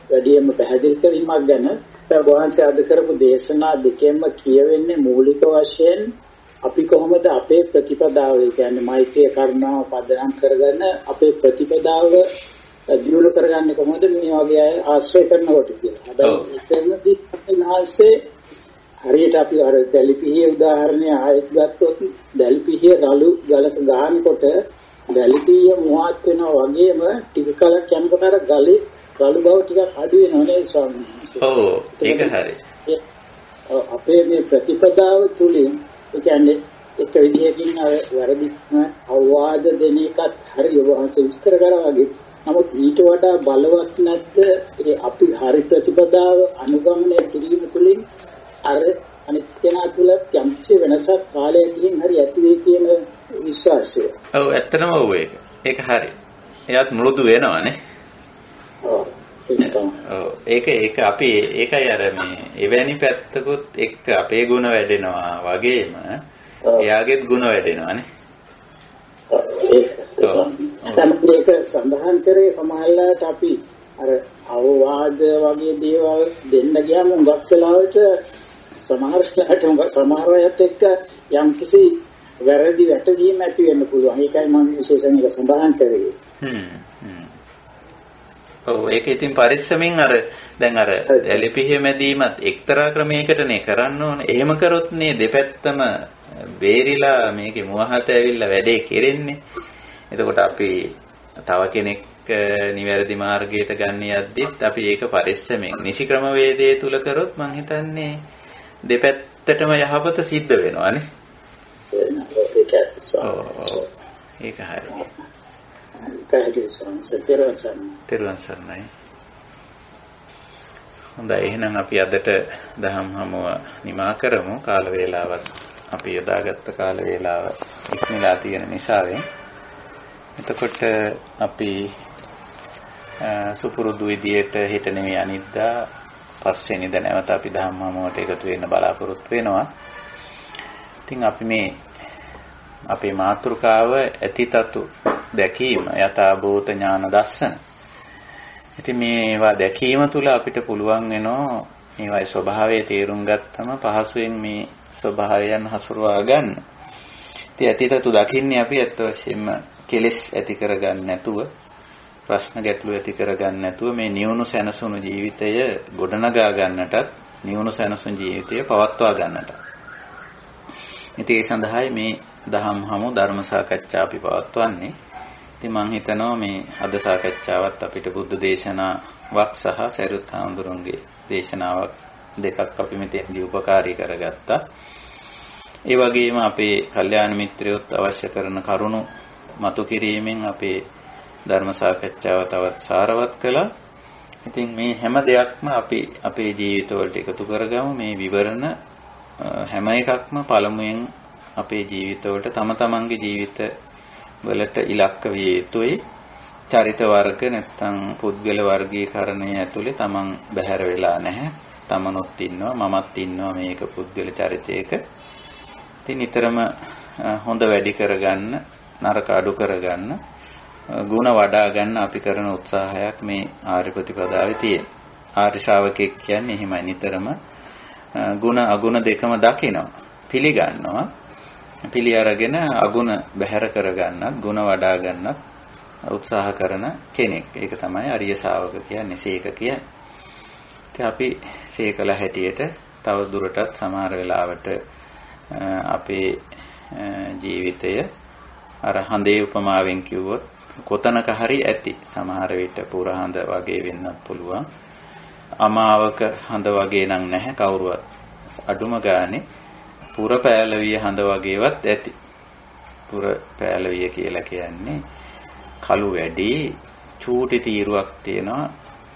වැඩියෙන්ම පැහැදිලි කිරීමක් ගැන වහන්සේ අද කරපු දේශනා දෙකෙන්ම කියවෙන්නේ මූලික වශයෙන් අපි කොහොමද අපේ ප්‍රතිපදාව කියන්නේ මෛත්‍රිය කරුණාව පදනම් කරගෙන අපේ ප්‍රතිපදාව දියුණු කරගන්නේ කොහොමද මේ වගේ අය ආශ්‍රය කරනකොට කියලා. හැබැයි එතනදී මහන්සේ හරියට අපි අර දැලිපිහිය උදාහරණය ආයෙත් ගත්තොත් දැලිපිහිය රළු ගලක ගහනකොට දැලිපිහිය මුවාත් වෙනවා වගේම ටික කලක් යනකොට අර ගලේ රළු බව ටිකක් අඩු වෙනවා නේද ස්වාමීන් වහන්සේ? ඔව් ඒක හරි. අපේ මේ ප්‍රතිපදාව තුලින් ඒ කියන්නේ එක විදිහකින් අර වැරදි අවවාද දෙන එකත් හරිය වහන්සේ විස්තර කරා වගේ. නමුත් ඊට වඩා බලවත් නැද්ද ඒ අපි හරි ප්‍රතිපදාව අනුගමනය කිරීම තුළින් අර අනිත් කෙනා තුළ යම්කිසි වෙනසක් කාලයක් ගිහින් හරි ඇති වෙයි කියන විශ්වාසය. ඔව් ඇත්තටම ඔව් ඒක හරි. එයාත් මෘදු වෙනවානේ. ඔව් ඒක අපි ඒකයි අර මේ එවැනි පැත්තකුත් එක්ක අපේ ಗುಣ වැඩෙනවා වගේම එයාගේත් ಗುಣ වැඩෙනවානේ. ඒක සඳහන් කරේ සමහරවිට අපි අර අවවාද වගේ දේවල් දෙන්න ගියාම හුඟක් වෙලාවට සමහර අයත් එක්ක යම්කිසි වැරදි වැටවීම ඇති වෙන්න පුළුවන්. ඒකයි මම විශේෂයෙන් ඒක සඳහන් කරේ. ඔව් ඒක ඉතින් පරිස්සමින් අර දැන් අර ඇලිපිහිය මැදීමත් එක්තරා ක්‍රමයකටනේ කරන්න ඕනේ. එහෙම කරොත් නේ දෙපැත්තම බේරිලා මේකේ මුවහත ඇවිල්ලා වැඩේ කෙරෙන්නේ. එතකොට අපි තව කෙනෙක් නිවැරදි මාර්ගයට ගන්න යද්දිත් අපි ඒක පරිස්සමෙන් නිසි ක්‍රමවේදයේ තුල කරොත් මං හිතන්නේ දෙපැත්තටම යහපත සිද්ධ වෙනවානේ. ඒක හරි. තෙරුවන් සරණයි. හොඳයි එහෙනම් අපි අදට දහම් හමුව නිමා කරමු. කාල වේලාවත් අපි යොදාගත්ත කාල වේලාව ඉක්මලා තියෙන නිසාවෙන්. එතකොට අපි සුපුරුදු විදියට හෙට නෙමෙයි අනිද්දා පස්වෙනිදා නැවත අපි දහම් හමුවට එකතු වෙන්න බලාපොරොත්තු වෙනවා. ඉතින් අපි මේ අපේ මාතෘකාව ඇතිතතු දැකීම යථාභූත ඥාන දර්ශන. ඉතින් මේවා දැකීම තුළ අපිට පුළුවන් වෙනවා මේවායේ ස්වභාවය තේරුම් ගත්තම පහසුවෙන් මේ ස්වභාවයන් හසුරවා ගන්න. ඉතින් ඇතිතතු දකින්නේ අපි ඇත්ත වශයෙන්ම කෙලෙස් ඇති කරගන්න නැතුව ප්‍රශ්න ගැටලු ඇති කරගන්න නැතුව මේ නිවුණු සැනසුණු ජීවිතය ගොඩනගා ගන්නටත් නිවුණු සැනසුණු ජීවිතය පවත්වා ගන්නට. ඉතින් ඒ සඳහායි මේ දහම් හමු ධර්ම සාකච්ඡා අපි පවත්වන්නේ. ඉතින් මම හිතනවා මේ අද සාකච්ඡාවත් අපිට බුද්ධ දේශනාවක් සහ සරියුත් හාමුදුරන්ගේ දේශනාවක් දෙකක් අපි මෙතෙන්දී උපකාරී කරගත්තා. ඒ වගේම අපේ කල්යාණ මිත්‍රයොත් අවශ්‍ය කරන කරුණු මතු කිරීමෙන් අපේ ධර්ම සාකච්ඡාව තවත් සාරවත් කළා. ඉතින් මේ හැම දෙයක්ම අපි අපේ ජීවිතවලට එකතු කරගමු. මේ විවරණ හැම එකක්ම පළමුවෙන් අපේ ජීවිතවලට තම තමන්ගේ ජීවිත වලට ඉලක්ක විය යුතුයි. චරිත වර්ග නැත්නම් පුද්ගල වර්ගීකරණය ඇතුලේ තමන් බැහැර වෙලා නැහැ. තමනුත් ඉන්නවා මමත් ඉන්නවා මේක පුද්ගල චරිතයක. ඉතින් නිතරම හොඳ වැඩි කරගන්න නරක අඩු කරගන්න ගුණ වඩා ගන්න අපි කරන උත්සාහයක් මේ ආර්ය ප්‍රතිපදාවේ තියෙන. ආර්ය ශ්‍රාවකෙක් කියන්නේ එහෙමයි නිතරම ගුණ අගුණ දෙකම දකිනවා පිළිගන්නවා පිළි අරගෙන අගුණ බැහැර කරගන්නත් ගුණ වඩා ගන්නත් උත්සාහ කරන කෙනෙක්. ඒක තමයි ආර්ය ශ්‍රාවක කියන්නේ සීක කියන්නේ. ඉතින් අපි සීකල හැටියට තව දුරටත් සමහර වෙලාවට අපේ ජීවිතය අර හඳේ උපමාවෙන් කිව්වොත් කොතනක හරි ඇති. සමහර විට පුර හඳ වගේ වෙන්නත් පුළුවන්. අමාවක හඳ වගේ නම් නැහැ කවුරුවත්. අඩුම ගානේ පුර පෑලවිය හඳ වගේවත් ඇති. පුර පෑලවිය කියලා කියන්නේ කළු වැඩි චූටි තීරුවක් තියෙනවා.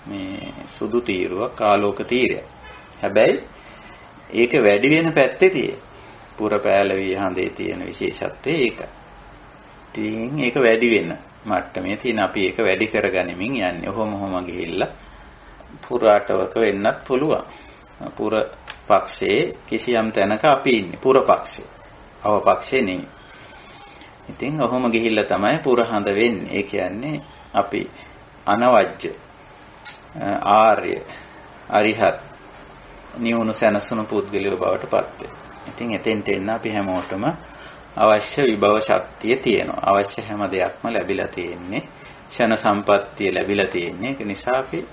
මේ සුදු තීරුවක් ආලෝක තීරයක්. හැබැයි ඒක වැඩි වෙන පැත්තේ තියෙන. පුර පෑලවිය හඳේ තියෙන විශේෂත්වය ඒකයි. ඉතින් ඒක වැඩි වෙන මට්ටමේ තියෙන අපි ඒක වැඩි කරගනිමින් යන්නේ. ඔහොම ගිහිල්ලා පුරාටවක වෙන්නත් පුළුවන්. පුර පක්ෂයේ කිසියම් තැනක අපි ඉන්නේ. පුර පක්ෂේ. අව පක්ෂේ නෙමෙයි. ඉතින් ඔහොම ගිහිල්ලා තමයි පුර හඳ වෙන්නේ. ඒ කියන්නේ අපි අනවජ්‍ය ආර්ය අරිහත් නියුණු සැනසුණු පුද්ගලයෝ බවට පත් වෙනවා. ඉතින් එතෙන්ට එන්න අපි හැමෝටම අවශ්‍ය විභව ශක්තිය තියෙනවා. අවශ්‍ය හැම දෙයක්ම ලැබිලා තියෙන්නේ. ක්ෂණ සම්පත්තිය ලැබිලා තියෙන්නේ. ඒක නිසා අපි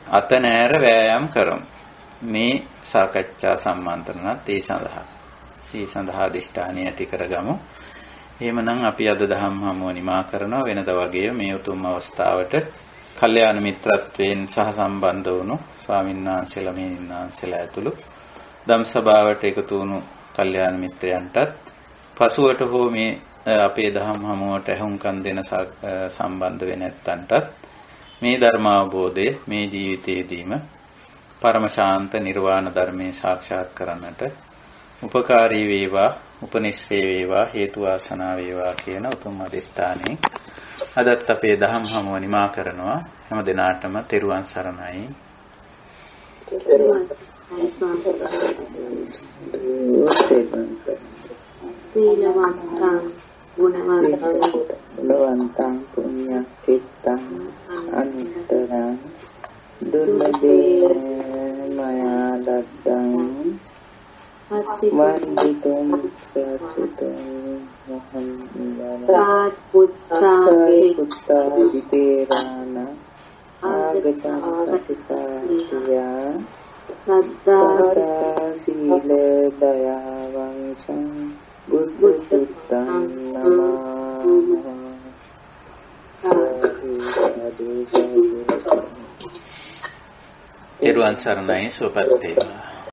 අත නෑර වෑයම් කරමු. මේ සාකච්ඡා සම්මන්ත්‍රණත් ඒ සඳහා දිෂ්ඨානිය ඇති කරගමු. එහෙමනම් අපි අද දහම් හමුව නිමා කරනවා. වෙනද වගේ මේ උතුම් අවස්ථාවට කල්යාණ මිත්‍රත්වයෙන් සහ සම්බන්ධ වුණු ස්වාමීන් වහන්සේලා මෙහෙණින් වහන්සේලා ඇතුළු ධම්සභාවට එකතු වුණු කල්යාණ මිත්‍රයන්ටත් පසුවට හෝ මේ අපේ දහම් හමුවට ඇහුම්කන් දෙන සම්බන්ධ වෙන නැත්තන්ටත් මේ ධර්ම අවබෝධය මේ ජීවිතයේදීම පරම ශාන්ත නිර්වාණ ධර්මයේ සාක්ෂාත් කරන්නට උපකාරී වේවා, උපනිශ්‍රේ වේවා, හේතු වාසනා වේවා කියන උතුම් අධිෂ්ඨානයේ අදත් අපේ දහම් හමුව නිමා කරනවා. හැම දිනාටම තෙරුවන් සරණයි. සීලවන්තං ගුණවන්තං පුඤ්ඤක්ඛිතං අනුත්තරං දුර්ලභේ මයා දත්තං වන්දිතුම් සතුතං මහං පුත්තාදිතේරාණ ආගතං සතිපාතියා සද්දා සීල දයාවංසං බුද්ධිත්තං නමෝ තෙරුවන් සරණයි සුවපත් වේවා.